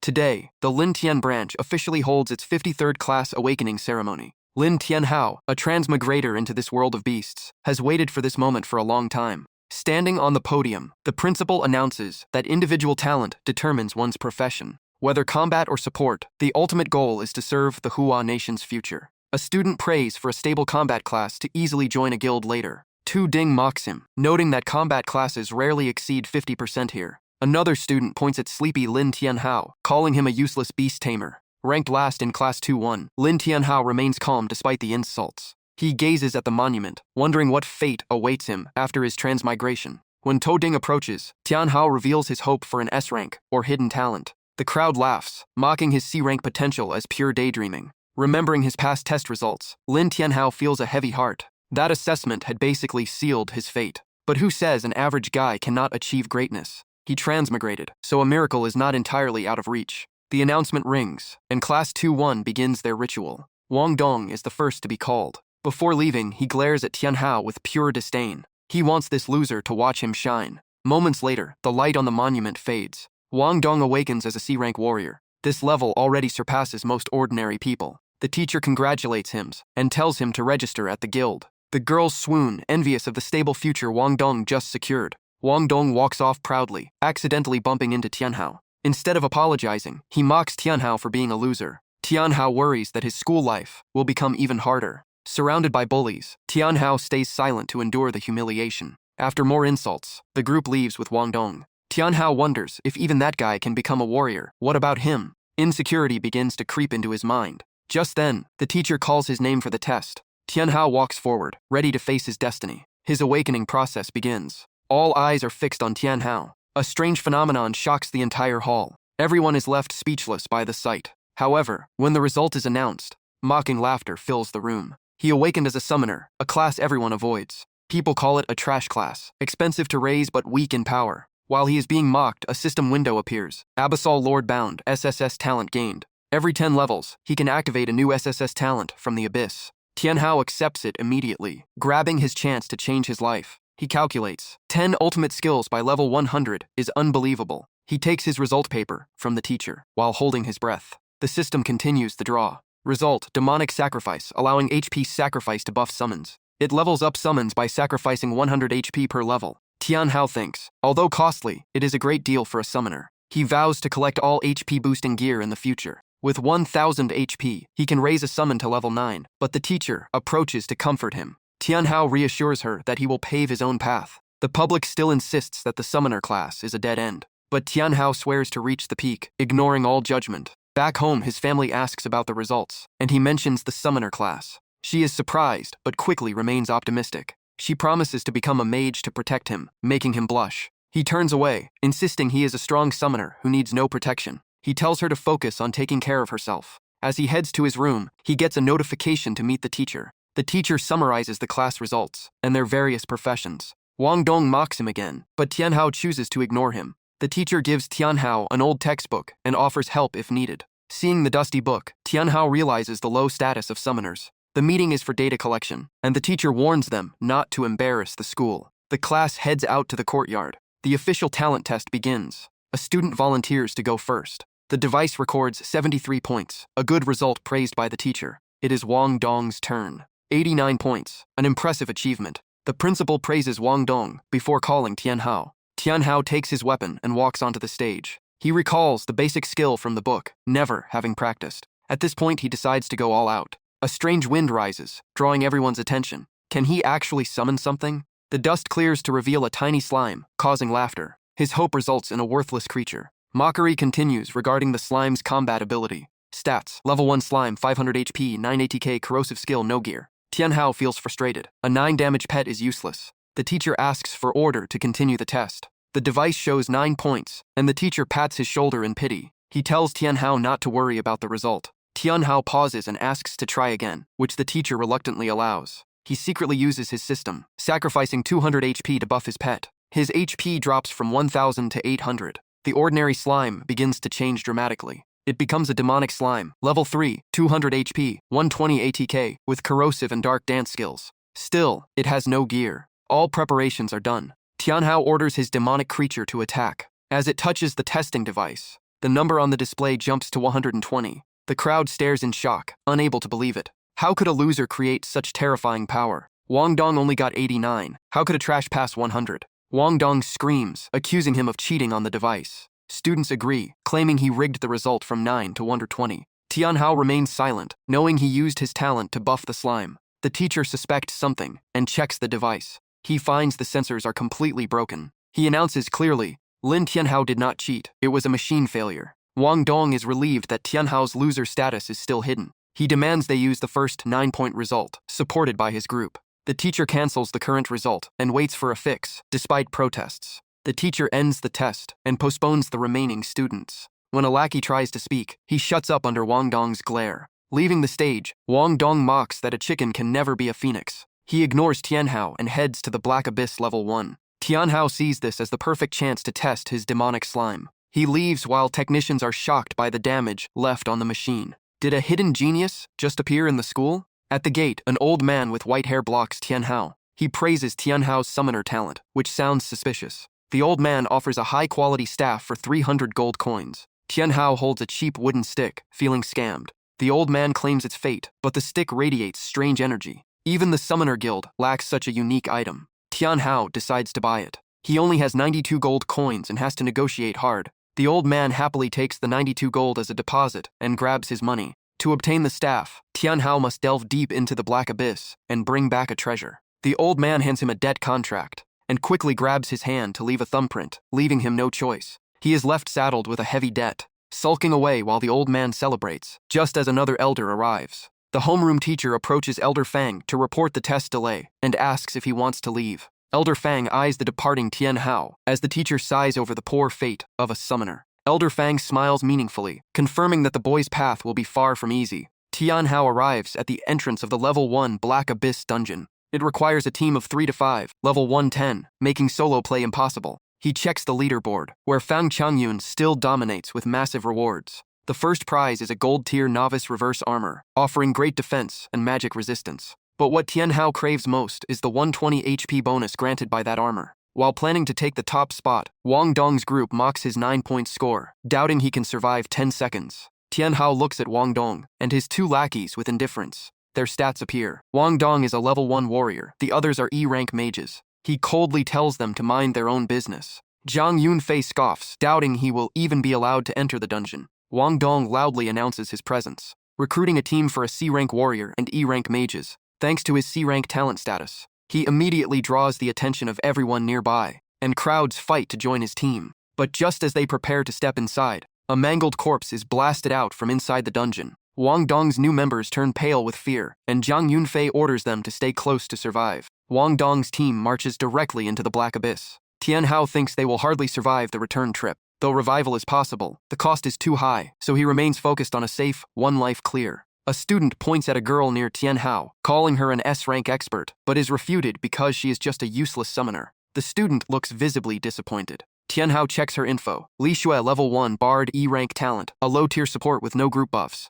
Today, the Lin Tian branch officially holds its 53rd class awakening ceremony. Lin Tianhao, a transmigrator into this world of beasts, has waited for this moment for a long time. Standing on the podium, the principal announces that individual talent determines one's profession. Whether combat or support, the ultimate goal is to serve the Hua nation's future. A student prays for a stable combat class to easily join a guild later. Tu Ding mocks him, noting that combat classes rarely exceed 50% here. Another student points at sleepy Lin Tianhao, calling him a useless beast tamer. Ranked last in Class 2-1, Lin Tianhao remains calm despite the insults. He gazes at the monument, wondering what fate awaits him after his transmigration. When Tu Ding approaches, Tianhao reveals his hope for an S-rank, or hidden talent. The crowd laughs, mocking his C-rank potential as pure daydreaming. Remembering his past test results, Lin Tianhao feels a heavy heart. That assessment had basically sealed his fate. But who says an average guy cannot achieve greatness? He transmigrated, so a miracle is not entirely out of reach. The announcement rings, and Class 2-1 begins their ritual. Wang Dong is the first to be called. Before leaving, he glares at Tianhao with pure disdain. He wants this loser to watch him shine. Moments later, the light on the monument fades. Wang Dong awakens as a C-rank warrior. This level already surpasses most ordinary people. The teacher congratulates him and tells him to register at the guild. The girls swoon, envious of the stable future Wang Dong just secured. Wang Dong walks off proudly, accidentally bumping into Tianhao. Instead of apologizing, he mocks Tianhao for being a loser. Tianhao worries that his school life will become even harder. Surrounded by bullies, Tianhao stays silent to endure the humiliation. After more insults, the group leaves with Wang Dong. Tianhao wonders if even that guy can become a warrior. What about him? Insecurity begins to creep into his mind. Just then, the teacher calls his name for the test. Tianhao walks forward, ready to face his destiny. His awakening process begins. All eyes are fixed on Tianhao. A strange phenomenon shocks the entire hall. Everyone is left speechless by the sight. However, when the result is announced, mocking laughter fills the room. He awakened as a summoner, a class everyone avoids. People call it a trash class, expensive to raise but weak in power. While he is being mocked, a system window appears. Abyssal Lord Bound, SSS talent gained. Every 10 levels, he can activate a new SSS talent from the abyss. Tianhao accepts it immediately, grabbing his chance to change his life. He calculates, 10 ultimate skills by level 100 is unbelievable. He takes his result paper from the teacher, while holding his breath. The system continues the draw. Result, demonic sacrifice, allowing HP sacrifice to buff summons. It levels up summons by sacrificing 100 HP per level. Tianhao thinks, although costly, it is a great deal for a summoner. He vows to collect all HP boosting gear in the future. With 1000 HP, he can raise a summon to level 9, but the teacher approaches to comfort him. Tianhao reassures her that he will pave his own path. The public still insists that the summoner class is a dead end, but Tianhao swears to reach the peak, ignoring all judgment. Back home, his family asks about the results, and he mentions the summoner class. She is surprised, but quickly remains optimistic. She promises to become a mage to protect him, making him blush. He turns away, insisting he is a strong summoner who needs no protection. He tells her to focus on taking care of herself. As he heads to his room, he gets a notification to meet the teacher. The teacher summarizes the class results and their various professions. Wang Dong mocks him again, but Tianhao chooses to ignore him. The teacher gives Tianhao an old textbook and offers help if needed. Seeing the dusty book, Tianhao realizes the low status of summoners. The meeting is for data collection, and the teacher warns them not to embarrass the school. The class heads out to the courtyard. The official talent test begins. A student volunteers to go first. The device records 73 points, a good result praised by the teacher. It is Wang Dong's turn. 89 points, an impressive achievement. The principal praises Wang Dong before calling Tianhao. Tianhao takes his weapon and walks onto the stage. He recalls the basic skill from the book, never having practiced. At this point, he decides to go all out. A strange wind rises, drawing everyone's attention. Can he actually summon something? The dust clears to reveal a tiny slime, causing laughter. His hope results in a worthless creature. Mockery continues regarding the slime's combat ability. Stats, level 1 slime, 500 HP, 9 ATK, corrosive skill, no gear. Tianhao feels frustrated. A 9 damage pet is useless. The teacher asks for order to continue the test. The device shows 9 points, and the teacher pats his shoulder in pity. He tells Tianhao not to worry about the result. Tianhao pauses and asks to try again, which the teacher reluctantly allows. He secretly uses his system, sacrificing 200 HP to buff his pet. His HP drops from 1000 to 800. The ordinary slime begins to change dramatically. It becomes a demonic slime, level 3, 200 HP, 120 ATK, with corrosive and dark dance skills. Still, it has no gear. All preparations are done. Tianhao orders his demonic creature to attack. As it touches the testing device, The number on the display jumps to 120. The crowd stares in shock, unable to believe it. How could a loser create such terrifying power? Wang Dong only got 89. How could a trash pass 100? Wang Dong screams, accusing him of cheating on the device. Students agree, claiming he rigged the result from 9 to 120. Tianhao remains silent, knowing he used his talent to buff the slime. The teacher suspects something and checks the device. He finds the sensors are completely broken. He announces clearly, Lin Tianhao did not cheat, it was a machine failure. Wang Dong is relieved that Tianhao's loser status is still hidden. He demands they use the first 9-point result, supported by his group. The teacher cancels the current result and waits for a fix, despite protests. The teacher ends the test and postpones the remaining students. When a lackey tries to speak, he shuts up under Wang Dong's glare. Leaving the stage, Wang Dong mocks that a chicken can never be a phoenix. He ignores Tianhao and heads to the Black Abyss Level 1. Tianhao sees this as the perfect chance to test his demonic slime. He leaves while technicians are shocked by the damage left on the machine. Did a hidden genius just appear in the school? At the gate, an old man with white hair blocks Tianhao. He praises Tianhao's summoner talent, which sounds suspicious. The old man offers a high-quality staff for 300 gold coins. Tianhao holds a cheap wooden stick, feeling scammed. The old man claims it's fate, but the stick radiates strange energy. Even the Summoner Guild lacks such a unique item. Tianhao decides to buy it. He only has 92 gold coins and has to negotiate hard. The old man happily takes the 92 gold as a deposit and grabs his money. To obtain the staff, Tianhao must delve deep into the Black Abyss and bring back a treasure. The old man hands him a debt contract and quickly grabs his hand to leave a thumbprint, leaving him no choice. He is left saddled with a heavy debt, sulking away while the old man celebrates, just as another elder arrives. The homeroom teacher approaches Elder Fang to report the test delay and asks if he wants to leave. Elder Fang eyes the departing Tianhao as the teacher sighs over the poor fate of a summoner. Elder Fang smiles meaningfully, confirming that the boy's path will be far from easy. Tianhao arrives at the entrance of the Level 1 Black Abyss dungeon. It requires a team of 3 to 5, Level 110, making solo play impossible. He checks the leaderboard, where Fang Changyun still dominates with massive rewards. The first prize is a gold-tier novice reverse armor, offering great defense and magic resistance. But what Tianhao craves most is the 120 HP bonus granted by that armor. While planning to take the top spot, Wang Dong's group mocks his 9-point score, doubting he can survive 10 seconds. Tianhao looks at Wang Dong and his 2 lackeys with indifference. Their stats appear. Wang Dong is a level 1 warrior, the others are E-rank mages. He coldly tells them to mind their own business. Zhang Yunfei scoffs, doubting he will even be allowed to enter the dungeon. Wang Dong loudly announces his presence, recruiting a team for a C-rank warrior and E-rank mages. Thanks to his C-rank talent status, he immediately draws the attention of everyone nearby, and crowds fight to join his team. But just as they prepare to step inside, a mangled corpse is blasted out from inside the dungeon. Wang Dong's new members turn pale with fear, and Zhang Yunfei orders them to stay close to survive. Wang Dong's team marches directly into the Black Abyss. Tianhao thinks they will hardly survive the return trip. Though revival is possible, the cost is too high, so he remains focused on a safe, one life clear. A student points at a girl near Tianhao, calling her an S-rank expert, but is refuted because she is just a useless summoner. The student looks visibly disappointed. Tianhao checks her info. Li Xue level 1 Bard E-rank talent, a low-tier support with no group buffs.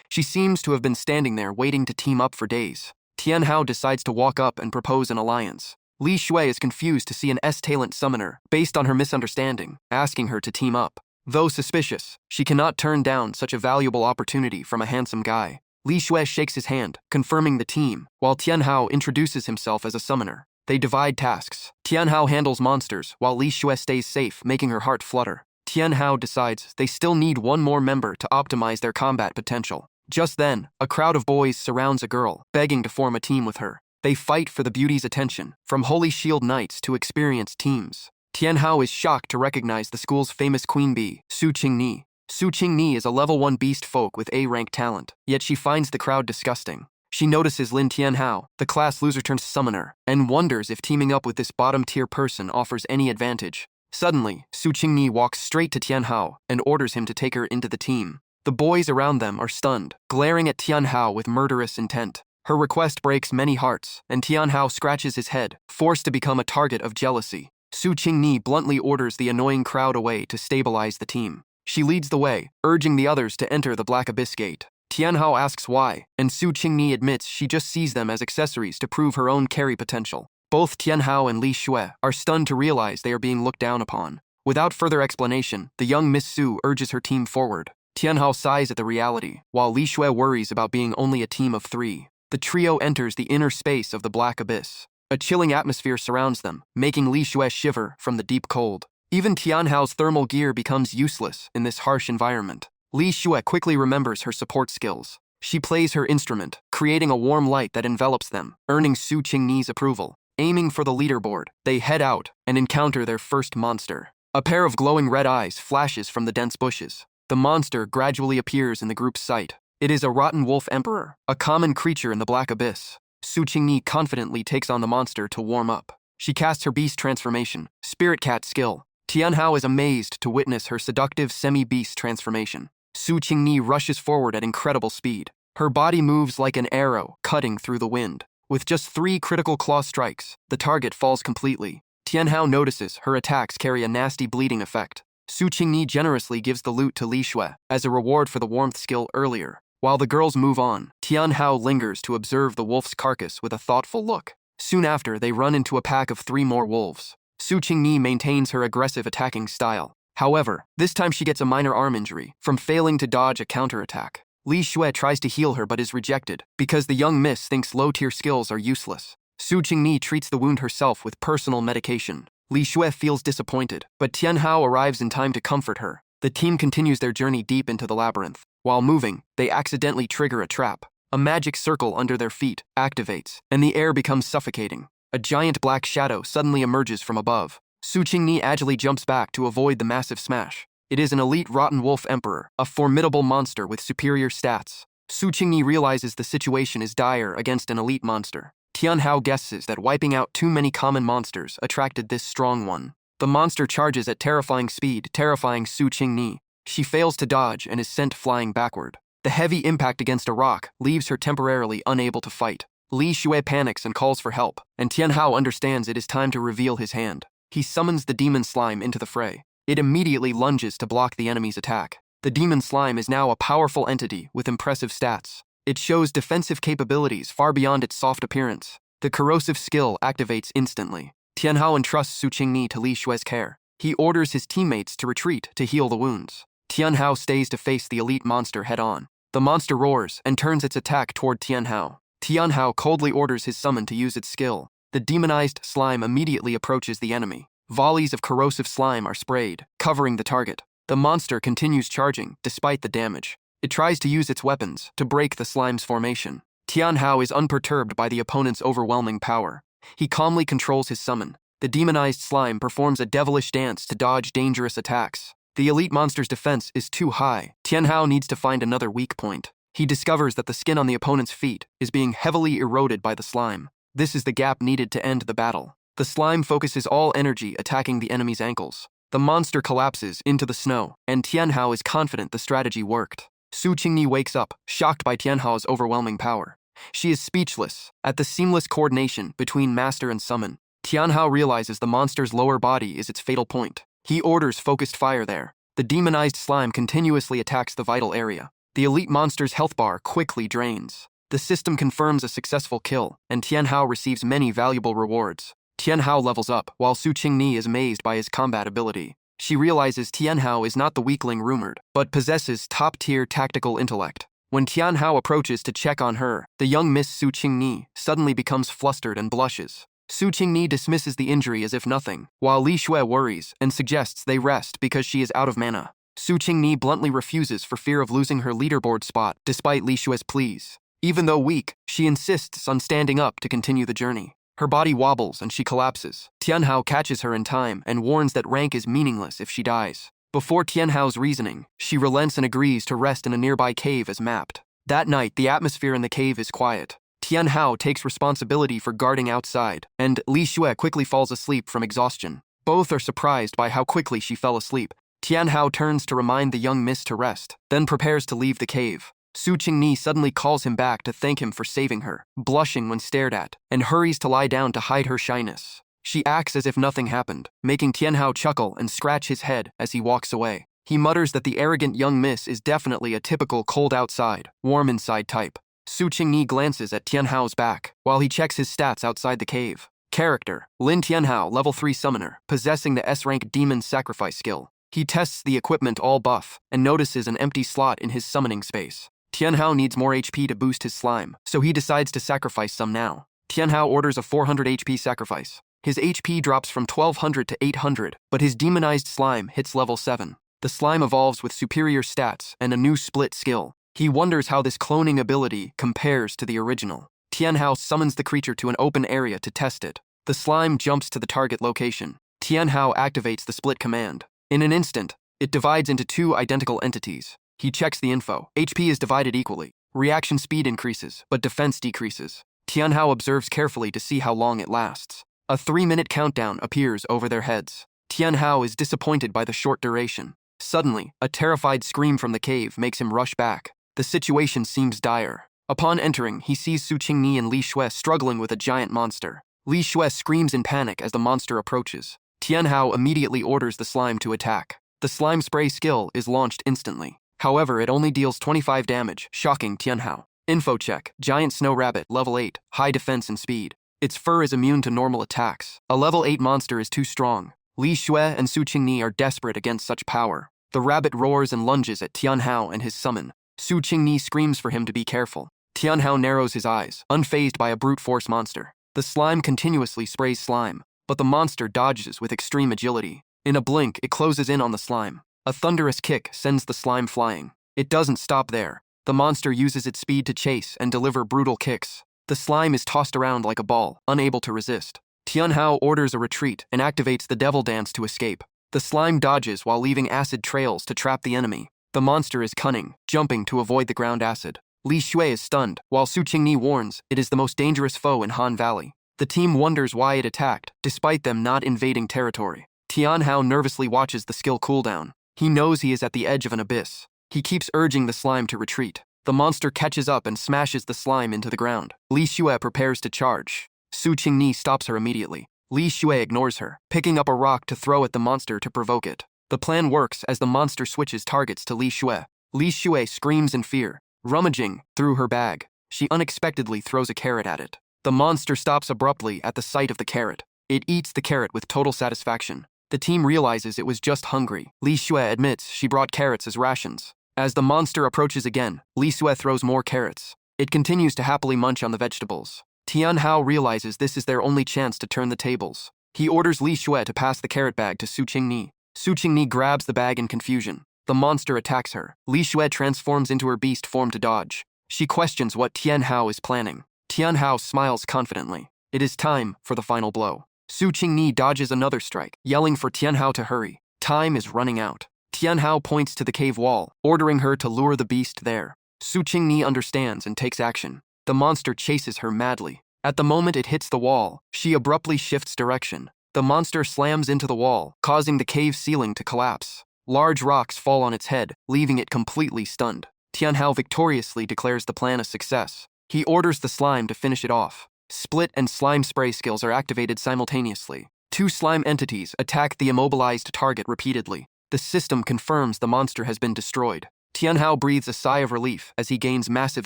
She seems to have been standing there waiting to team up for days. Tianhao decides to walk up and propose an alliance. Li Xue is confused to see an S-talent summoner, based on her misunderstanding, asking her to team up. Though suspicious, she cannot turn down such a valuable opportunity from a handsome guy. Li Xue shakes his hand, confirming the team, while Tianhao introduces himself as a summoner. They divide tasks. Tianhao handles monsters, while Li Xue stays safe, making her heart flutter. Tianhao decides they still need one more member to optimize their combat potential. Just then, a crowd of boys surrounds a girl, begging to form a team with her. They fight for the beauty's attention, from Holy Shield Knights to experienced teams. Tianhao is shocked to recognize the school's famous queen bee, Su Qingni. Su Qingni is a level 1 beast folk with A-rank talent, yet she finds the crowd disgusting. She notices Lin Tianhao, the class loser turned summoner, and wonders if teaming up with this bottom-tier person offers any advantage. Suddenly, Su Qingni walks straight to Tianhao and orders him to take her into the team. The boys around them are stunned, glaring at Tianhao with murderous intent. Her request breaks many hearts, and Tianhao scratches his head, forced to become a target of jealousy. Su Qingni bluntly orders the annoying crowd away to stabilize the team. She leads the way, urging the others to enter the Black Abyss Gate. Tianhao asks why, and Su Qingni admits she just sees them as accessories to prove her own carry potential. Both Tianhao and Li Xue are stunned to realize they are being looked down upon. Without further explanation, the young Miss Su urges her team forward. Tianhao sighs at the reality, while Li Xue worries about being only a team of 3. The trio enters the inner space of the black abyss. A chilling atmosphere surrounds them, making Li Xue shiver from the deep cold. Even Tianhao's thermal gear becomes useless in this harsh environment. Li Xue quickly remembers her support skills. She plays her instrument, creating a warm light that envelops them, earning Su Qingni's approval. Aiming for the leaderboard, they head out and encounter their first monster. A pair of glowing red eyes flashes from the dense bushes. The monster gradually appears in the group's sight. It is a rotten wolf emperor, a common creature in the black abyss. Su Qingni confidently takes on the monster to warm up. She casts her beast transformation, Spirit Cat skill. Tianhao is amazed to witness her seductive semi-beast transformation. Su Qingni rushes forward at incredible speed. Her body moves like an arrow, cutting through the wind. With just 3 critical claw strikes, the target falls completely. Tianhao notices her attacks carry a nasty bleeding effect. Su Qingni generously gives the loot to Li Xue as a reward for the warmth skill earlier. While the girls move on, Tianhao lingers to observe the wolf's carcass with a thoughtful look. Soon after, they run into a pack of 3 more wolves. Su Qingni maintains her aggressive attacking style. However, this time she gets a minor arm injury from failing to dodge a counterattack. Li Xue tries to heal her but is rejected because the young miss thinks low-tier skills are useless. Su Qingni treats the wound herself with personal medication. Li Xue feels disappointed, but Tianhao arrives in time to comfort her. The team continues their journey deep into the labyrinth. While moving, they accidentally trigger a trap. A magic circle under their feet activates, and the air becomes suffocating. A giant black shadow suddenly emerges from above. Su Qingni agilely jumps back to avoid the massive smash. It is an elite rotten wolf emperor, a formidable monster with superior stats. Su Qingni realizes the situation is dire against an elite monster. Tianhao guesses that wiping out too many common monsters attracted this strong one. The monster charges at terrifying speed, terrifying Su Qingni. She fails to dodge and is sent flying backward. The heavy impact against a rock leaves her temporarily unable to fight. Li Xue panics and calls for help, and Tianhao understands it is time to reveal his hand. He summons the demon slime into the fray. It immediately lunges to block the enemy's attack. The demon slime is now a powerful entity with impressive stats. It shows defensive capabilities far beyond its soft appearance. The corrosive skill activates instantly. Tianhao entrusts Su Qingni to Li Xue's care. He orders his teammates to retreat to heal the wounds. Tianhao stays to face the elite monster head-on. The monster roars and turns its attack toward Tianhao. Tianhao coldly orders his summon to use its skill. The demonized slime immediately approaches the enemy. Volleys of corrosive slime are sprayed, covering the target. The monster continues charging, despite the damage. It tries to use its weapons to break the slime's formation. Tianhao is unperturbed by the opponent's overwhelming power. He calmly controls his summon. The demonized slime performs a devilish dance to dodge dangerous attacks. The elite monster's defense is too high. Tianhao needs to find another weak point. He discovers that the skin on the opponent's feet is being heavily eroded by the slime. This is the gap needed to end the battle. The slime focuses all energy attacking the enemy's ankles. The monster collapses into the snow, and Tianhao is confident the strategy worked. Su Qingni wakes up, shocked by Tianhao's overwhelming power. She is speechless at the seamless coordination between master and summon. Tianhao realizes the monster's lower body is its fatal point. He orders focused fire there. The demonized slime continuously attacks the vital area. The elite monster's health bar quickly drains. The system confirms a successful kill, and Tianhao receives many valuable rewards. Tianhao levels up, while Su Qingni is amazed by his combat ability. She realizes Tianhao is not the weakling rumored, but possesses top-tier tactical intellect. When Tianhao approaches to check on her, the young Miss Su Qingni suddenly becomes flustered and blushes. Su Qingni dismisses the injury as if nothing, while Li Xue worries and suggests they rest because she is out of mana. Su Qingni bluntly refuses for fear of losing her leaderboard spot, despite Li Xue's pleas. Even though weak, she insists on standing up to continue the journey. Her body wobbles and she collapses. Tianhao catches her in time and warns that rank is meaningless if she dies. Before Tianhao's reasoning, she relents and agrees to rest in a nearby cave as mapped. That night, the atmosphere in the cave is quiet. Tianhao takes responsibility for guarding outside, and Li Xue quickly falls asleep from exhaustion. Both are surprised by how quickly she fell asleep. Tianhao turns to remind the young miss to rest, then prepares to leave the cave. Su Qingni suddenly calls him back to thank him for saving her, blushing when stared at, and hurries to lie down to hide her shyness. She acts as if nothing happened, making Tianhao chuckle and scratch his head as he walks away. He mutters that the arrogant young miss is definitely a typical cold outside, warm inside type. Su Qingni glances at Tianhao's back, while he checks his stats outside the cave. Character: Lin Tianhao, level 3 summoner, possessing the S-rank demon sacrifice skill. He tests the equipment all buff and notices an empty slot in his summoning space. Tianhao needs more HP to boost his slime, so he decides to sacrifice some now. Tianhao orders a 400 HP sacrifice. His HP drops from 1200 to 800, but his demonized slime hits level 7. The slime evolves with superior stats and a new split skill. He wonders how this cloning ability compares to the original. Tianhao summons the creature to an open area to test it. The slime jumps to the target location. Tianhao activates the split command. In an instant, it divides into two identical entities. He checks the info. HP is divided equally. Reaction speed increases, but defense decreases. Tianhao observes carefully to see how long it lasts. A 3-minute countdown appears over their heads. Tianhao is disappointed by the short duration. Suddenly, a terrified scream from the cave makes him rush back. The situation seems dire. Upon entering, he sees Su Qingni and Li Shui struggling with a giant monster. Li Shui screams in panic as the monster approaches. Tianhao immediately orders the slime to attack. The slime spray skill is launched instantly. However, it only deals 25 damage, shocking Tianhao. Info check: giant snow rabbit, level 8, high defense and speed. Its fur is immune to normal attacks. A level 8 monster is too strong. Li Shui and Su Qingni are desperate against such power. The rabbit roars and lunges at Tianhao and his summon. Su Qingni screams for him to be careful. Tianhao narrows his eyes, unfazed by a brute force monster. The slime continuously sprays slime, but the monster dodges with extreme agility. In a blink, it closes in on the slime. A thunderous kick sends the slime flying. It doesn't stop there. The monster uses its speed to chase and deliver brutal kicks. The slime is tossed around like a ball, unable to resist. Tianhao orders a retreat and activates the devil dance to escape. The slime dodges while leaving acid trails to trap the enemy. The monster is cunning, jumping to avoid the ground acid. Li Shui is stunned, while Su Qingni warns it is the most dangerous foe in Han Valley. The team wonders why it attacked, despite them not invading territory. Tianhao nervously watches the skill cooldown. He knows he is at the edge of an abyss. He keeps urging the slime to retreat. The monster catches up and smashes the slime into the ground. Li Shui prepares to charge. Su Qingni stops her immediately. Li Shui ignores her, picking up a rock to throw at the monster to provoke it. The plan works as the monster switches targets to Li Shui. Li Shui screams in fear. Rummaging through her bag, she unexpectedly throws a carrot at it. The monster stops abruptly at the sight of the carrot. It eats the carrot with total satisfaction. The team realizes it was just hungry. Li Shui admits she brought carrots as rations. As the monster approaches again, Li Shui throws more carrots. It continues to happily munch on the vegetables. Tianhao realizes this is their only chance to turn the tables. He orders Li Shui to pass the carrot bag to Su Qingni. Su Qingni grabs the bag in confusion. The monster attacks her. Li Shui transforms into her beast form to dodge. She questions what Tianhao is planning. Tianhao smiles confidently. It is time for the final blow. Su Qingni dodges another strike, yelling for Tianhao to hurry. Time is running out. Tianhao points to the cave wall, ordering her to lure the beast there. Su Qingni understands and takes action. The monster chases her madly. At the moment it hits the wall, she abruptly shifts direction. The monster slams into the wall, causing the cave ceiling to collapse. Large rocks fall on its head, leaving it completely stunned. Tianhao victoriously declares the plan a success. He orders the slime to finish it off. Split and slime spray skills are activated simultaneously. Two slime entities attack the immobilized target repeatedly. The system confirms the monster has been destroyed. Tianhao breathes a sigh of relief as he gains massive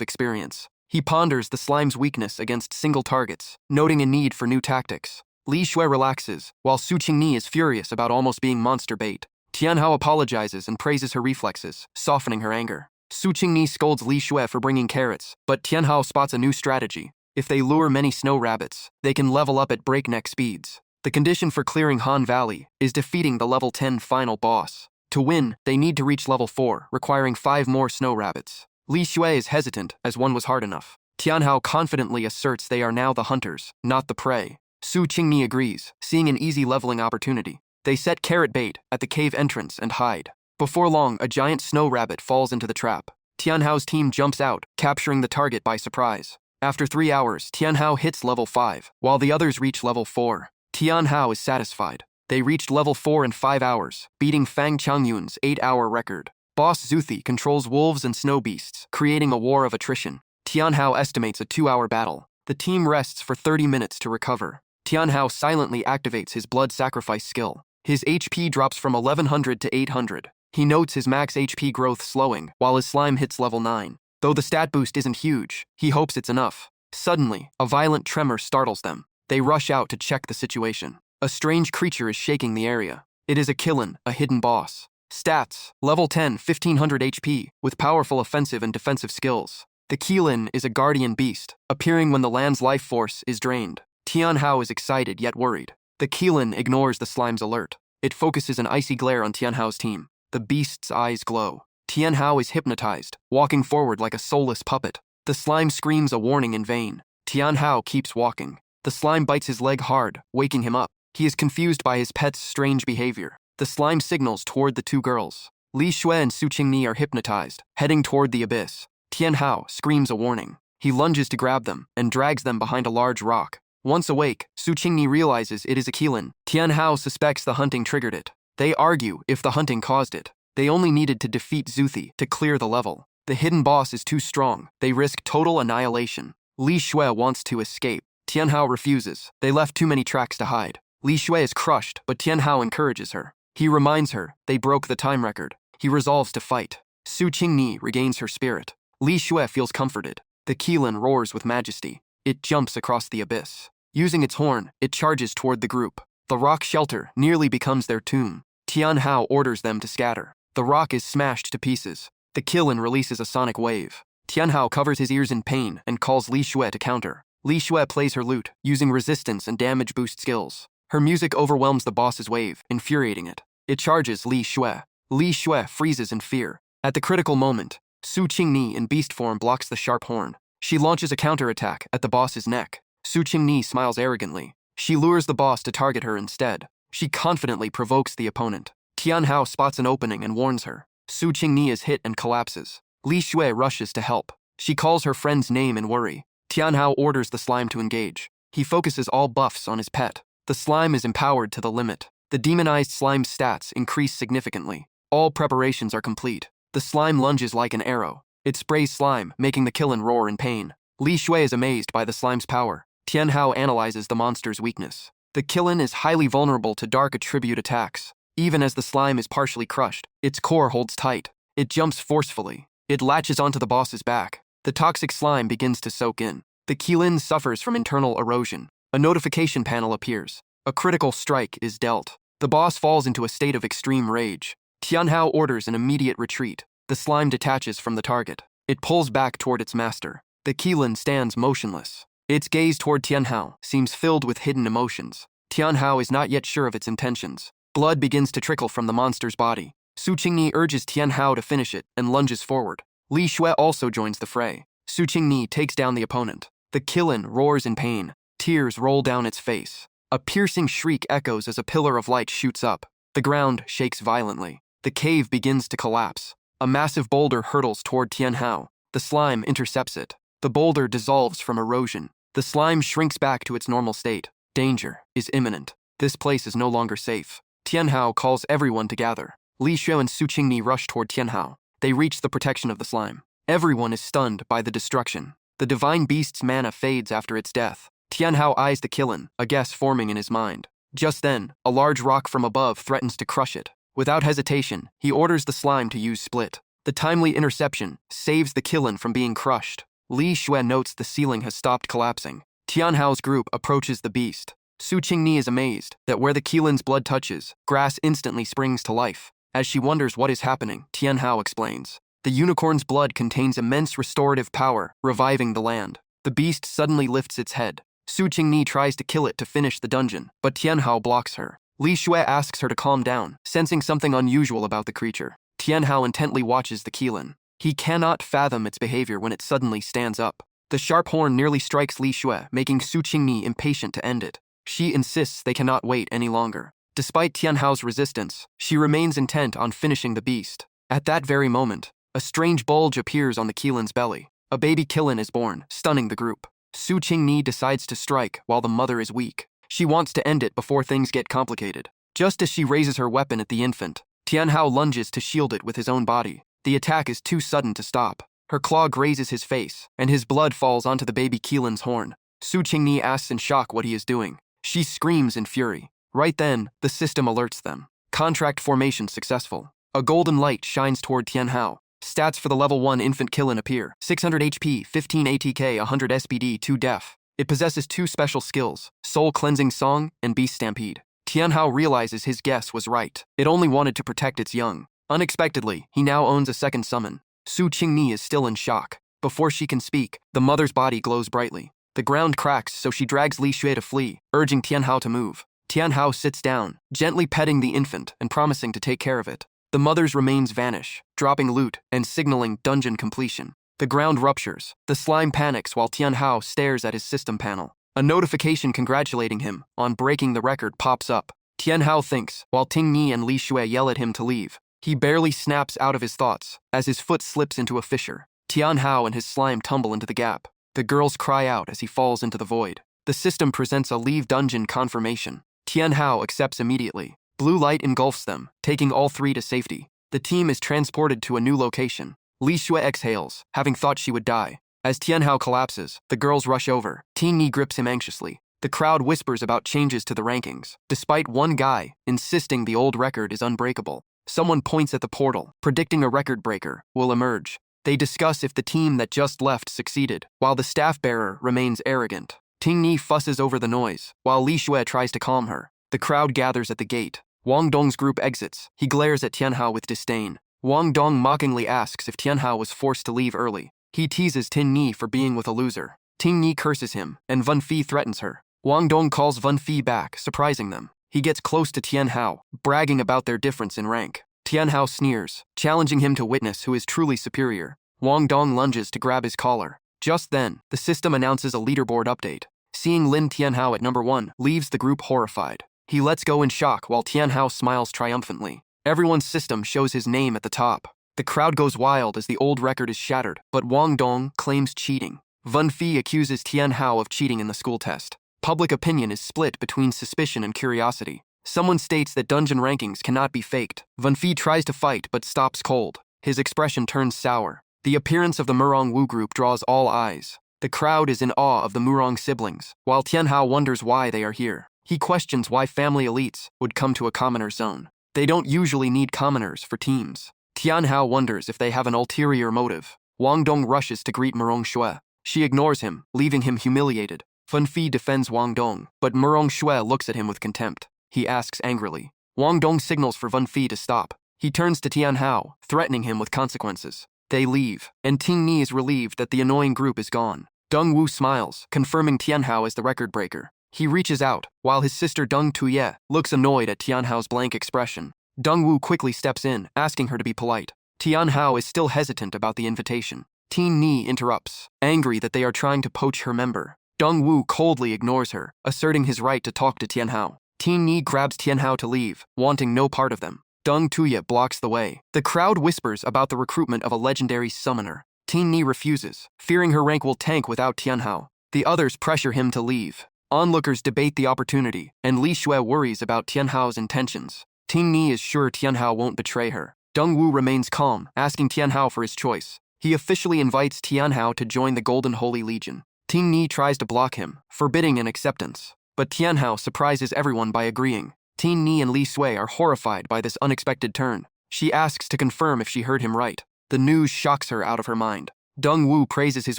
experience. He ponders the slime's weakness against single targets, noting a need for new tactics. Li Shui relaxes, while Su Qingni is furious about almost being monster bait. Tianhao apologizes and praises her reflexes, softening her anger. Su Qingni scolds Li Shui for bringing carrots, but Tianhao spots a new strategy. If they lure many snow rabbits, they can level up at breakneck speeds. The condition for clearing Han Valley is defeating the level 10 final boss. To win, they need to reach level 4, requiring 5 more snow rabbits. Li Shui is hesitant, as one was hard enough. Tianhao confidently asserts they are now the hunters, not the prey. Su Qingni agrees, seeing an easy leveling opportunity. They set carrot bait at the cave entrance and hide. Before long, a giant snow rabbit falls into the trap. Tianhao's team jumps out, capturing the target by surprise. After 3 hours, Tianhao hits level 5, while the others reach level 4. Tianhao is satisfied. They reached level 4 in 5 hours, beating Fang Changyun's 8-hour record. Boss Zuthi controls wolves and snow beasts, creating a war of attrition. Tianhao estimates a 2-hour battle. The team rests for 30 minutes to recover. Tianhao silently activates his blood sacrifice skill. His HP drops from 1100 to 800. He notes his max HP growth slowing, while his slime hits level 9. Though the stat boost isn't huge, he hopes it's enough. Suddenly, a violent tremor startles them. They rush out to check the situation. A strange creature is shaking the area. It is a Killen, a hidden boss. Stats: level 10, 1500 HP, with powerful offensive and defensive skills. The Killen is a guardian beast, appearing when the land's life force is drained. Tianhao is excited yet worried. The Killen ignores the slime's alert. It focuses an icy glare on Tianhao's team. The beast's eyes glow. Tianhao is hypnotized, walking forward like a soulless puppet. The slime screams a warning in vain. Tianhao keeps walking. The slime bites his leg hard, waking him up. He is confused by his pet's strange behavior. The slime signals toward the two girls. Li Shui and Su Qingni are hypnotized, heading toward the abyss. Tianhao screams a warning. He lunges to grab them and drags them behind a large rock. Once awake, Su Qingni realizes it is a Killen. Tianhao suspects the hunting triggered it. They argue if the hunting caused it. They only needed to defeat Zuthi to clear the level. The hidden boss is too strong. They risk total annihilation. Li Shui wants to escape. Tianhao refuses. They left too many tracks to hide. Li Shui is crushed, but Tianhao encourages her. He reminds her they broke the time record. He resolves to fight. Su Qingni regains her spirit. Li Shui feels comforted. The Killen roars with majesty. It jumps across the abyss. Using its horn, it charges toward the group. The rock shelter nearly becomes their tomb. Tianhao orders them to scatter. The rock is smashed to pieces. The Killen releases a sonic wave. Tianhao covers his ears in pain and calls Li Shui to counter. Li Shui plays her lute, using resistance and damage boost skills. Her music overwhelms the boss's wave, infuriating it. It charges Li Shui. Li Shui freezes in fear. At the critical moment, Su Qingni in beast form blocks the sharp horn. She launches a counterattack at the boss's neck. Su Qingni smiles arrogantly. She lures the boss to target her instead. She confidently provokes the opponent. Tianhao spots an opening and warns her. Su Qingni is hit and collapses. Li Shui rushes to help. She calls her friend's name in worry. Tianhao orders the slime to engage. He focuses all buffs on his pet. The slime is empowered to the limit. The demonized slime's stats increase significantly. All preparations are complete. The slime lunges like an arrow. It sprays slime, making the Killen roar in pain. Li Shui is amazed by the slime's power. Tianhao analyzes the monster's weakness. The Killen is highly vulnerable to dark attribute attacks. Even as the slime is partially crushed, its core holds tight. It jumps forcefully. It latches onto the boss's back. The toxic slime begins to soak in. The Killen suffers from internal erosion. A notification panel appears. A critical strike is dealt. The boss falls into a state of extreme rage. Tianhao orders an immediate retreat. The slime detaches from the target. It pulls back toward its master. The Killen stands motionless. Its gaze toward Tianhao seems filled with hidden emotions. Tianhao is not yet sure of its intentions. Blood begins to trickle from the monster's body. Su Qingni urges Tianhao to finish it and lunges forward. Li Shui also joins the fray. Su Qingni takes down the opponent. The Killen roars in pain. Tears roll down its face. A piercing shriek echoes as a pillar of light shoots up. The ground shakes violently. The cave begins to collapse. A massive boulder hurtles toward Tianhao. The slime intercepts it. The boulder dissolves from erosion. The slime shrinks back to its normal state. Danger is imminent. This place is no longer safe. Tianhao calls everyone to gather. Li Shui and Su Qingni rush toward Tianhao. They reach the protection of the slime. Everyone is stunned by the destruction. The divine beast's mana fades after its death. Tianhao eyes the Killen, a guess forming in his mind. Just then, a large rock from above threatens to crush it. Without hesitation, he orders the slime to use split. The timely interception saves the Killen from being crushed. Li Shui notes the ceiling has stopped collapsing. Tianhao's group approaches the beast. Su Qingni is amazed that where the Killen's blood touches, grass instantly springs to life. As she wonders what is happening, Tianhao explains. The unicorn's blood contains immense restorative power, reviving the land. The beast suddenly lifts its head. Su Qingni tries to kill it to finish the dungeon, but Tianhao blocks her. Li Shui asks her to calm down, sensing something unusual about the creature. Tianhao intently watches the Killen. He cannot fathom its behavior when it suddenly stands up. The sharp horn nearly strikes Li Shui, making Su Qingni impatient to end it. She insists they cannot wait any longer. Despite Tianhao's resistance, she remains intent on finishing the beast. At that very moment, a strange bulge appears on the Killen's belly. A baby Killen is born, stunning the group. Su Qingni decides to strike while the mother is weak. She wants to end it before things get complicated. Just as she raises her weapon at the infant, Tianhao lunges to shield it with his own body. The attack is too sudden to stop. Her claw grazes his face, and his blood falls onto the baby Killen's horn. Su Qingni asks in shock what he is doing. She screams in fury. Right then, the system alerts them. Contract formation successful. A golden light shines toward Tianhao. Stats for the level 1 infant Killen appear. 600 HP, 15 ATK, 100 SPD, 2 def. It possesses two special skills, Soul Cleansing Song and Beast Stampede. Tianhao realizes his guess was right. It only wanted to protect its young. Unexpectedly, he now owns a second summon. Su Qingni is still in shock. Before she can speak, the mother's body glows brightly. The ground cracks, so she drags Li Xue to flee, urging Tianhao to move. Tianhao sits down, gently petting the infant and promising to take care of it. The mother's remains vanish, dropping loot and signaling dungeon completion. The ground ruptures. The slime panics while Tianhao stares at his system panel. A notification congratulating him on breaking the record pops up. Tianhao thinks, while Tingni and Li Xue yell at him to leave. He barely snaps out of his thoughts as his foot slips into a fissure. Tianhao and his slime tumble into the gap. The girls cry out as he falls into the void. The system presents a leave dungeon confirmation. Tianhao accepts immediately. Blue light engulfs them, taking all three to safety. The team is transported to a new location. Li Xue exhales, having thought she would die. As Tianhao collapses, the girls rush over. Tingni grips him anxiously. The crowd whispers about changes to the rankings, despite one guy insisting the old record is unbreakable. Someone points at the portal, predicting a record breaker will emerge. They discuss if the team that just left succeeded, while the staff bearer remains arrogant. Tingni fusses over the noise, while Li Xue tries to calm her. The crowd gathers at the gate. Wang Dong's group exits. He glares at Tianhao with disdain. Wang Dong mockingly asks if Tianhao was forced to leave early. He teases Tingni for being with a loser. Tingni curses him, and Wen Fi threatens her. Wang Dong calls Wen Fi back, surprising them. He gets close to Tianhao, bragging about their difference in rank. Tianhao sneers, challenging him to witness who is truly superior. Wang Dong lunges to grab his collar. Just then, the system announces a leaderboard update. Seeing Lin Tianhao at number 1 leaves the group horrified. He lets go in shock while Tianhao smiles triumphantly. Everyone's system shows his name at the top. The crowd goes wild as the old record is shattered, but Wang Dong claims cheating. Wen Fi accuses Tianhao of cheating in the school test. Public opinion is split between suspicion and curiosity. Someone states that dungeon rankings cannot be faked. Wen Fi tries to fight but stops cold. His expression turns sour. The appearance of the Murong Wu group draws all eyes. The crowd is in awe of the Murong siblings, while Tianhao wonders why they are here. He questions why family elites would come to a commoner zone. They don't usually need commoners for teams. Tianhao wonders if they have an ulterior motive. Wang Dong rushes to greet Murong Xue. She ignores him, leaving him humiliated. Wen Fi defends Wang Dong, but Murong Xue looks at him with contempt. He asks angrily. Wang Dong signals for Wen Fi to stop. He turns to Tianhao, threatening him with consequences. They leave, and Tingni is relieved that the annoying group is gone. Deng Wu smiles, confirming Tianhao as the record breaker. He reaches out, while his sister Deng Tuye looks annoyed at Tianhao's blank expression. Deng Wu quickly steps in, asking her to be polite. Tianhao is still hesitant about the invitation. Tingni interrupts, angry that they are trying to poach her member. Deng Wu coldly ignores her, asserting his right to talk to Tianhao. Tingni grabs Tianhao to leave, wanting no part of them. Deng Tuye blocks the way. The crowd whispers about the recruitment of a legendary summoner. Tingni refuses, fearing her rank will tank without Tianhao. The others pressure him to leave. Onlookers debate the opportunity, and Li Xue worries about Tianhao's intentions. Tingni is sure Tianhao won't betray her. Deng Wu remains calm, asking Tianhao for his choice. He officially invites Tianhao to join the Golden Holy Legion. Tingni tries to block him, forbidding an acceptance. But Tianhao surprises everyone by agreeing. Tingni and Li Xue are horrified by this unexpected turn. She asks to confirm if she heard him right. The news shocks her out of her mind. Deng Wu praises his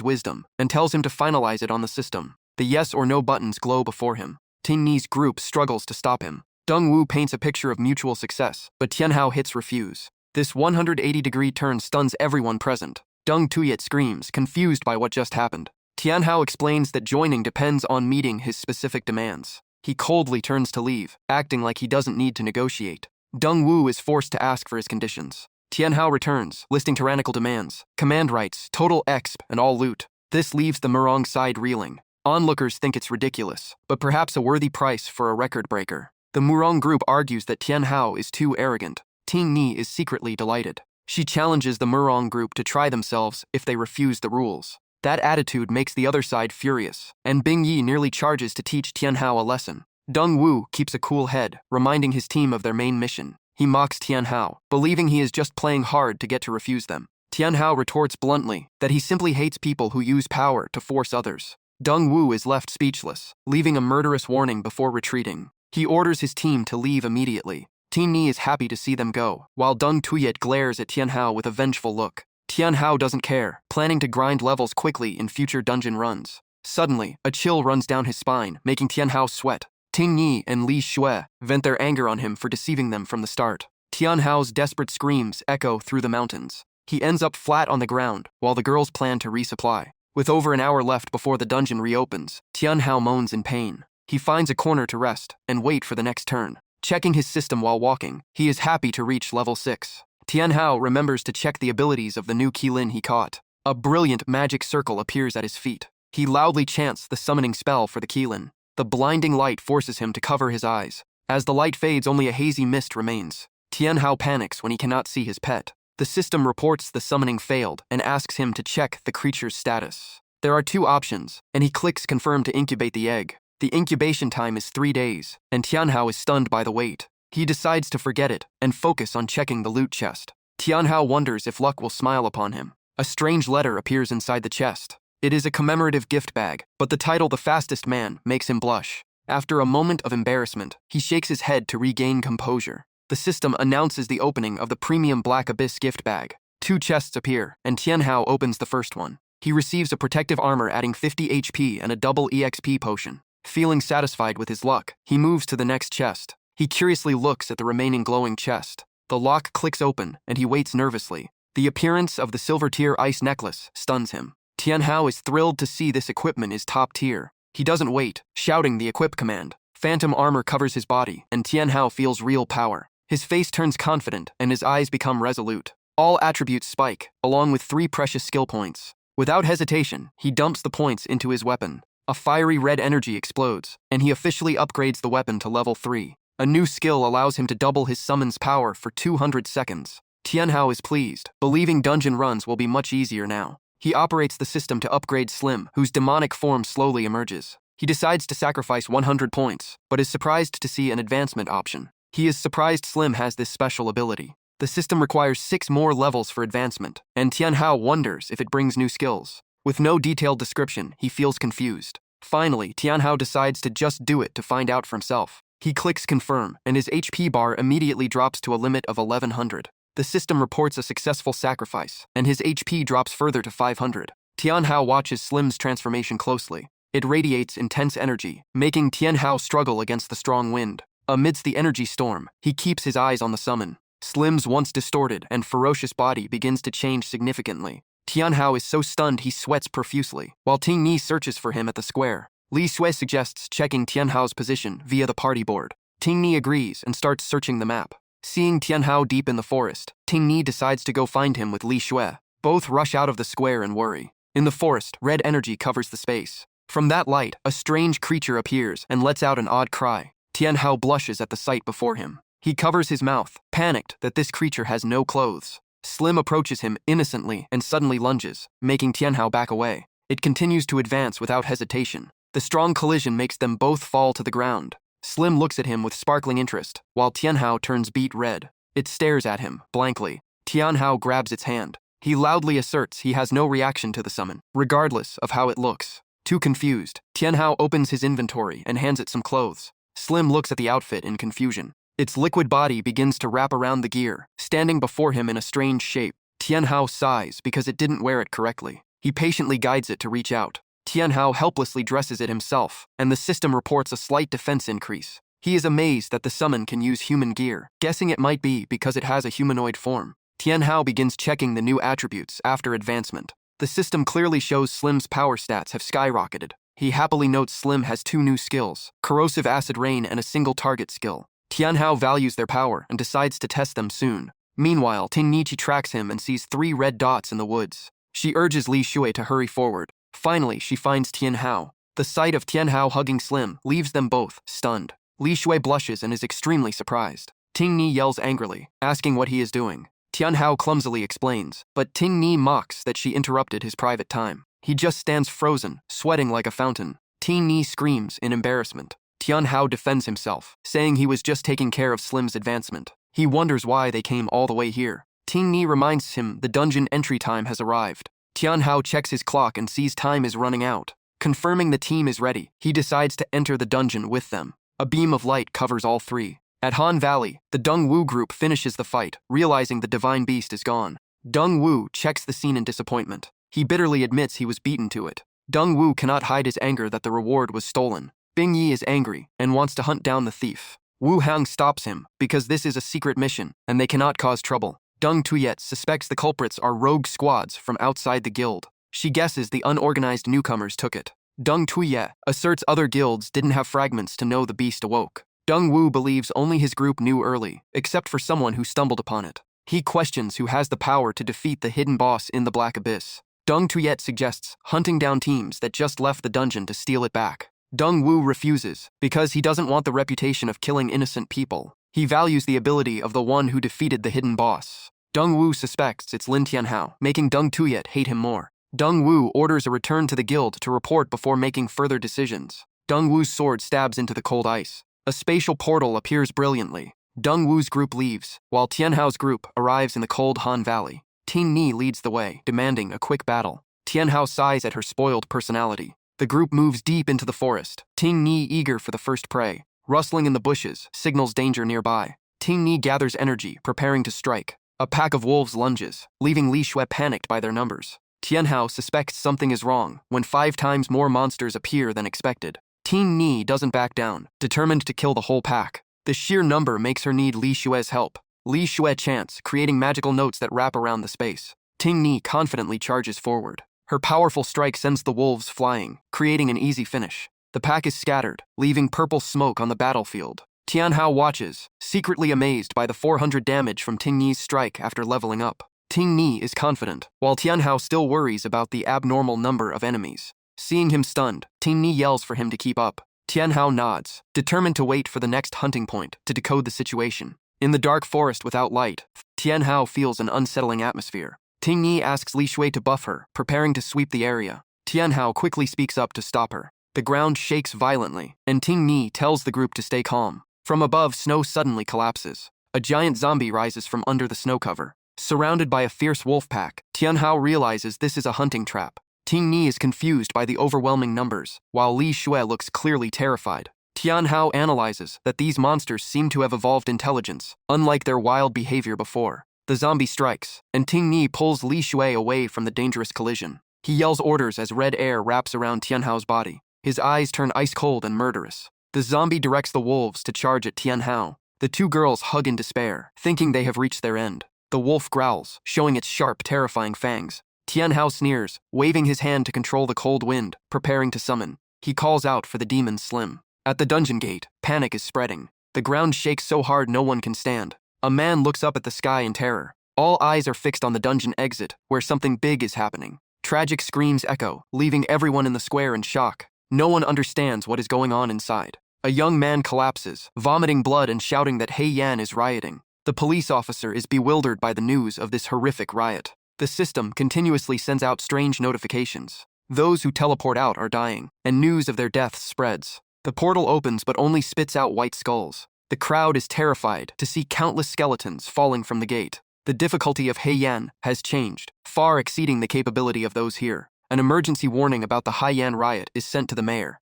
wisdom and tells him to finalize it on the system. The yes or no buttons glow before him. Tingni's group struggles to stop him. Deng Wu paints a picture of mutual success, but Tianhao hits refuse. This 180-degree turn stuns everyone present. Deng Tuyet screams, confused by what just happened. Tianhao explains that joining depends on meeting his specific demands. He coldly turns to leave, acting like he doesn't need to negotiate. Deng Wu is forced to ask for his conditions. Tianhao returns, listing tyrannical demands, command rights, total exp, and all loot. This leaves the Murong side reeling. Onlookers think it's ridiculous, but perhaps a worthy price for a record breaker. The Murong group argues that Tianhao is too arrogant. Tingni is secretly delighted. She challenges the Murong group to try themselves if they refuse the rules. That attitude makes the other side furious, and Bing Yi nearly charges to teach Tianhao a lesson. Deng Wu keeps a cool head, reminding his team of their main mission. He mocks Tianhao, believing he is just playing hard to get to refuse them. Tianhao retorts bluntly that he simply hates people who use power to force others. Deng Wu is left speechless, leaving a murderous warning before retreating. He orders his team to leave immediately. Tingni is happy to see them go, while Deng Tuyet glares at Tianhao with a vengeful look. Tianhao doesn't care, planning to grind levels quickly in future dungeon runs. Suddenly, a chill runs down his spine, making Tianhao sweat. Ting Yi and Li Xue vent their anger on him for deceiving them from the start. Tianhao's desperate screams echo through the mountains. He ends up flat on the ground, while the girls plan to resupply. With over an hour left before the dungeon reopens, Tianhao moans in pain. He finds a corner to rest and wait for the next turn. Checking his system while walking, he is happy to reach level 6. Tianhao remembers to check the abilities of the new Qilin he caught. A brilliant magic circle appears at his feet. He loudly chants the summoning spell for the Qilin. The blinding light forces him to cover his eyes. As the light fades, only a hazy mist remains. Tianhao panics when he cannot see his pet. The system reports the summoning failed and asks him to check the creature's status. There are 2 options, and he clicks confirm to incubate the egg. The incubation time is 3 days, and Tianhao is stunned by the wait. He decides to forget it and focus on checking the loot chest. Tianhao wonders if luck will smile upon him. A strange letter appears inside the chest. It is a commemorative gift bag, but the title "The Fastest Man" makes him blush. After a moment of embarrassment, he shakes his head to regain composure. The system announces the opening of the premium Black Abyss gift bag. 2 chests appear, and Tianhao opens the first one. He receives a protective armor adding 50 HP and a double EXP potion. Feeling satisfied with his luck, he moves to the next chest. He curiously looks at the remaining glowing chest. The lock clicks open, and he waits nervously. The appearance of the silver tier ice necklace stuns him. Tianhao is thrilled to see this equipment is top tier. He doesn't wait, shouting the equip command. Phantom armor covers his body, and Tianhao feels real power. His face turns confident, and his eyes become resolute. All attributes spike, along with 3 precious skill points. Without hesitation, he dumps the points into his weapon. A fiery red energy explodes, and he officially upgrades the weapon to level 3. A new skill allows him to double his summon's power for 200 seconds. Tianhao is pleased, believing dungeon runs will be much easier now. He operates the system to upgrade Slim, whose demonic form slowly emerges. He decides to sacrifice 100 points, but is surprised to see an advancement option. He is surprised Slim has this special ability. The system requires 6 more levels for advancement, and Tianhao wonders if it brings new skills. With no detailed description, he feels confused. Finally, Tianhao decides to just do it to find out for himself. He clicks confirm, and his HP bar immediately drops to a limit of 1100. The system reports a successful sacrifice, and his HP drops further to 500. Tianhao watches Slim's transformation closely. It radiates intense energy, making Tianhao struggle against the strong wind. Amidst the energy storm, he keeps his eyes on the summon. Slim's once distorted and ferocious body begins to change significantly. Tianhao is so stunned he sweats profusely, while Ting Yi searches for him at the square. Li Xue suggests checking Tianhao's position via the party board. Ting Yi agrees and starts searching the map. Seeing Tianhao deep in the forest, Ting Yi decides to go find him with Li Xue. Both rush out of the square and worry. In the forest, red energy covers the space. From that light, a strange creature appears and lets out an odd cry. Tianhao blushes at the sight before him. He covers his mouth, panicked that this creature has no clothes. Slim approaches him innocently and suddenly lunges, making Tianhao back away. It continues to advance without hesitation. The strong collision makes them both fall to the ground. Slim looks at him with sparkling interest, while Tianhao turns beet red. It stares at him, blankly. Tianhao grabs its hand. He loudly asserts he has no reaction to the summon, regardless of how it looks. Too confused, Tianhao opens his inventory and hands it some clothes. Slim looks at the outfit in confusion. Its liquid body begins to wrap around the gear, standing before him in a strange shape. Tianhao sighs because it didn't wear it correctly. He patiently guides it to reach out. Tianhao helplessly dresses it himself, and the system reports a slight defense increase. He is amazed that the summon can use human gear, guessing it might be because it has a humanoid form. Tianhao begins checking the new attributes after advancement. The system clearly shows Slim's power stats have skyrocketed. He happily notes Slim has 2 new skills, Corrosive Acid Rain and a single target skill. Tianhao values their power and decides to test them soon. Meanwhile, Ting Yi tracks him and sees 3 red dots in the woods. She urges Li Xue to hurry forward. Finally, she finds Tianhao. The sight of Tianhao hugging Slim leaves them both stunned. Li Xue blushes and is extremely surprised. Ting Yi yells angrily, asking what he is doing. Tianhao clumsily explains, but Ting Yi mocks that she interrupted his private time. He just stands frozen, sweating like a fountain. Ting Yi screams in embarrassment. Tianhao defends himself, saying he was just taking care of Slim's advancement. He wonders why they came all the way here. Ting Yi reminds him the dungeon entry time has arrived. Tianhao checks his clock and sees time is running out. Confirming the team is ready, he decides to enter the dungeon with them. A beam of light covers all 3. At Han Valley, the Dongwu group finishes the fight, realizing the divine beast is gone. Dongwu checks the scene in disappointment. He bitterly admits he was beaten to it. Dong Wu cannot hide his anger that the reward was stolen. Bing Yi is angry and wants to hunt down the thief. Wu Hang stops him because this is a secret mission and they cannot cause trouble. Deng Tuyet suspects the culprits are rogue squads from outside the guild. She guesses the unorganized newcomers took it. Deng Tuyet asserts other guilds didn't have fragments to know the beast awoke. Deng Wu believes only his group knew early, except for someone who stumbled upon it. He questions who has the power to defeat the hidden boss in the Black Abyss. Deng Tuyet suggests hunting down teams that just left the dungeon to steal it back. Deng Wu refuses because he doesn't want the reputation of killing innocent people. He values the ability of the one who defeated the hidden boss. Deng Wu suspects it's Lin Tianhao, making Deng Tuyet hate him more. Deng Wu orders a return to the guild to report before making further decisions. Deng Wu's sword stabs into the cold ice. A spatial portal appears brilliantly. Deng Wu's group leaves, while Tianhao's group arrives in the cold Han Valley. Ting Ni leads the way, demanding a quick battle. Tianhao sighs at her spoiled personality. The group moves deep into the forest, Ting Ni eager for the first prey. Rustling in the bushes signals danger nearby. Ting Ni gathers energy, preparing to strike. A pack of wolves lunges, leaving Li Xue panicked by their numbers. Tianhao suspects something is wrong when 5 times more monsters appear than expected. Ting Ni doesn't back down, determined to kill the whole pack. The sheer number makes her need Li Xue's help. Li Xue chants, creating magical notes that wrap around the space. Ting Ni confidently charges forward. Her powerful strike sends the wolves flying, creating an easy finish. The pack is scattered, leaving purple smoke on the battlefield. Tianhao watches, secretly amazed by the 400 damage from Ting Ni's strike after leveling up. Ting Ni is confident, while Tianhao still worries about the abnormal number of enemies. Seeing him stunned, Ting Ni yells for him to keep up. Tianhao nods, determined to wait for the next hunting point to decode the situation. In the dark forest without light, Tianhao feels an unsettling atmosphere. Ting Ni asks Li Xue to buff her, preparing to sweep the area. Tianhao quickly speaks up to stop her. The ground shakes violently, and Ting Ni tells the group to stay calm. From above, snow suddenly collapses. A giant zombie rises from under the snow cover. Surrounded by a fierce wolf pack, Tianhao realizes this is a hunting trap. Ting Ni is confused by the overwhelming numbers, while Li Xue looks clearly terrified. Tianhao analyzes that these monsters seem to have evolved intelligence, unlike their wild behavior before. The zombie strikes, and Ting Ni pulls Li Xue away from the dangerous collision. He yells orders as red air wraps around Tianhao's body. His eyes turn ice-cold and murderous. The zombie directs the wolves to charge at Tianhao. The 2 girls hug in despair, thinking they have reached their end. The wolf growls, showing its sharp, terrifying fangs. Tianhao sneers, waving his hand to control the cold wind, preparing to summon. He calls out for the demon Slim. At the dungeon gate, panic is spreading. The ground shakes so hard no one can stand. A man looks up at the sky in terror. All eyes are fixed on the dungeon exit, where something big is happening. Tragic screams echo, leaving everyone in the square in shock. No one understands what is going on inside. A young man collapses, vomiting blood and shouting that Hei Yan is rioting. The police officer is bewildered by the news of this horrific riot. The system continuously sends out strange notifications. Those who teleport out are dying, and news of their deaths spreads. The portal opens but only spits out white skulls. The crowd is terrified to see countless skeletons falling from the gate. The difficulty of Hei Yan has changed, far exceeding the capability of those here. An emergency warning about the Haiyan riot is sent to the mayor.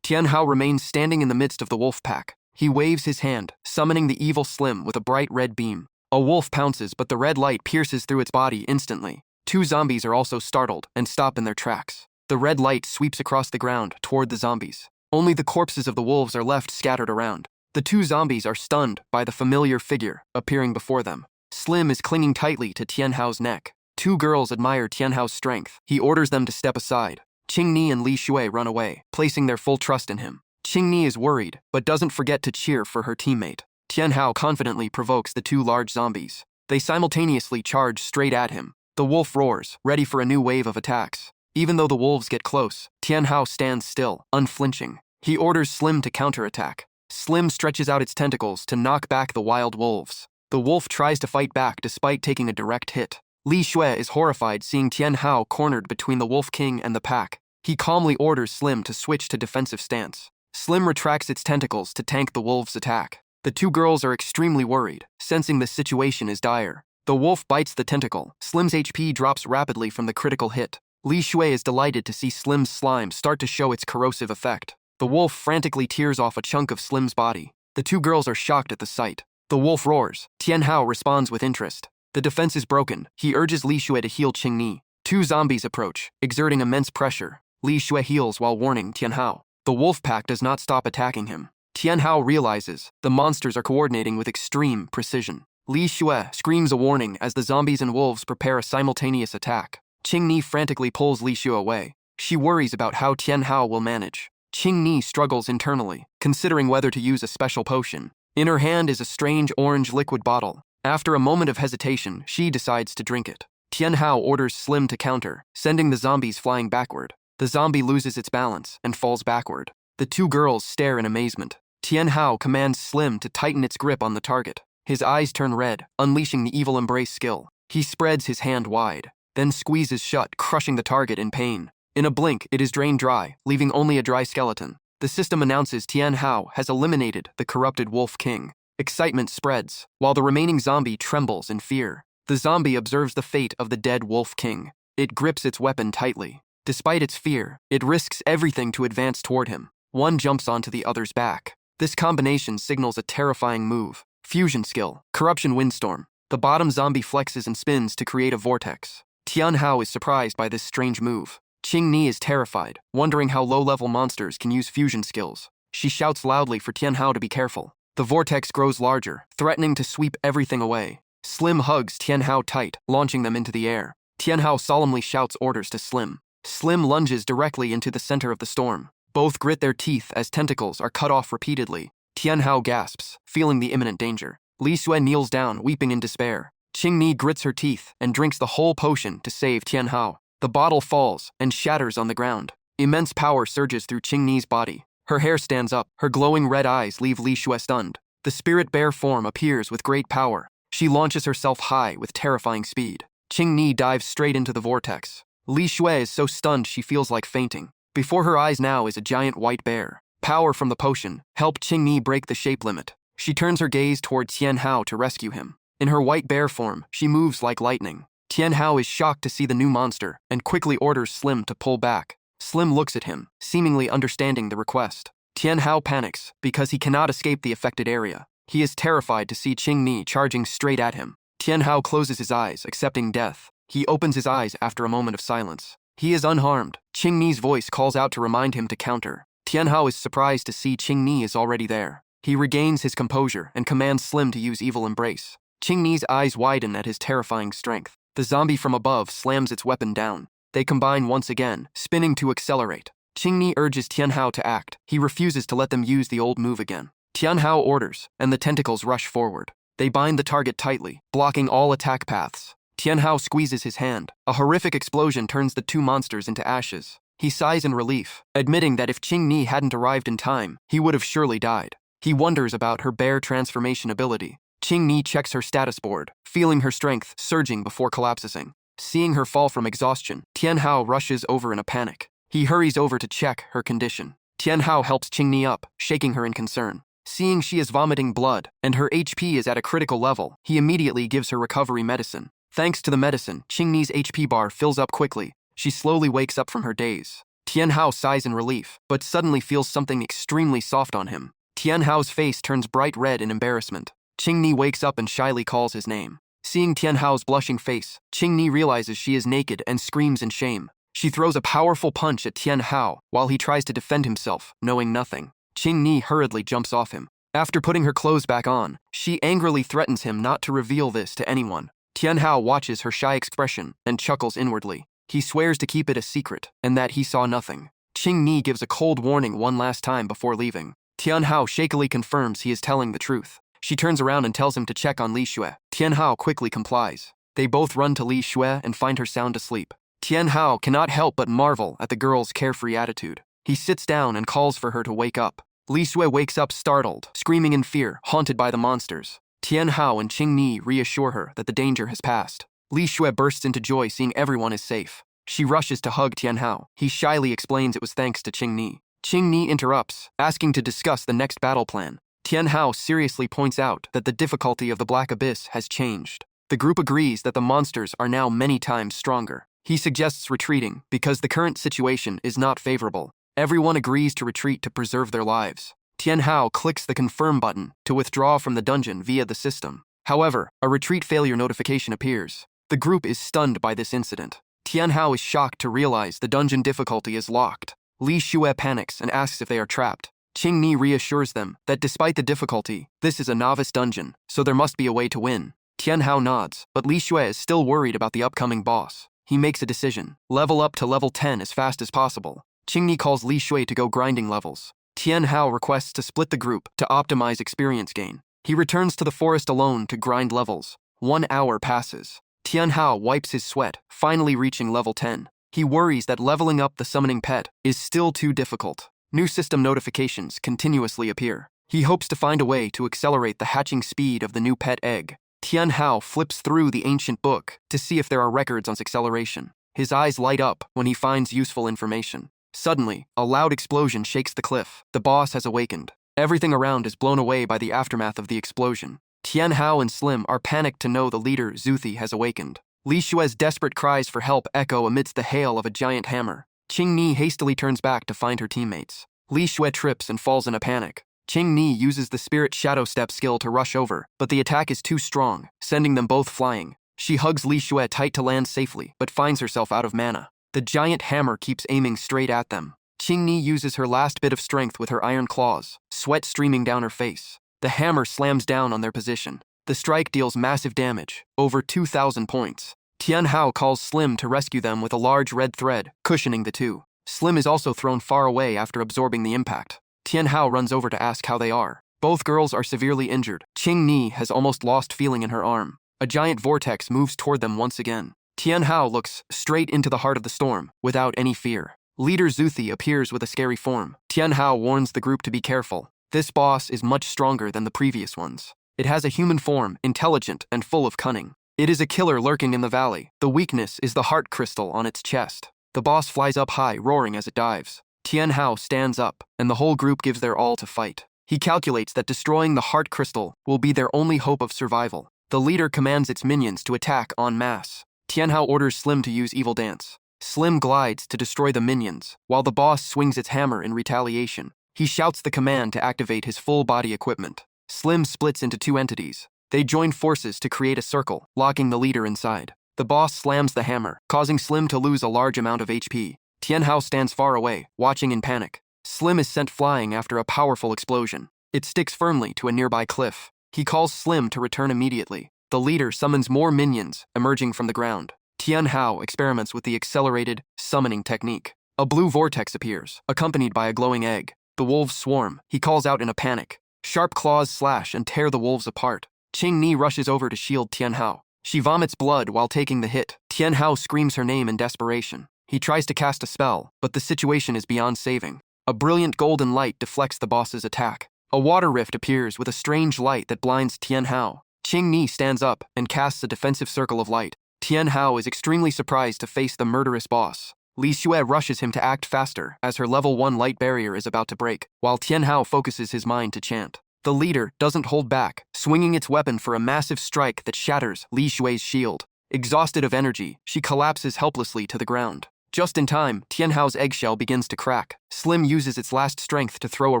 Tianhao remains standing in the midst of the wolf pack. He waves his hand, summoning the evil Slim with a bright red beam. A wolf pounces, but the red light pierces through its body instantly. 2 zombies are also startled and stop in their tracks. The red light sweeps across the ground toward the zombies. Only the corpses of the wolves are left scattered around. The 2 zombies are stunned by the familiar figure appearing before them. Slim is clinging tightly to Tianhao's neck. 2 girls admire Tianhao's strength. He orders them to step aside. Qing Ni and Li Xue run away, placing their full trust in him. Qing Ni is worried, but doesn't forget to cheer for her teammate. Tianhao confidently provokes the 2 large zombies. They simultaneously charge straight at him. The wolf roars, ready for a new wave of attacks. Even though the wolves get close, Tianhao stands still, unflinching. He orders Slim to counterattack. Slim stretches out its tentacles to knock back the wild wolves. The wolf tries to fight back despite taking a direct hit. Li Xue is horrified seeing Tianhao cornered between the Wolf King and the pack. He calmly orders Slim to switch to defensive stance. Slim retracts its tentacles to tank the wolf's attack. The 2 girls are extremely worried, sensing the situation is dire. The wolf bites the tentacle. Slim's HP drops rapidly from the critical hit. Li Xue is delighted to see Slim's slime start to show its corrosive effect. The wolf frantically tears off a chunk of Slim's body. The 2 girls are shocked at the sight. The wolf roars. Tianhao responds with interest. The defense is broken. He urges Li Xue to heal Qing Ni. 2 zombies approach, exerting immense pressure. Li Xue heals while warning Tianhao. The wolf pack does not stop attacking him. Tianhao realizes the monsters are coordinating with extreme precision. Li Xue screams a warning as the zombies and wolves prepare a simultaneous attack. Qingni frantically pulls Li Xue away. She worries about how Tianhao will manage. Qingni struggles internally, considering whether to use a special potion. In her hand is a strange orange liquid bottle. After a moment of hesitation, she decides to drink it. Tianhao orders Slim to counter, sending the zombies flying backward. The zombie loses its balance and falls backward. The two girls stare in amazement. Tianhao commands Slim to tighten its grip on the target. His eyes turn red, unleashing the evil embrace skill. He spreads his hand wide, then squeezes shut, crushing the target in pain. In a blink, it is drained dry, leaving only a dry skeleton. The system announces Tianhao has eliminated the corrupted Wolf King. Excitement spreads, while the remaining zombie trembles in fear. The zombie observes the fate of the dead Wolf King. It grips its weapon tightly. Despite its fear, it risks everything to advance toward him. One jumps onto the other's back. This combination signals a terrifying move. Fusion skill, Corruption Windstorm. The bottom zombie flexes and spins to create a vortex. Tianhao is surprised by this strange move. Qingni is terrified, wondering how low-level monsters can use fusion skills. She shouts loudly for Tianhao to be careful. The vortex grows larger, threatening to sweep everything away. Slim hugs Tianhao tight, launching them into the air. Tianhao solemnly shouts orders to Slim. Slim lunges directly into the center of the storm. Both grit their teeth as tentacles are cut off repeatedly. Tianhao gasps, feeling the imminent danger. Li Xue kneels down, weeping in despair. Qingni grits her teeth and drinks the whole potion to save Tianhao. The bottle falls and shatters on the ground. Immense power surges through Qingni's body. Her hair stands up. Her glowing red eyes leave Li Xue stunned. The spirit bear form appears with great power. She launches herself high with terrifying speed. Qingni dives straight into the vortex. Li Xue is so stunned she feels like fainting. Before her eyes now is a giant white bear. Power from the potion helped Qingni break the shape limit. She turns her gaze toward Tianhao to rescue him. In her white bear form, she moves like lightning. Tianhao is shocked to see the new monster and quickly orders Slim to pull back. Slim looks at him, seemingly understanding the request. Tianhao panics because he cannot escape the affected area. He is terrified to see Qingni charging straight at him. Tianhao closes his eyes, accepting death. He opens his eyes after a moment of silence. He is unharmed. Qingni's voice calls out to remind him to counter. Tianhao is surprised to see Qingni is already there. He regains his composure and commands Slim to use Evil Embrace. Qingni's eyes widen at his terrifying strength. The zombie from above slams its weapon down. They combine once again, spinning to accelerate. Qingni urges Tianhao to act. He refuses to let them use the old move again. Tianhao orders, and the tentacles rush forward. They bind the target tightly, blocking all attack paths. Tianhao squeezes his hand. A horrific explosion turns the two monsters into ashes. He sighs in relief, admitting that if Qingni hadn't arrived in time, he would have surely died. He wonders about her bear transformation ability. Qingni checks her status board, feeling her strength surging before collapsing. Seeing her fall from exhaustion, Tianhao rushes over in a panic. He hurries over to check her condition. Tianhao helps Qingni up, shaking her in concern. Seeing she is vomiting blood and her HP is at a critical level, he immediately gives her recovery medicine. Thanks to the medicine, Qingni's HP bar fills up quickly. She slowly wakes up from her daze. Tianhao sighs in relief, but suddenly feels something extremely soft on him. Tianhao's face turns bright red in embarrassment. Qingni wakes up and shyly calls his name. Seeing Tianhao's blushing face, Qingni realizes she is naked and screams in shame. She throws a powerful punch at Tianhao while he tries to defend himself, knowing nothing. Qingni hurriedly jumps off him. After putting her clothes back on, she angrily threatens him not to reveal this to anyone. Tianhao watches her shy expression and chuckles inwardly. He swears to keep it a secret and that he saw nothing. Qingni gives a cold warning one last time before leaving. Tianhao shakily confirms he is telling the truth. She turns around and tells him to check on Li Xue. Tianhao quickly complies. They both run to Li Xue and find her sound asleep. Tianhao cannot help but marvel at the girl's carefree attitude. He sits down and calls for her to wake up. Li Xue wakes up startled, screaming in fear, haunted by the monsters. Tianhao and Qingni reassure her that the danger has passed. Li Xue bursts into joy seeing everyone is safe. She rushes to hug Tianhao. He shyly explains it was thanks to Qingni. Qingni interrupts, asking to discuss the next battle plan. Tianhao seriously points out that the difficulty of the Black Abyss has changed. The group agrees that the monsters are now many times stronger. He suggests retreating because the current situation is not favorable. Everyone agrees to retreat to preserve their lives. Tianhao clicks the confirm button to withdraw from the dungeon via the system. However, a retreat failure notification appears. The group is stunned by this incident. Tianhao is shocked to realize the dungeon difficulty is locked. Li Xue panics and asks if they are trapped. Qingni reassures them that despite the difficulty, this is a novice dungeon, so there must be a way to win. Tianhao nods, but Li Xue is still worried about the upcoming boss. He makes a decision: level up to level 10 as fast as possible. Qingni calls Li Xue to go grinding levels. Tianhao requests to split the group to optimize experience gain. He returns to the forest alone to grind levels. 1 hour passes. Tianhao wipes his sweat, finally reaching level 10. He worries that leveling up the summoning pet is still too difficult. New system notifications continuously appear. He hopes to find a way to accelerate the hatching speed of the new pet egg. Tianhao flips through the ancient book to see if there are records on acceleration. His eyes light up when he finds useful information. Suddenly, a loud explosion shakes the cliff. The boss has awakened. Everything around is blown away by the aftermath of the explosion. Tianhao and Slim are panicked to know the leader, Zuthi, has awakened. Li Xue's desperate cries for help echo amidst the hail of a giant hammer. Qingni hastily turns back to find her teammates. Li Xue trips and falls in a panic. Qingni uses the Spirit Shadow Step skill to rush over, but the attack is too strong, sending them both flying. She hugs Li Xue tight to land safely, but finds herself out of mana. The giant hammer keeps aiming straight at them. Qingni uses her last bit of strength with her iron claws, sweat streaming down her face. The hammer slams down on their position. The strike deals massive damage, over 2,000 points. Tianhao calls Slim to rescue them with a large red thread, cushioning the two. Slim is also thrown far away after absorbing the impact. Tianhao runs over to ask how they are. Both girls are severely injured. Qingni has almost lost feeling in her arm. A giant vortex moves toward them once again. Tianhao looks straight into the heart of the storm, without any fear. Leader Zuthi appears with a scary form. Tianhao warns the group to be careful. This boss is much stronger than the previous ones. It has a human form, intelligent and full of cunning. It is a killer lurking in the valley. The weakness is the heart crystal on its chest. The boss flies up high, roaring as it dives. Tianhao stands up, and the whole group gives their all to fight. He calculates that destroying the heart crystal will be their only hope of survival. The leader commands its minions to attack en masse. Tianhao orders Slim to use Evil Dance. Slim glides to destroy the minions, while the boss swings its hammer in retaliation. He shouts the command to activate his full body equipment. Slim splits into two entities. They join forces to create a circle, locking the leader inside. The boss slams the hammer, causing Slim to lose a large amount of HP. Tianhao stands far away, watching in panic. Slim is sent flying after a powerful explosion. It sticks firmly to a nearby cliff. He calls Slim to return immediately. The leader summons more minions, emerging from the ground. Tianhao experiments with the accelerated summoning technique. A blue vortex appears, accompanied by a glowing egg. The wolves swarm. He calls out in a panic. Sharp claws slash and tear the wolves apart. Qingni rushes over to shield Tianhao. She vomits blood while taking the hit. Tianhao screams her name in desperation. He tries to cast a spell, but the situation is beyond saving. A brilliant golden light deflects the boss's attack. A water rift appears with a strange light that blinds Tianhao. Qingni stands up and casts a defensive circle of light. Tianhao is extremely surprised to face the murderous boss. Li Xue rushes him to act faster as her level 1 light barrier is about to break, while Tianhao focuses his mind to chant. The leader doesn't hold back, swinging its weapon for a massive strike that shatters Li Xue's shield. Exhausted of energy, she collapses helplessly to the ground. Just in time, Tianhao's eggshell begins to crack. Slim uses its last strength to throw a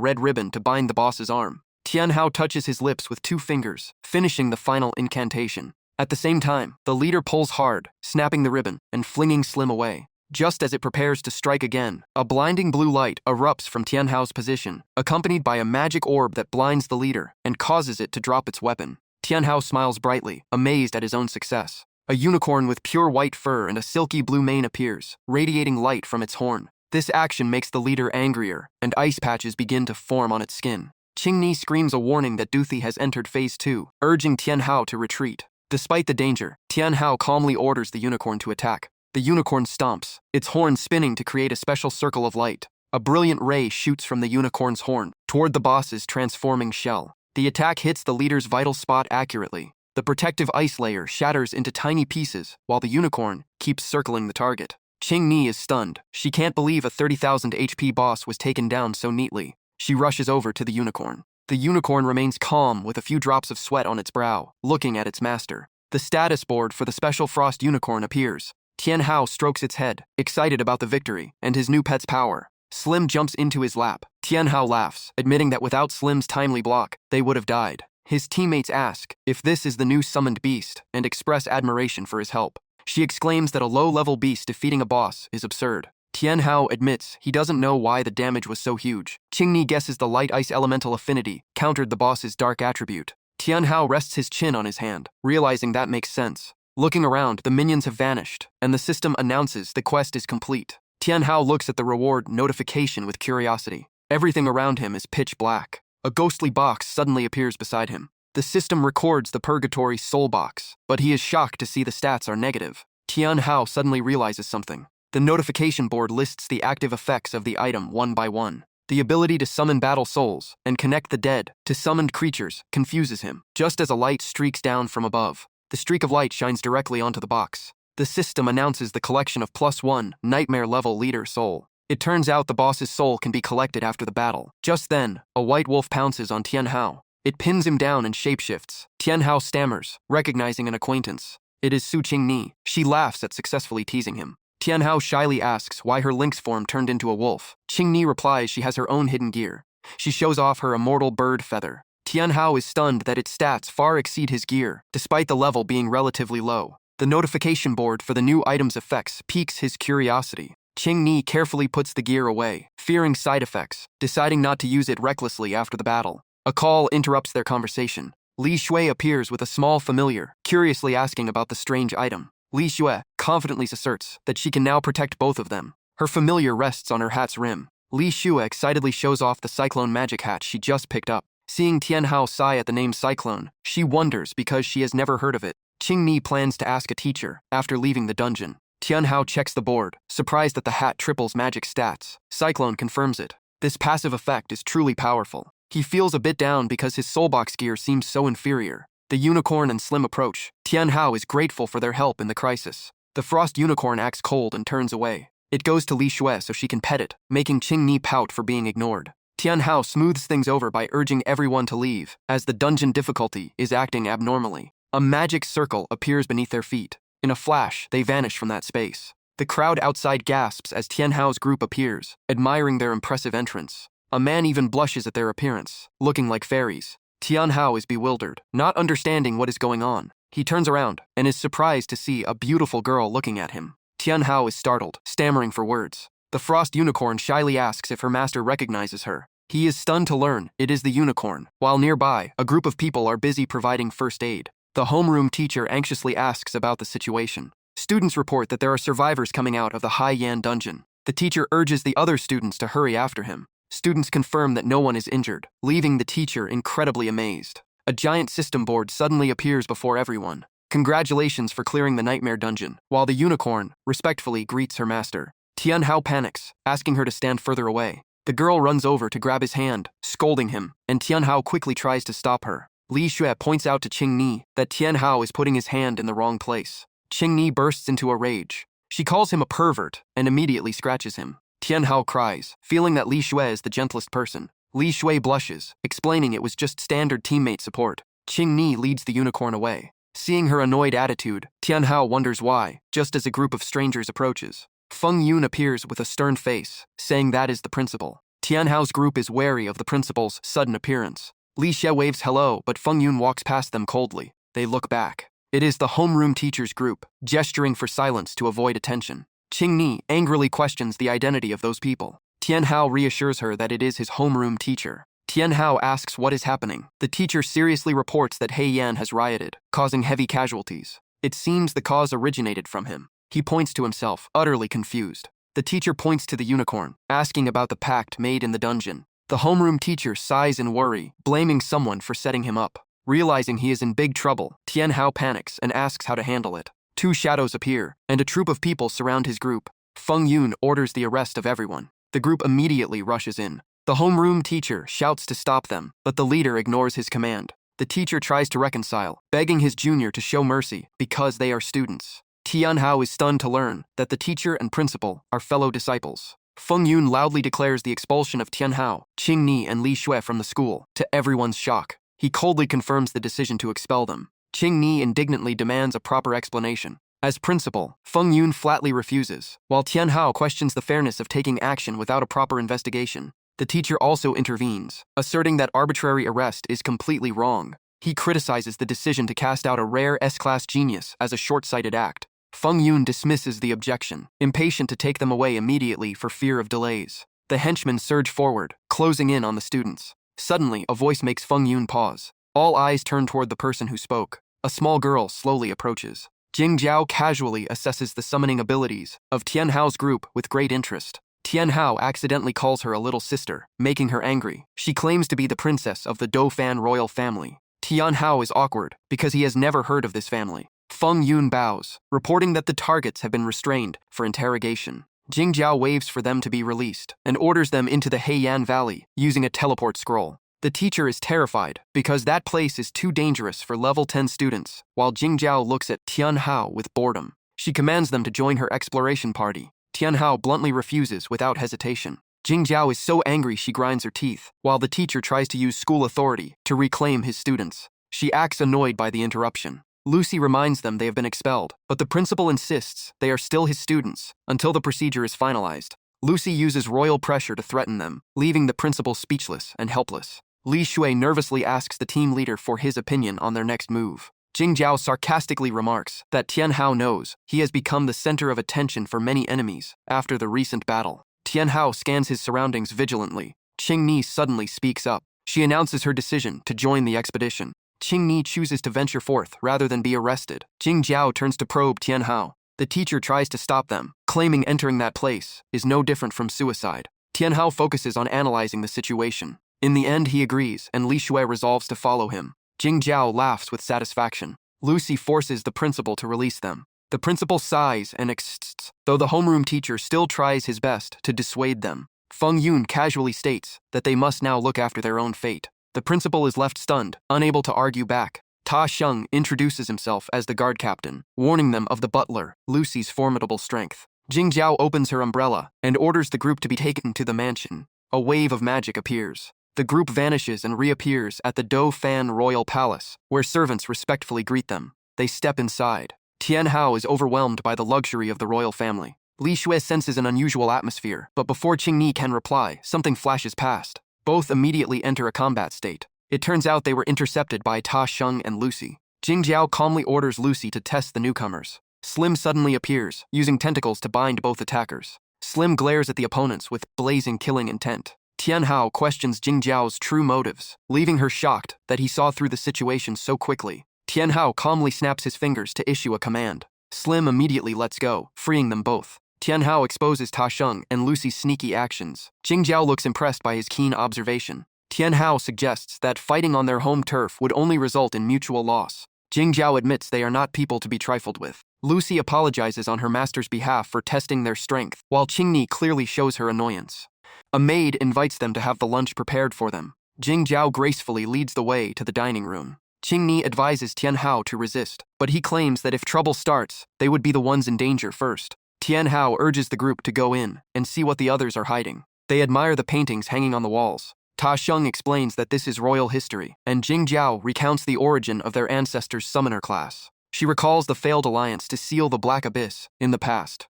red ribbon to bind the boss's arm. Tianhao touches his lips with 2 fingers, finishing the final incantation. At the same time, the leader pulls hard, snapping the ribbon and flinging Slim away. Just as it prepares to strike again, a blinding blue light erupts from Tianhao's position, accompanied by a magic orb that blinds the leader and causes it to drop its weapon. Tianhao smiles brightly, amazed at his own success. A unicorn with pure white fur and a silky blue mane appears, radiating light from its horn. This action makes the leader angrier, and ice patches begin to form on its skin. Qingni screams a warning that Duthi has entered Phase 2, urging Tianhao to retreat. Despite the danger, Tianhao calmly orders the unicorn to attack. The unicorn stomps, its horn spinning to create a special circle of light. A brilliant ray shoots from the unicorn's horn toward the boss's transforming shell. The attack hits the leader's vital spot accurately. The protective ice layer shatters into tiny pieces, while the unicorn keeps circling the target. Qingni is stunned. She can't believe a 30,000 HP boss was taken down so neatly. She rushes over to the unicorn. The unicorn remains calm with a few drops of sweat on its brow, looking at its master. The status board for the Special Frost Unicorn appears. Tianhao strokes its head, excited about the victory and his new pet's power. Slim jumps into his lap. Tianhao laughs, admitting that without Slim's timely block, they would have died. His teammates ask if this is the new summoned beast and express admiration for his help. She exclaims that a low-level beast defeating a boss is absurd. Tianhao admits he doesn't know why the damage was so huge. Qingni guesses the light ice elemental affinity countered the boss's dark attribute. Tianhao rests his chin on his hand, realizing that makes sense. Looking around, the minions have vanished, and the system announces the quest is complete. Tianhao looks at the reward notification with curiosity. Everything around him is pitch black. A ghostly box suddenly appears beside him. The system records the Purgatory Soul Box, but he is shocked to see the stats are negative. Tianhao suddenly realizes something. The notification board lists the active effects of the item one by one. The ability to summon battle souls and connect the dead to summoned creatures confuses him, just as a light streaks down from above. The streak of light shines directly onto the box. The system announces the collection of +1 nightmare level leader soul. It turns out the boss's soul can be collected after the battle. Just then, a white wolf pounces on Tianhao. It pins him down and shapeshifts. Tianhao stammers, recognizing an acquaintance. It is Su Qingni. She laughs at successfully teasing him. Tianhao shyly asks why her lynx form turned into a wolf. Qingni replies she has her own hidden gear. She shows off her immortal bird feather. Tianhao is stunned that its stats far exceed his gear, despite the level being relatively low. The notification board for the new item's effects piques his curiosity. Qingni carefully puts the gear away, fearing side effects, deciding not to use it recklessly after the battle. A call interrupts their conversation. Li Shui appears with a small familiar, curiously asking about the strange item. Li Shui confidently asserts that she can now protect both of them. Her familiar rests on her hat's rim. Li Shui excitedly shows off the cyclone magic hat she just picked up. Seeing Tianhao sigh at the name Cyclone, she wonders because she has never heard of it. Qingni plans to ask a teacher after leaving the dungeon. Tianhao checks the board, surprised that the hat triples magic stats. Cyclone confirms it. This passive effect is truly powerful. He feels a bit down because his soulbox gear seems so inferior. The unicorn and Slim approach. Tianhao is grateful for their help in the crisis. The frost unicorn acts cold and turns away. It goes to Li Shui so she can pet it, making Qingni pout for being ignored. Tianhao smooths things over by urging everyone to leave, as the dungeon difficulty is acting abnormally. A magic circle appears beneath their feet. In a flash, they vanish from that space. The crowd outside gasps as Tianhao's group appears, admiring their impressive entrance. A man even blushes at their appearance, looking like fairies. Tianhao is bewildered, not understanding what is going on. He turns around and is surprised to see a beautiful girl looking at him. Tianhao is startled, stammering for words. The frost unicorn shyly asks if her master recognizes her. He is stunned to learn it is the unicorn. While nearby, a group of people are busy providing first aid. The homeroom teacher anxiously asks about the situation. Students report that there are survivors coming out of the Haiyan dungeon. The teacher urges the other students to hurry after him. Students confirm that no one is injured, leaving the teacher incredibly amazed. A giant system board suddenly appears before everyone. Congratulations for clearing the nightmare dungeon, while the unicorn respectfully greets her master. Tianhao panics, asking her to stand further away. The girl runs over to grab his hand, scolding him, and Tianhao quickly tries to stop her. Li Shui points out to Qingni that Tianhao is putting his hand in the wrong place. Qingni bursts into a rage. She calls him a pervert and immediately scratches him. Tianhao cries, feeling that Li Shui is the gentlest person. Li Shui blushes, explaining it was just standard teammate support. Qingni leads the unicorn away. Seeing her annoyed attitude, Tianhao wonders why, just as a group of strangers approaches. Feng Yun appears with a stern face, saying that is the principal. Tianhao's group is wary of the principal's sudden appearance. Li Xie waves hello, but Feng Yun walks past them coldly. They look back. It is the homeroom teacher's group, gesturing for silence to avoid attention. Qingni angrily questions the identity of those people. Tianhao reassures her that it is his homeroom teacher. Tianhao asks what is happening. The teacher seriously reports that Haiyan has rioted, causing heavy casualties. It seems the cause originated from him. He points to himself, utterly confused. The teacher points to the unicorn, asking about the pact made in the dungeon. The homeroom teacher sighs in worry, blaming someone for setting him up. Realizing he is in big trouble, Tianhao panics and asks how to handle it. Two shadows appear, and a troop of people surround his group. Feng Yun orders the arrest of everyone. The group immediately rushes in. The homeroom teacher shouts to stop them, but the leader ignores his command. The teacher tries to reconcile, begging his junior to show mercy because they are students. Tianhao is stunned to learn that the teacher and principal are fellow disciples. Feng Yun loudly declares the expulsion of Tianhao, Qingni, and Li Shui from the school, to everyone's shock. He coldly confirms the decision to expel them. Qingni indignantly demands a proper explanation. As principal, Feng Yun flatly refuses, while Tianhao questions the fairness of taking action without a proper investigation. The teacher also intervenes, asserting that arbitrary arrest is completely wrong. He criticizes the decision to cast out a rare S-class genius as a short-sighted act. Feng Yun dismisses the objection, impatient to take them away immediately for fear of delays. The henchmen surge forward, closing in on the students. Suddenly, a voice makes Feng Yun pause. All eyes turn toward the person who spoke. A small girl slowly approaches. Jing Jiao casually assesses the summoning abilities of Tian Hao's group with great interest. Tian Hao accidentally calls her a little sister, making her angry. She claims to be the princess of the Dauphin royal family. Tian Hao is awkward because he has never heard of this family. Feng Yun bows, reporting that the targets have been restrained for interrogation. Jing Jiao waves for them to be released and orders them into the Heiyan Valley using a teleport scroll. The teacher is terrified because that place is too dangerous for level 10 students, while Jing Jiao looks at Tian Hao with boredom. She commands them to join her exploration party. Tian Hao bluntly refuses without hesitation. Jing Jiao is so angry she grinds her teeth, while the teacher tries to use school authority to reclaim his students. She acts annoyed by the interruption. Lucy reminds them they have been expelled, but the principal insists they are still his students until the procedure is finalized. Lucy uses royal pressure to threaten them, leaving the principal speechless and helpless. Li Shui nervously asks the team leader for his opinion on their next move. Jing Jiao sarcastically remarks that Tian Hao knows he has become the center of attention for many enemies after the recent battle. Tian Hao scans his surroundings vigilantly. Qing Ni suddenly speaks up. She announces her decision to join the expedition. Qing Ni chooses to venture forth rather than be arrested. Jing Jiao turns to probe Tian Hao. The teacher tries to stop them, claiming entering that place is no different from suicide. Tian Hao focuses on analyzing the situation. In the end, he agrees, and Li Shui resolves to follow him. Jing Jiao laughs with satisfaction. Lucy forces the principal to release them. The principal sighs and exits, though the homeroom teacher still tries his best to dissuade them. Feng Yun casually states that they must now look after their own fate. The principal is left stunned, unable to argue back. Ta Sheng introduces himself as the guard captain, warning them of the butler, Lucy's formidable strength. Jing Jiao opens her umbrella and orders the group to be taken to the mansion. A wave of magic appears. The group vanishes and reappears at the Dauphin Royal Palace, where servants respectfully greet them. They step inside. Tian Hao is overwhelmed by the luxury of the royal family. Li Shui senses an unusual atmosphere, but before Qing Ni can reply, something flashes past. Both immediately enter a combat state. It turns out they were intercepted by Ta Sheng and Lucy. Jing Jiao calmly orders Lucy to test the newcomers. Slim suddenly appears, using tentacles to bind both attackers. Slim glares at the opponents with blazing killing intent. Tian Hao questions Jing Jiao's true motives, leaving her shocked that he saw through the situation so quickly. Tian Hao calmly snaps his fingers to issue a command. Slim immediately lets go, freeing them both. Tian Hao exposes Ta Sheng and Lucy's sneaky actions. Jing Jiao looks impressed by his keen observation. Tian Hao suggests that fighting on their home turf would only result in mutual loss. Jing Jiao admits they are not people to be trifled with. Lucy apologizes on her master's behalf for testing their strength, while Qing Ni clearly shows her annoyance. A maid invites them to have the lunch prepared for them. Jing Jiao gracefully leads the way to the dining room. Qing Ni advises Tian Hao to resist, but he claims that if trouble starts, they would be the ones in danger first. Tian Hao urges the group to go in and see what the others are hiding. They admire the paintings hanging on the walls. Ta Sheng explains that this is royal history, and Jing Jiao recounts the origin of their ancestors' summoner class. She recalls the failed alliance to seal the Black Abyss in the past.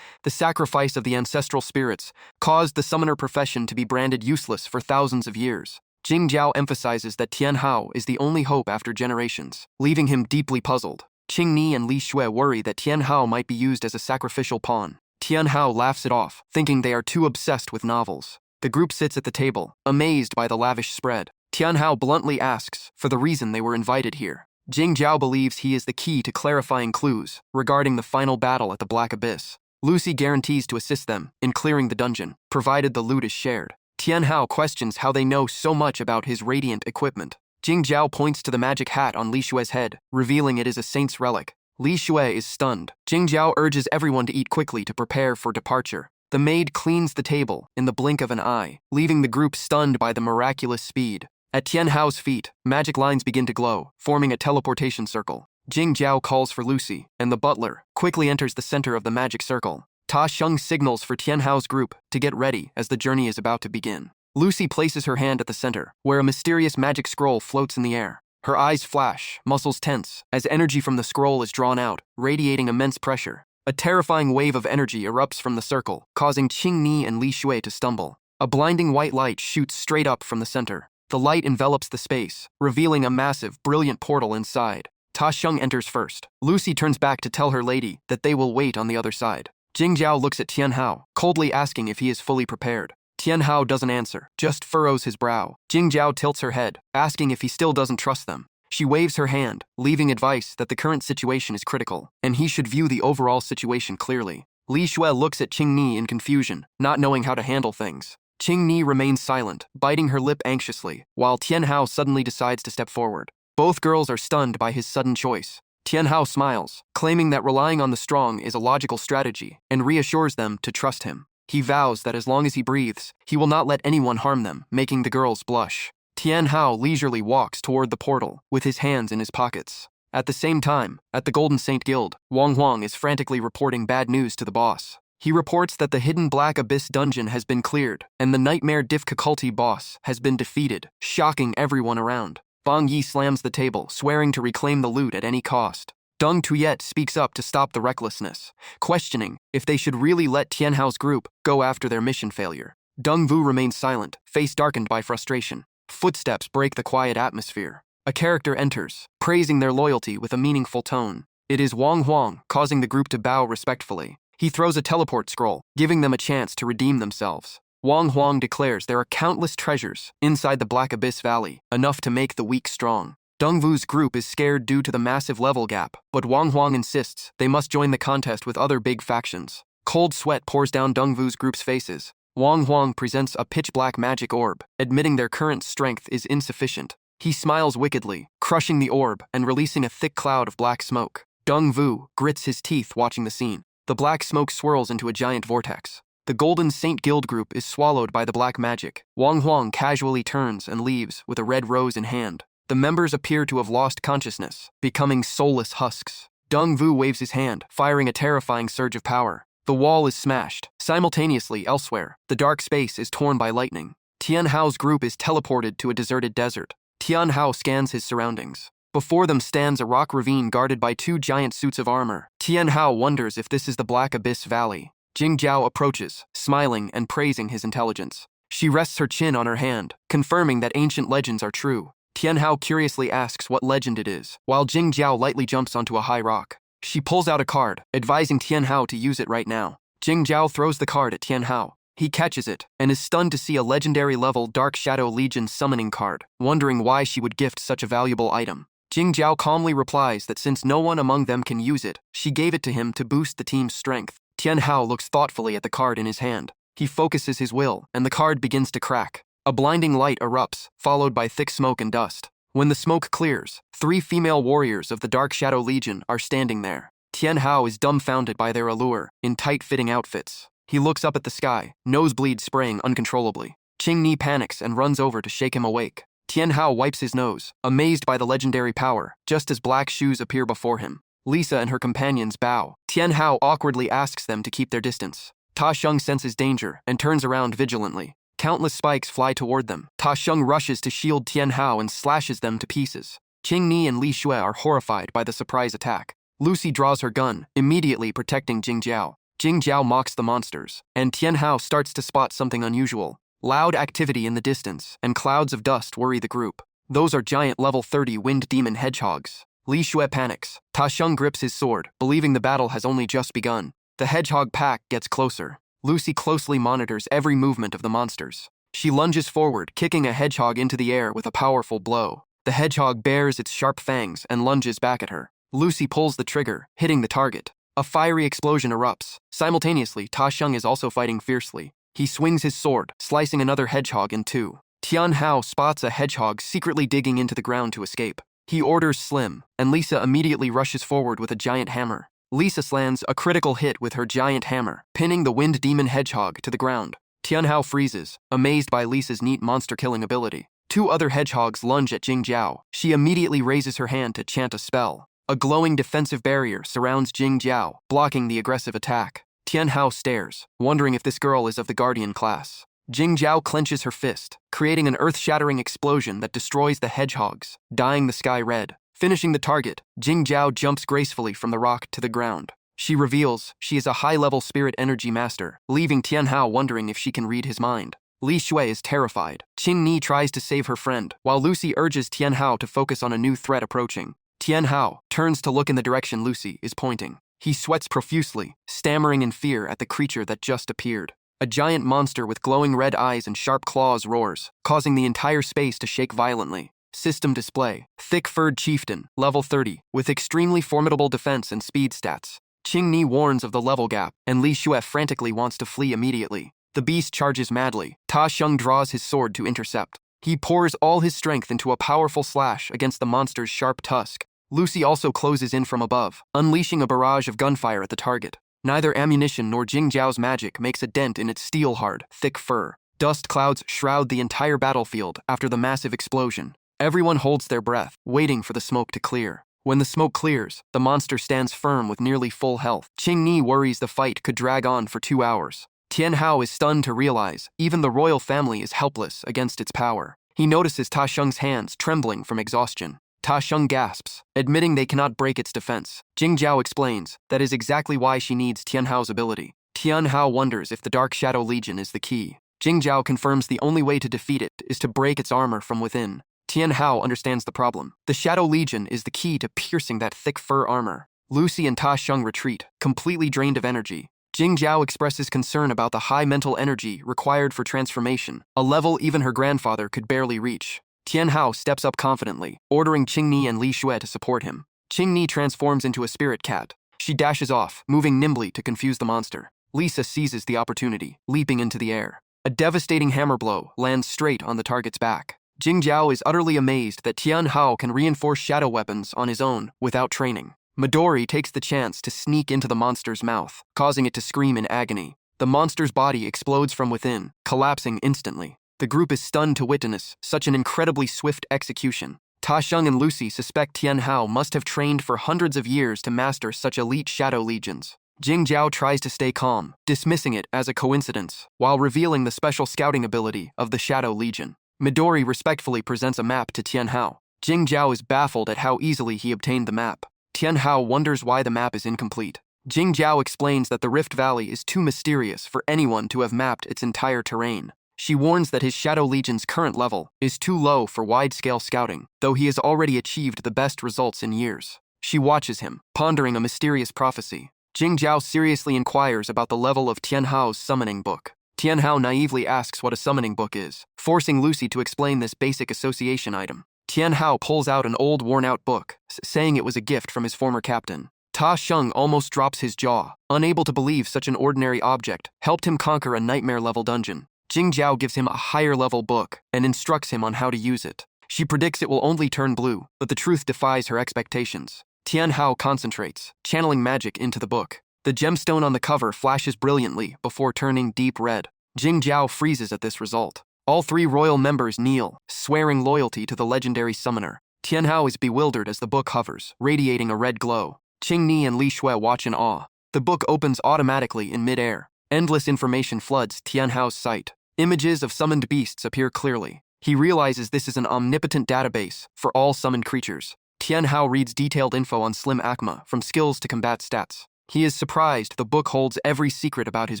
The sacrifice of the ancestral spirits caused the summoner profession to be branded useless for thousands of years. Jing Jiao emphasizes that Tian Hao is the only hope after generations, leaving him deeply puzzled. Qing Ni and Li Shui worry that Tian Hao might be used as a sacrificial pawn. Tian Hao laughs it off, thinking they are too obsessed with novels. The group sits at the table, amazed by the lavish spread. Tian Hao bluntly asks for the reason they were invited here. Jing Jiao believes he is the key to clarifying clues regarding the final battle at the Black Abyss. Lucy guarantees to assist them in clearing the dungeon, provided the loot is shared. Tian Hao questions how they know so much about his radiant equipment. Jing Jiao points to the magic hat on Li Shui's head, revealing it is a saint's relic. Li Shui is stunned. Jing Jiao urges everyone to eat quickly to prepare for departure. The maid cleans the table in the blink of an eye, leaving the group stunned by the miraculous speed. At Tian Hao's feet, magic lines begin to glow, forming a teleportation circle. Jing Jiao calls for Lucy, and the butler quickly enters the center of the magic circle. Ta Sheng signals for Tian Hao's group to get ready as the journey is about to begin. Lucy places her hand at the center, where a mysterious magic scroll floats in the air. Her eyes flash, muscles tense, as energy from the scroll is drawn out, radiating immense pressure. A terrifying wave of energy erupts from the circle, causing Qing Ni and Li Shui to stumble. A blinding white light shoots straight up from the center. The light envelops the space, revealing a massive, brilliant portal inside. Ta Xiang enters first. Lucy turns back to tell her lady that they will wait on the other side. Jing Jiao looks at Tian Hao, coldly asking if he is fully prepared. Tian Hao doesn't answer, just furrows his brow. Jing Jiao tilts her head, asking if he still doesn't trust them. She waves her hand, leaving advice that the current situation is critical, and he should view the overall situation clearly. Li Xue looks at Qing Ni in confusion, not knowing how to handle things. Qing Ni remains silent, biting her lip anxiously, while Tian Hao suddenly decides to step forward. Both girls are stunned by his sudden choice. Tian Hao smiles, claiming that relying on the strong is a logical strategy, and reassures them to trust him. He vows that as long as he breathes, he will not let anyone harm them, making the girls blush. Tian Hao leisurely walks toward the portal, with his hands in his pockets. At the same time, at the Golden Saint Guild, Wang Huang is frantically reporting bad news to the boss. He reports that the hidden Black Abyss dungeon has been cleared, and the Nightmare Difficulty boss has been defeated, shocking everyone around. Bang Yi slams the table, swearing to reclaim the loot at any cost. Deng Tuyet speaks up to stop the recklessness, questioning if they should really let Tian Hao's group go after their mission failure. Deng Vu remains silent, face darkened by frustration. Footsteps break the quiet atmosphere. A character enters, praising their loyalty with a meaningful tone. It is Wang Huang, causing the group to bow respectfully. He throws a teleport scroll, giving them a chance to redeem themselves. Wang Huang declares there are countless treasures inside the Black Abyss Valley, enough to make the weak strong. Deng Vu's group is scared due to the massive level gap, but Wang Huang insists they must join the contest with other big factions. Cold sweat pours down Deng Vu's group's faces. Wang Huang presents a pitch-black magic orb, admitting their current strength is insufficient. He smiles wickedly, crushing the orb and releasing a thick cloud of black smoke. Deng Vu grits his teeth watching the scene. The black smoke swirls into a giant vortex. The Golden Saint Guild group is swallowed by the black magic. Wang Huang casually turns and leaves with a red rose in hand. The members appear to have lost consciousness, becoming soulless husks. Deng Vu waves his hand, firing a terrifying surge of power. The wall is smashed. Simultaneously, elsewhere, the dark space is torn by lightning. Tian Hao's group is teleported to a deserted desert. Tian Hao scans his surroundings. Before them stands a rock ravine guarded by two giant suits of armor. Tian Hao wonders if this is the Black Abyss Valley. Jing Jiao approaches, smiling and praising his intelligence. She rests her chin on her hand, confirming that ancient legends are true. Tian Hao curiously asks what legend it is, while Jing Jiao lightly jumps onto a high rock. She pulls out a card, advising Tian Hao to use it right now. Jing Jiao throws the card at Tian Hao. He catches it, and is stunned to see a legendary-level Dark Shadow Legion summoning card, wondering why she would gift such a valuable item. Jing Jiao calmly replies that since no one among them can use it, she gave it to him to boost the team's strength. Tian Hao looks thoughtfully at the card in his hand. He focuses his will, and the card begins to crack. A blinding light erupts, followed by thick smoke and dust. When the smoke clears, 3 female warriors of the Dark Shadow Legion are standing there. Tian Hao is dumbfounded by their allure, in tight-fitting outfits. He looks up at the sky, nosebleed spraying uncontrollably. Qing Ni panics and runs over to shake him awake. Tian Hao wipes his nose, amazed by the legendary power, just as black shoes appear before him. Lisa and her companions bow. Tian Hao awkwardly asks them to keep their distance. Ta Xiang senses danger and turns around vigilantly. Countless spikes fly toward them. Ta Xiang rushes to shield Tian Hao and slashes them to pieces. Qing Ni and Li Xue are horrified by the surprise attack. Lucy draws her gun, immediately protecting Jing Jiao. Jing Jiao mocks the monsters, and Tian Hao starts to spot something unusual. Loud activity in the distance, and clouds of dust worry the group. Those are giant level 30 wind demon hedgehogs. Li Xue panics. Ta Xiang grips his sword, believing the battle has only just begun. The hedgehog pack gets closer. Lucy closely monitors every movement of the monsters. She lunges forward, kicking a hedgehog into the air with a powerful blow. The hedgehog bares its sharp fangs and lunges back at her. Lucy pulls the trigger, hitting the target. A fiery explosion erupts. Simultaneously, Ta Xiang is also fighting fiercely. He swings his sword, slicing another hedgehog in two. Tian Hao spots a hedgehog secretly digging into the ground to escape. He orders Slim, and Lisa immediately rushes forward with a giant hammer. Lisa lands a critical hit with her giant hammer, pinning the wind demon hedgehog to the ground. Tian Hao freezes, amazed by Lisa's neat monster-killing ability. 2 other hedgehogs lunge at Jing Jiao. She immediately raises her hand to chant a spell. A glowing defensive barrier surrounds Jing Jiao, blocking the aggressive attack. Tian Hao stares, wondering if this girl is of the Guardian class. Jing Jiao clenches her fist, creating an earth-shattering explosion that destroys the hedgehogs, dyeing the sky red. Finishing the target, Jing Jiao jumps gracefully from the rock to the ground. She reveals she is a high-level spirit energy master, leaving Tian Hao wondering if she can read his mind. Li Xue is terrified. Qing Ni tries to save her friend, while Lucy urges Tian Hao to focus on a new threat approaching. Tian Hao turns to look in the direction Lucy is pointing. He sweats profusely, stammering in fear at the creature that just appeared. A giant monster with glowing red eyes and sharp claws roars, causing the entire space to shake violently. System display. Thick-furred chieftain, level 30, with extremely formidable defense and speed stats. Qingni warns of the level gap, and Li Xue frantically wants to flee immediately. The beast charges madly. Ta Xiong draws his sword to intercept. He pours all his strength into a powerful slash against the monster's sharp tusk. Lucy also closes in from above, unleashing a barrage of gunfire at the target. Neither ammunition nor Jingjiao's magic makes a dent in its steel-hard, thick fur. Dust clouds shroud the entire battlefield after the massive explosion. Everyone holds their breath, waiting for the smoke to clear. When the smoke clears, the monster stands firm with nearly full health. Qingni worries the fight could drag on for 2 hours. Tian Hao is stunned to realize even the royal family is helpless against its power. He notices Ta Xiong's hands trembling from exhaustion. Ta Xiong gasps, admitting they cannot break its defense. Jingjiao explains that is exactly why she needs Tian Hao's ability. Tian Hao wonders if the Dark Shadow Legion is the key. Jingjiao confirms the only way to defeat it is to break its armor from within. Tian Hao understands the problem. The Shadow Legion is the key to piercing that thick fur armor. Lucy and Ta Xiong retreat, completely drained of energy. Jingjiao expresses concern about the high mental energy required for transformation, a level even her grandfather could barely reach. Tian Hao steps up confidently, ordering Qingni and Li Xue to support him. Qingni transforms into a spirit cat. She dashes off, moving nimbly to confuse the monster. Lisa seizes the opportunity, leaping into the air. A devastating hammer blow lands straight on the target's back. Jingjiao is utterly amazed that Tian Hao can reinforce shadow weapons on his own without training. Midori takes the chance to sneak into the monster's mouth, causing it to scream in agony. The monster's body explodes from within, collapsing instantly. The group is stunned to witness such an incredibly swift execution. Ta Xiong and Lucy suspect Tian Hao must have trained for hundreds of years to master such elite shadow legions. Jingjiao tries to stay calm, dismissing it as a coincidence, while revealing the special scouting ability of the Shadow Legion. Midori respectfully presents a map to Tian Hao. Jingjiao is baffled at how easily he obtained the map. Tian Hao wonders why the map is incomplete. Jingjiao explains that the Rift Valley is too mysterious for anyone to have mapped its entire terrain. She warns that his Shadow Legion's current level is too low for wide-scale scouting, though he has already achieved the best results in years. She watches him, pondering a mysterious prophecy. Jingjiao seriously inquires about the level of Tian Hao's summoning book. Tian Hao naively asks what a summoning book is, forcing Lucy to explain this basic association item. Tian Hao pulls out an old worn-out book, saying it was a gift from his former captain. Ta Xiong almost drops his jaw, unable to believe such an ordinary object helped him conquer a nightmare-level dungeon. Jingjiao gives him a higher-level book and instructs him on how to use it. She predicts it will only turn blue, but the truth defies her expectations. Tian Hao concentrates, channeling magic into the book. The gemstone on the cover flashes brilliantly before turning deep red. Jingjiao freezes at this result. All 3 royal members kneel, swearing loyalty to the legendary summoner. Tian Hao is bewildered as the book hovers, radiating a red glow. Qingni and Li Xue watch in awe. The book opens automatically in mid-air. Endless information floods Tian Hao's sight. Images of summoned beasts appear clearly. He realizes this is an omnipotent database for all summoned creatures. Tian Hao reads detailed info on Slim Akma, from skills to combat stats. He is surprised the book holds every secret about his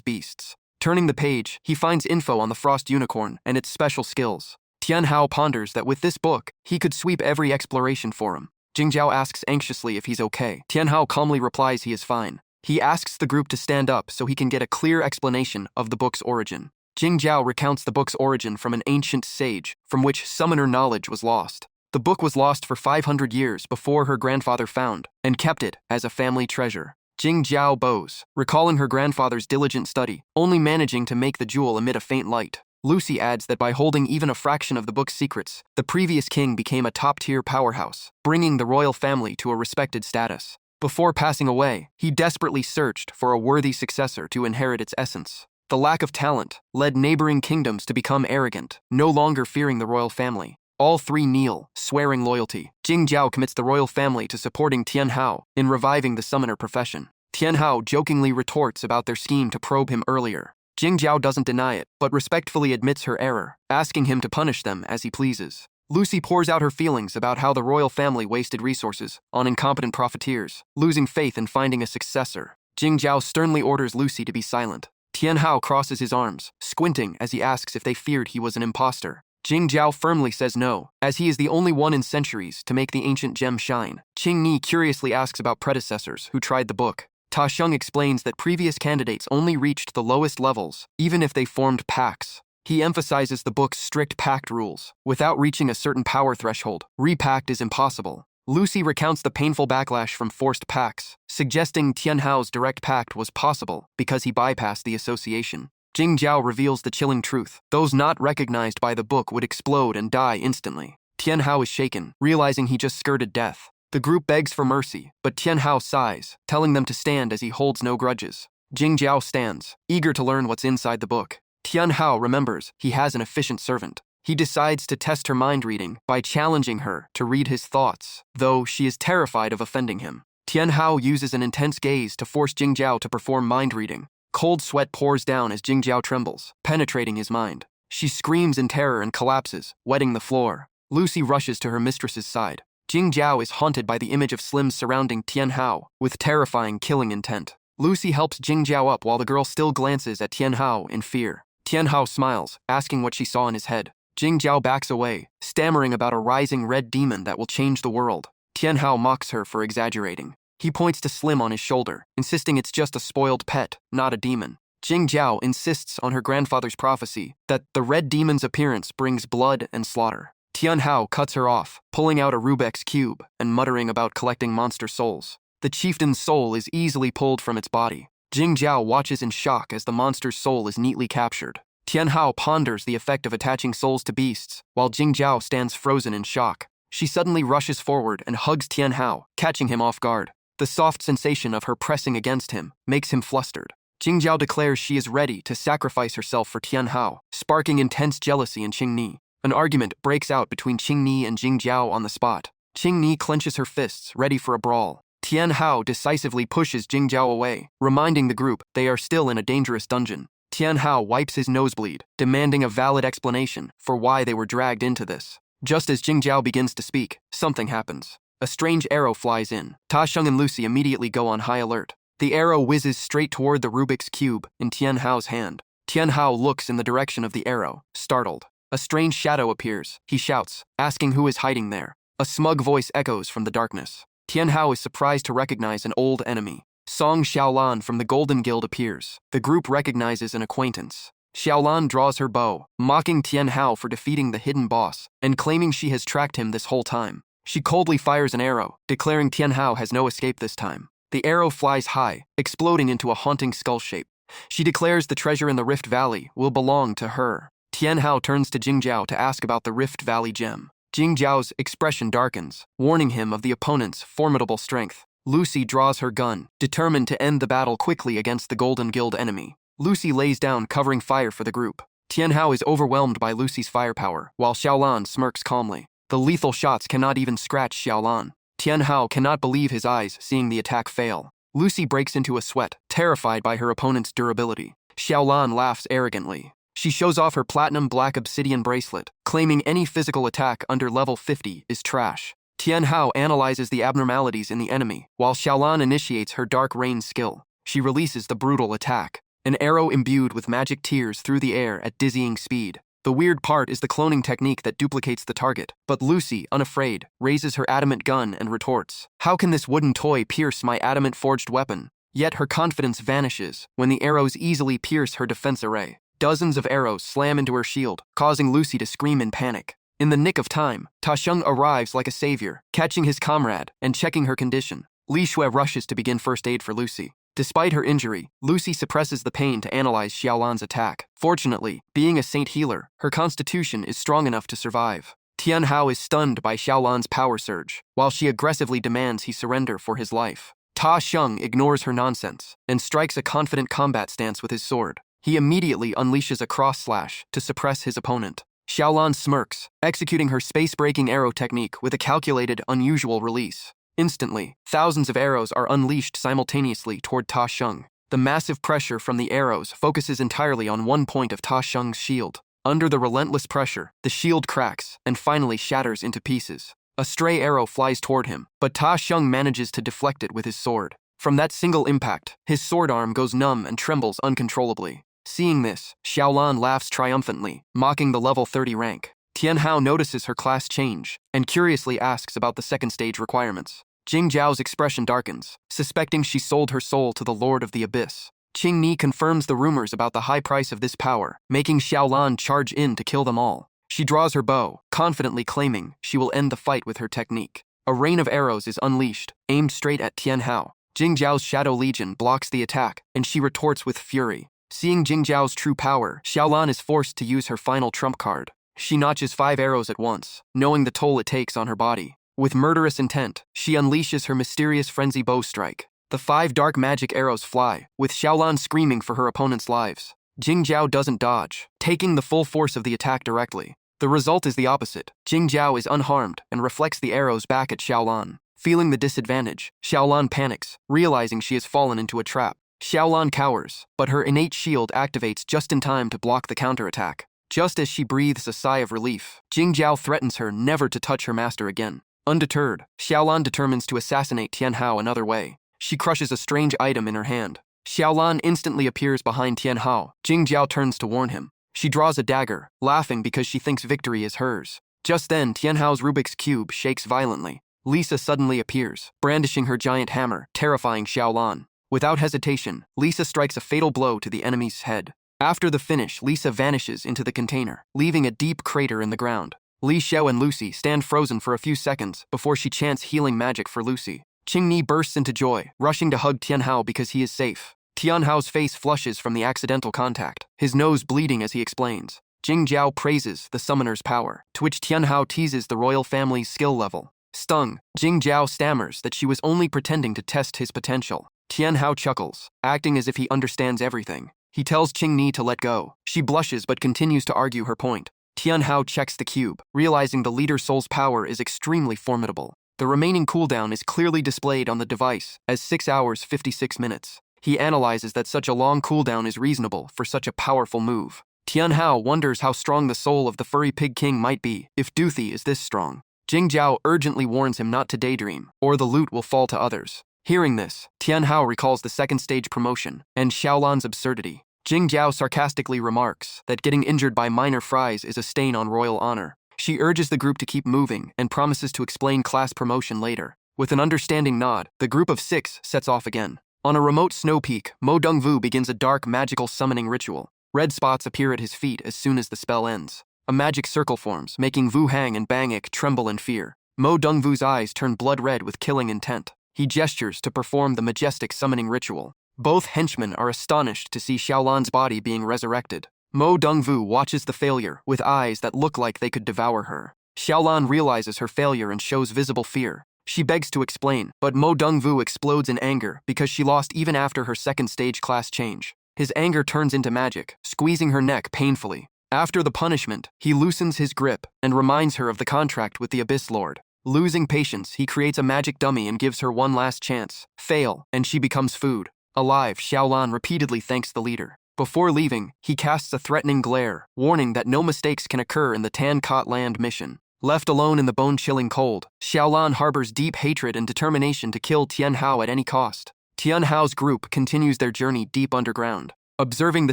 beasts. Turning the page, he finds info on the Frost Unicorn and its special skills. Tian Hao ponders that with this book, he could sweep every exploration for him. Jingjiao asks anxiously if he's okay. Tian Hao calmly replies he is fine. He asks the group to stand up so he can get a clear explanation of the book's origin. Jingjiao recounts the book's origin from an ancient sage, from which summoner knowledge was lost. The book was lost for 500 years before her grandfather found, and kept it as a family treasure. Jingjiao bows, recalling her grandfather's diligent study, only managing to make the jewel emit a faint light. Lucy adds that by holding even a fraction of the book's secrets, the previous king became a top-tier powerhouse, bringing the royal family to a respected status. Before passing away, he desperately searched for a worthy successor to inherit its essence. The lack of talent led neighboring kingdoms to become arrogant, no longer fearing the royal family. All 3 kneel, swearing loyalty. Jingjiao commits the royal family to supporting Tian Hao in reviving the summoner profession. Tian Hao jokingly retorts about their scheme to probe him earlier. Jingjiao doesn't deny it, but respectfully admits her error, asking him to punish them as he pleases. Lucy pours out her feelings about how the royal family wasted resources on incompetent profiteers, losing faith in finding a successor. Jingjiao sternly orders Lucy to be silent. Tian Hao crosses his arms, squinting as he asks if they feared he was an imposter. Jing Jiao firmly says no, as he is the only one in centuries to make the ancient gem shine. Qing Ni curiously asks about predecessors who tried the book. Ta Sheng explains that previous candidates only reached the lowest levels, even if they formed pacts. He emphasizes the book's strict pact rules. Without reaching a certain power threshold, repact is impossible. Lucy recounts the painful backlash from forced pacts, suggesting Tianhao's direct pact was possible because he bypassed the association. Jing Jiao reveals the chilling truth. Those not recognized by the book would explode and die instantly. Tianhao is shaken, realizing he just skirted death. The group begs for mercy, but Tianhao sighs, telling them to stand as he holds no grudges. Jing Jiao stands, eager to learn what's inside the book. Tianhao remembers he has an efficient servant. He decides to test her mind reading by challenging her to read his thoughts, though she is terrified of offending him. Tianhao uses an intense gaze to force Jing Jiao to perform mind reading. Cold sweat pours down as Jing Jiao trembles, penetrating his mind. She screams in terror and collapses, wetting the floor. Lucy rushes to her mistress's side. Jing Jiao is haunted by the image of slims surrounding Tianhao, with terrifying killing intent. Lucy helps Jing Jiao up while the girl still glances at Tianhao in fear. Tianhao smiles, asking what she saw in his head. Jing Jiao backs away, stammering about a rising red demon that will change the world. Tianhao mocks her for exaggerating. He points to Slim on his shoulder, insisting it's just a spoiled pet, not a demon. Jing Jiao insists on her grandfather's prophecy that the red demon's appearance brings blood and slaughter. Tianhao cuts her off, pulling out a Rubik's Cube and muttering about collecting monster souls. The chieftain's soul is easily pulled from its body. Jing Jiao watches in shock as the monster's soul is neatly captured. Tianhao ponders the effect of attaching souls to beasts, while Jing Jiao stands frozen in shock. She suddenly rushes forward and hugs Tianhao, catching him off guard. The soft sensation of her pressing against him makes him flustered. Jing Jiao declares she is ready to sacrifice herself for Tianhao, sparking intense jealousy in Qing Ni. An argument breaks out between Qing Ni and Jing Jiao on the spot. Qing Ni clenches her fists, ready for a brawl. Tianhao decisively pushes Jing Jiao away, reminding the group they are still in a dangerous dungeon. Tianhao wipes his nosebleed, demanding a valid explanation for why they were dragged into this. Just as Jing Jiao begins to speak, something happens. A strange arrow flies in. Ta Sheng and Lucy immediately go on high alert. The arrow whizzes straight toward the Rubik's Cube in Tianhao's hand. Tianhao looks in the direction of the arrow, startled. A strange shadow appears. He shouts, asking who is hiding there. A smug voice echoes from the darkness. Tianhao is surprised to recognize an old enemy. Song Xiaolan from the Golden Guild appears. The group recognizes an acquaintance. Xiaolan draws her bow, mocking Tianhao for defeating the hidden boss and claiming she has tracked him this whole time. She coldly fires an arrow, declaring Tianhao has no escape this time. The arrow flies high, exploding into a haunting skull shape. She declares the treasure in the Rift Valley will belong to her. Tianhao turns to Jing Jiao to ask about the Rift Valley gem. Jing Jiao's expression darkens, warning him of the opponent's formidable strength. Lucy draws her gun, determined to end the battle quickly against the Golden Guild enemy. Lucy lays down, covering fire for the group. Tianhao is overwhelmed by Lucy's firepower, while Xiaolan smirks calmly. The lethal shots cannot even scratch Xiaolan. Tianhao cannot believe his eyes seeing the attack fail. Lucy breaks into a sweat, terrified by her opponent's durability. Xiaolan laughs arrogantly. She shows off her platinum black obsidian bracelet, claiming any physical attack under level 50 is trash. Tianhao analyzes the abnormalities in the enemy, while Xiaolan initiates her Dark Rain skill. She releases the brutal attack. An arrow imbued with magic tears through the air at dizzying speed. The weird part is the cloning technique that duplicates the target, but Lucy, unafraid, raises her adamant gun and retorts. How can this wooden toy pierce my adamant-forged weapon? Yet her confidence vanishes when the arrows easily pierce her defense array. Dozens of arrows slam into her shield, causing Lucy to scream in panic. In the nick of time, Ta Sheng arrives like a savior, catching his comrade and checking her condition. Li Shui rushes to begin first aid for Lucy. Despite her injury, Lucy suppresses the pain to analyze Xiaolan's attack. Fortunately, being a saint healer, her constitution is strong enough to survive. Tianhao is stunned by Xiaolan's power surge, while she aggressively demands he surrender for his life. Ta Sheng ignores her nonsense and strikes a confident combat stance with his sword. He immediately unleashes a cross slash to suppress his opponent. Xiaolan smirks, executing her space-breaking arrow technique with a calculated, unusual release. Instantly, thousands of arrows are unleashed simultaneously toward Ta Sheng. The massive pressure from the arrows focuses entirely on one point of Ta Sheng's shield. Under the relentless pressure, the shield cracks and finally shatters into pieces. A stray arrow flies toward him, but Ta Sheng manages to deflect it with his sword. From that single impact, his sword arm goes numb and trembles uncontrollably. Seeing this, Xiaolan laughs triumphantly, mocking the level 30 rank. Tianhao notices her class change and curiously asks about the second stage requirements. Jing Zhao's expression darkens, suspecting she sold her soul to the Lord of the Abyss. Qing Ni confirms the rumors about the high price of this power, making Xiaolan charge in to kill them all. She draws her bow, confidently claiming she will end the fight with her technique. A rain of arrows is unleashed, aimed straight at Tianhao. Jing Zhao's Shadow Legion blocks the attack, and she retorts with fury. Seeing Jing Zhao's true power, Xiaolan is forced to use her final trump card. She notches 5 arrows at once, knowing the toll it takes on her body. With murderous intent, she unleashes her mysterious frenzy bow strike. The 5 dark magic arrows fly, with Xiaolan screaming for her opponent's lives. Jing Zhao doesn't dodge, taking the full force of the attack directly. The result is the opposite. Jing Zhao is unharmed and reflects the arrows back at Xiaolan. Feeling the disadvantage, Xiaolan panics, realizing she has fallen into a trap. Xiaolan cowers, but her innate shield activates just in time to block the counterattack. Just as she breathes a sigh of relief, Jing Zhao threatens her never to touch her master again. Undeterred, Xiaolan determines to assassinate Tianhao another way. She crushes a strange item in her hand. Xiaolan instantly appears behind Tianhao. Jing Zhao turns to warn him. She draws a dagger, laughing because she thinks victory is hers. Just then, Tianhao's Rubik's Cube shakes violently. Lisa suddenly appears, brandishing her giant hammer, terrifying Xiaolan. Without hesitation, Lisa strikes a fatal blow to the enemy's head. After the finish, Lisa vanishes into the container, leaving a deep crater in the ground. Li Xiao and Lucy stand frozen for a few seconds before she chants healing magic for Lucy. Qing Ni bursts into joy, rushing to hug Tianhao because he is safe. Tianhao's face flushes from the accidental contact, his nose bleeding as he explains. Jing Zhao praises the summoner's power, to which Tianhao teases the royal family's skill level. Stung, Jing Zhao stammers that she was only pretending to test his potential. Tianhao chuckles, acting as if he understands everything. He tells Qing Ni to let go. She blushes but continues to argue her point. Tianhao checks the cube, realizing the leader soul's power is extremely formidable. The remaining cooldown is clearly displayed on the device as 6 hours 56 minutes. He analyzes that such a long cooldown is reasonable for such a powerful move. Tianhao wonders how strong the soul of the furry pig king might be if Duthi is this strong. Jing Zhao urgently warns him not to daydream, or the loot will fall to others. Hearing this, Tianhao recalls the second stage promotion and Xiaolan's absurdity. Jing Zhao sarcastically remarks that getting injured by minor fries is a stain on royal honor. She urges the group to keep moving and promises to explain class promotion later. With an understanding nod, the group of 6 sets off again. On a remote snow peak, Mo Dongvu begins a dark magical summoning ritual. Red spots appear at his feet as soon as the spell ends. A magic circle forms, making Wu Hang and Bang Ik tremble in fear. Mo Dongvu's eyes turn blood red with killing intent. He gestures to perform the majestic summoning ritual. Both henchmen are astonished to see Xiaolan's body being resurrected. Mo Dongvu watches the failure with eyes that look like they could devour her. Xiaolan realizes her failure and shows visible fear. She begs to explain, but Mo Dongvu explodes in anger because she lost even after her second stage class change. His anger turns into magic, squeezing her neck painfully. After the punishment, he loosens his grip and reminds her of the contract with the Abyss Lord. Losing patience, he creates a magic dummy and gives her one last chance. Fail, and she becomes food. Alive, Xiaolan repeatedly thanks the leader. Before leaving, he casts a threatening glare, warning that no mistakes can occur in the Tan Kot Land mission. Left alone in the bone-chilling cold, Xiaolan harbors deep hatred and determination to kill Tianhao at any cost. Tianhao's group continues their journey deep underground. Observing the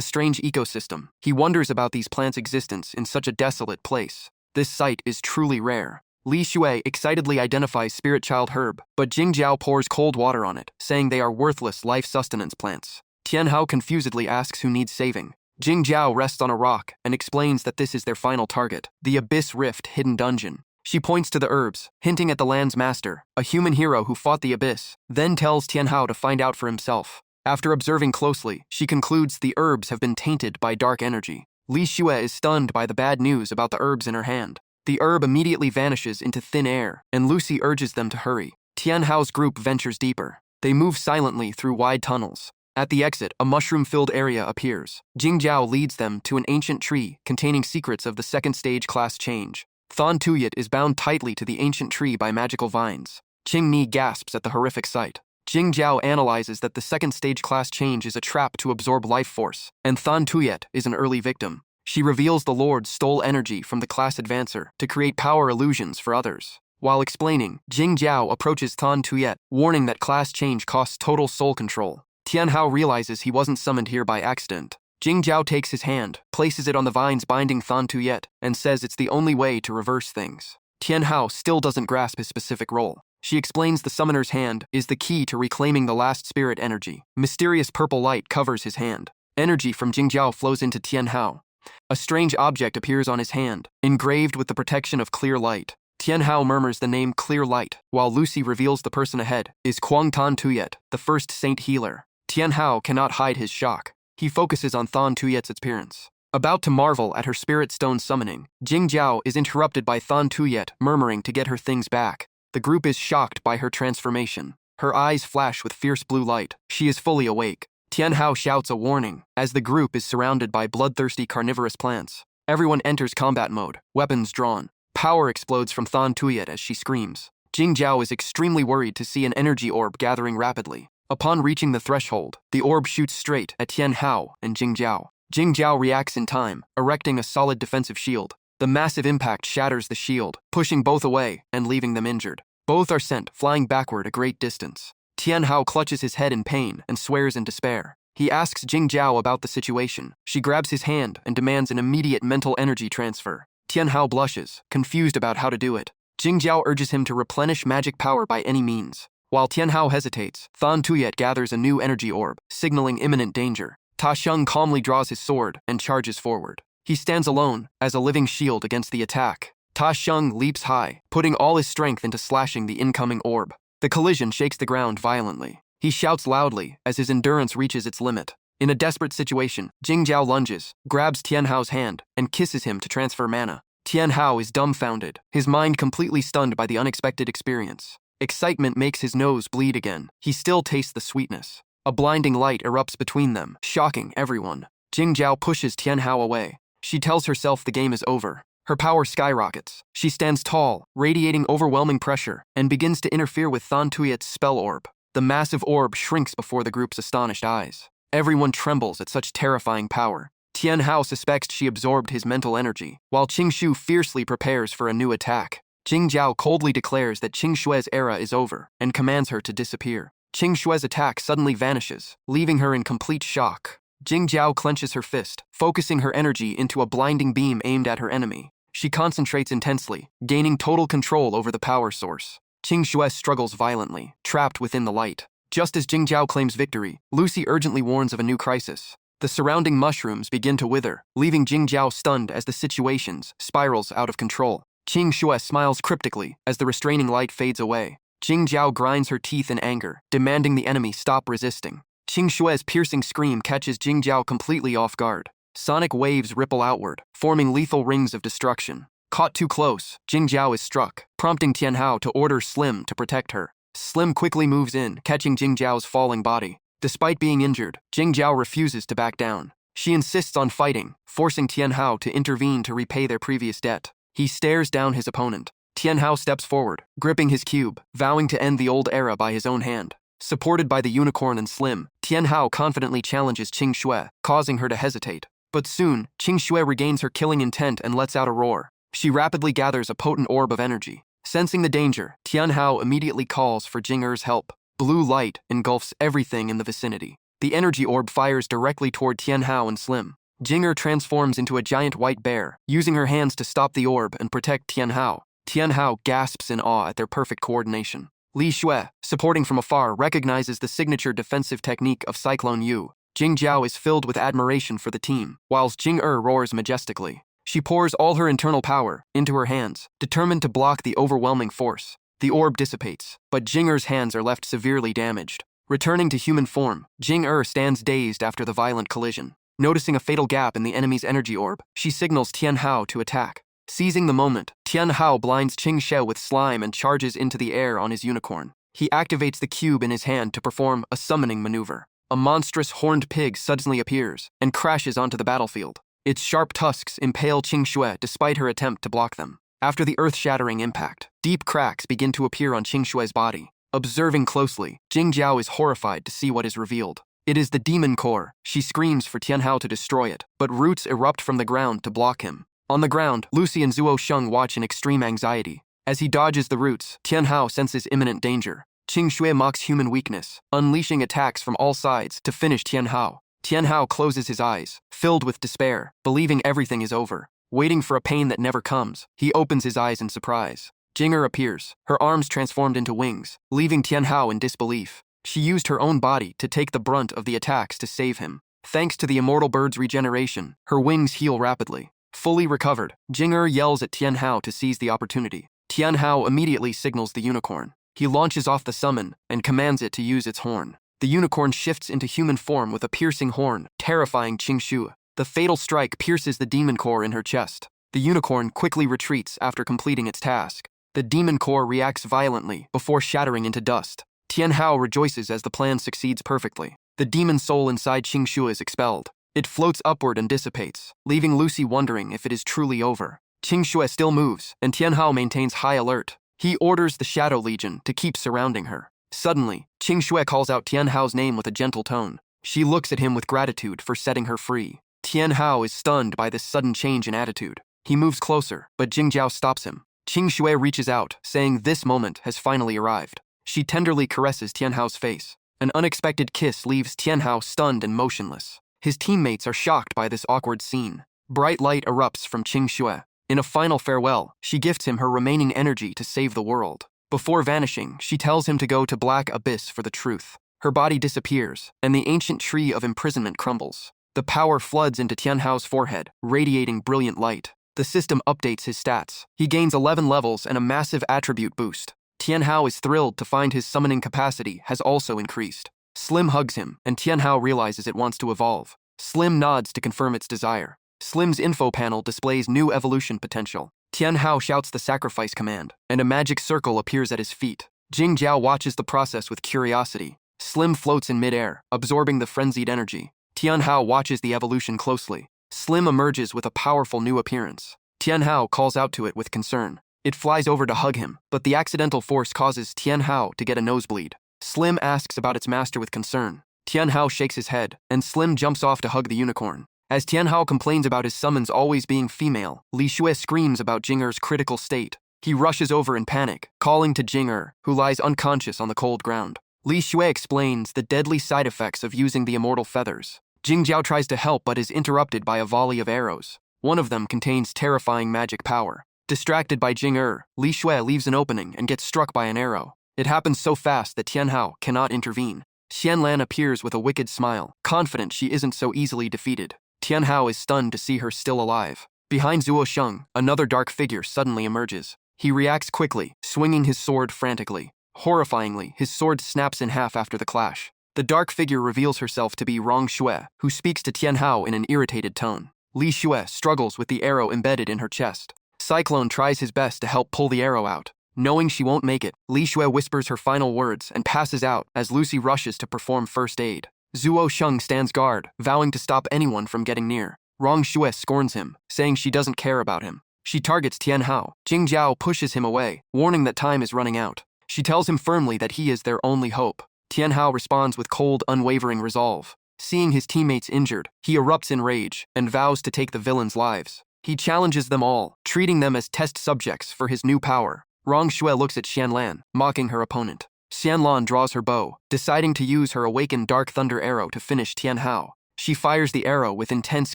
strange ecosystem, he wonders about these plants' existence in such a desolate place. This sight is truly rare. Li Shui excitedly identifies Spirit Child Herb, but Jing Zhao pours cold water on it, saying they are worthless life sustenance plants. Tianhao confusedly asks who needs saving. Jing Zhao rests on a rock and explains that this is their final target, the Abyss Rift hidden dungeon. She points to the herbs, hinting at the land's master, a human hero who fought the Abyss, then tells Tianhao to find out for himself. After observing closely, she concludes the herbs have been tainted by dark energy. Li Shui is stunned by the bad news about the herbs in her hand. The herb immediately vanishes into thin air, and Lucy urges them to hurry. Tianhao's group ventures deeper. They move silently through wide tunnels. At the exit, a mushroom-filled area appears. Jing Zhao leads them to an ancient tree containing secrets of the second stage class change. Thon Tuyet is bound tightly to the ancient tree by magical vines. Qing Ni gasps at the horrific sight. Jing Zhao analyzes that the second stage class change is a trap to absorb life force, and Thon Tuyet is an early victim. She reveals the Lord stole energy from the class advancer to create power illusions for others. While explaining, Jing Zhao approaches Thon Tuyet, warning that class change costs total soul control. Tianhao realizes he wasn't summoned here by accident. Jing Jiao takes his hand, places it on the vines binding Thon Tuyet, and says it's the only way to reverse things. Tian Hao still doesn't grasp his specific role. She explains the summoner's hand is the key to reclaiming the last spirit energy. Mysterious purple light covers his hand. Energy from Jing Jiao flows into Tian Hao. A strange object appears on his hand, engraved with the protection of clear light. Tian Hao murmurs the name Clear Light, while Lucy reveals the person ahead is Kwang Tan Tuyet, the first saint healer. Tian Hao cannot hide his shock. He focuses on Thon Tuyet's appearance. About to marvel at her spirit stone summoning, Jing Jiao is interrupted by Thon Tuyet murmuring to get her things back. The group is shocked by her transformation. Her eyes flash with fierce blue light. She is fully awake. Tian Hao shouts a warning as the group is surrounded by bloodthirsty carnivorous plants. Everyone enters combat mode, weapons drawn. Power explodes from Thon Tuyet as she screams. Jing Jiao is extremely worried to see an energy orb gathering rapidly. Upon reaching the threshold, the orb shoots straight at Tian Hao and Jing Jiao. Jing Jiao reacts in time, erecting a solid defensive shield. The massive impact shatters the shield, pushing both away and leaving them injured. Both are sent flying backward a great distance. Tian Hao clutches his head in pain and swears in despair. He asks Jing Jiao about the situation. She grabs his hand and demands an immediate mental energy transfer. Tian Hao blushes, confused about how to do it. Jing Jiao urges him to replenish magic power by any means. While Tian Hao hesitates, Thon Tuyet gathers a new energy orb, signaling imminent danger. Ta Sheng calmly draws his sword and charges forward. He stands alone, as a living shield against the attack. Ta Sheng leaps high, putting all his strength into slashing the incoming orb. The collision shakes the ground violently. He shouts loudly as his endurance reaches its limit. In a desperate situation, Jing Jiao lunges, grabs Tian Hao's hand, and kisses him to transfer mana. Tian Hao is dumbfounded, his mind completely stunned by the unexpected experience. Excitement makes his nose bleed again. He still tastes the sweetness. A blinding light erupts between them, shocking everyone. Jing Jiao pushes Tian Hao away. She tells herself the game is over. Her power skyrockets. She stands tall, radiating overwhelming pressure, and begins to interfere with Thon Tuyet's spell orb. The massive orb shrinks before the group's astonished eyes. Everyone trembles at such terrifying power. Tian Hao suspects she absorbed his mental energy, while Qing Shu fiercely prepares for a new attack. Jing Jiao coldly declares that Qing Shue's era is over and commands her to disappear. Qing Shue's attack suddenly vanishes, leaving her in complete shock. Jing Jiao clenches her fist, focusing her energy into a blinding beam aimed at her enemy. She concentrates intensely, gaining total control over the power source. Qing Shue struggles violently, trapped within the light. Just as Jing Jiao claims victory, Lucy urgently warns of a new crisis. The surrounding mushrooms begin to wither, leaving Jing Jiao stunned as the situation spirals out of control. Qing Shue smiles cryptically as the restraining light fades away. Jing Jiao grinds her teeth in anger, demanding the enemy stop resisting. Qing Shue's piercing scream catches Jing Jiao completely off guard. Sonic waves ripple outward, forming lethal rings of destruction. Caught too close, Jing Jiao is struck, prompting Tian Hao to order Slim to protect her. Slim quickly moves in, catching Jing Jiao's falling body. Despite being injured, Jing Jiao refuses to back down. She insists on fighting, forcing Tian Hao to intervene to repay their previous debt. He stares down his opponent. Tian Hao steps forward, gripping his cube, vowing to end the old era by his own hand. Supported by the unicorn and Slim, Tian Hao confidently challenges Qing Shue, causing her to hesitate. But soon, Qing Shue regains her killing intent and lets out a roar. She rapidly gathers a potent orb of energy. Sensing the danger, Tian Hao immediately calls for Jing Er's help. Blue light engulfs everything in the vicinity. The energy orb fires directly toward Tian Hao and Slim. Jing Er transforms into a giant white bear, using her hands to stop the orb and protect Tian Hao. Tian Hao gasps in awe at their perfect coordination. Li Xue, supporting from afar, recognizes the signature defensive technique of Cyclone Yu. Jing Jiao is filled with admiration for the team, whilst Jing Er roars majestically. She pours all her internal power into her hands, determined to block the overwhelming force. The orb dissipates, but Jing Er's hands are left severely damaged. Returning to human form, Jing Er stands dazed after the violent collision. Noticing a fatal gap in the enemy's energy orb, she signals Tian Hao to attack. Seizing the moment, Tian Hao blinds Qing She with slime and charges into the air on his unicorn. He activates the cube in his hand to perform a summoning maneuver. A monstrous horned pig suddenly appears and crashes onto the battlefield. Its sharp tusks impale Qing Shue despite her attempt to block them. After the earth-shattering impact, deep cracks begin to appear on Qing Shue's body. Observing closely, Jing Jiao is horrified to see what is revealed. It is the demon core. She screams for Tian Hao to destroy it, but roots erupt from the ground to block him. On the ground, Lucy and Zuo Sheng watch in extreme anxiety. As he dodges the roots, Tian Hao senses imminent danger. Qing Shue mocks human weakness, unleashing attacks from all sides to finish Tian Hao. Tianhao closes his eyes, filled with despair, believing everything is over. Waiting for a pain that never comes, he opens his eyes in surprise. Jing'er appears, her arms transformed into wings, leaving Tianhao in disbelief. She used her own body to take the brunt of the attacks to save him. Thanks to the immortal bird's regeneration, her wings heal rapidly. Fully recovered, Jing'er yells at Tianhao to seize the opportunity. Tianhao immediately signals the unicorn. He launches off the summon and commands it to use its horn. The unicorn shifts into human form with a piercing horn, terrifying Qingshu. The fatal strike pierces the demon core in her chest. The unicorn quickly retreats after completing its task. The demon core reacts violently before shattering into dust. Tianhao rejoices as the plan succeeds perfectly. The demon soul inside Qingshu is expelled. It floats upward and dissipates, leaving Lucy wondering if it is truly over. Qingshu still moves, and Tianhao maintains high alert. He orders the Shadow Legion to keep surrounding her. Suddenly, Qingshu calls out Tianhao's name with a gentle tone. She looks at him with gratitude for setting her free. Tianhao is stunned by this sudden change in attitude. He moves closer, but Jingjiao stops him. Qingshu reaches out, saying this moment has finally arrived. She tenderly caresses Tianhao's face. An unexpected kiss leaves Tianhao stunned and motionless. His teammates are shocked by this awkward scene. Bright light erupts from Qingshu. In a final farewell, she gifts him her remaining energy to save the world. Before vanishing, she tells him to go to Black Abyss for the truth. Her body disappears, and the ancient tree of imprisonment crumbles. The power floods into Tianhao's forehead, radiating brilliant light. The system updates his stats. He gains 11 levels and a massive attribute boost. Tianhao is thrilled to find his summoning capacity has also increased. Slim hugs him, and Tianhao realizes it wants to evolve. Slim nods to confirm its desire. Slim's info panel displays new evolution potential. Tianhao shouts the sacrifice command, and a magic circle appears at his feet. Jingjiao watches the process with curiosity. Slim floats in midair, absorbing the frenzied energy. Tianhao watches the evolution closely. Slim emerges with a powerful new appearance. Tianhao calls out to it with concern. It flies over to hug him, but the accidental force causes Tianhao to get a nosebleed. Slim asks about its master with concern. Tianhao shakes his head, and Slim jumps off to hug the unicorn. As Tianhao complains about his summons always being female, Li Shui screams about Jing'er's critical state. He rushes over in panic, calling to Jing'er, who lies unconscious on the cold ground. Li Shui explains the deadly side effects of using the immortal feathers. Jingjiao tries to help but is interrupted by a volley of arrows. One of them contains terrifying magic power. Distracted by Jing'er, Li Shui leaves an opening and gets struck by an arrow. It happens so fast that Tianhao cannot intervene. Xianlan appears with a wicked smile, confident she isn't so easily defeated. Tianhao is stunned to see her still alive. Behind Zuo Sheng, another dark figure suddenly emerges. He reacts quickly, swinging his sword frantically. Horrifyingly, his sword snaps in half after the clash. The dark figure reveals herself to be Rong Shui, who speaks to Tianhao in an irritated tone. Li Shui struggles with the arrow embedded in her chest. Cyclone tries his best to help pull the arrow out. Knowing she won't make it, Li Shui whispers her final words and passes out as Lucy rushes to perform first aid. Zuo Sheng stands guard, vowing to stop anyone from getting near. Rong Shui scorns him, saying she doesn't care about him. She targets Tianhao. Jingjiao pushes him away, warning that time is running out. She tells him firmly that he is their only hope. Tianhao responds with cold, unwavering resolve. Seeing his teammates injured, he erupts in rage and vows to take the villains' lives. He challenges them all, treating them as test subjects for his new power. Rong Shui looks at Xianlan, mocking her opponent. Xianlan draws her bow, deciding to use her awakened Dark Thunder arrow to finish Tianhao. She fires the arrow with intense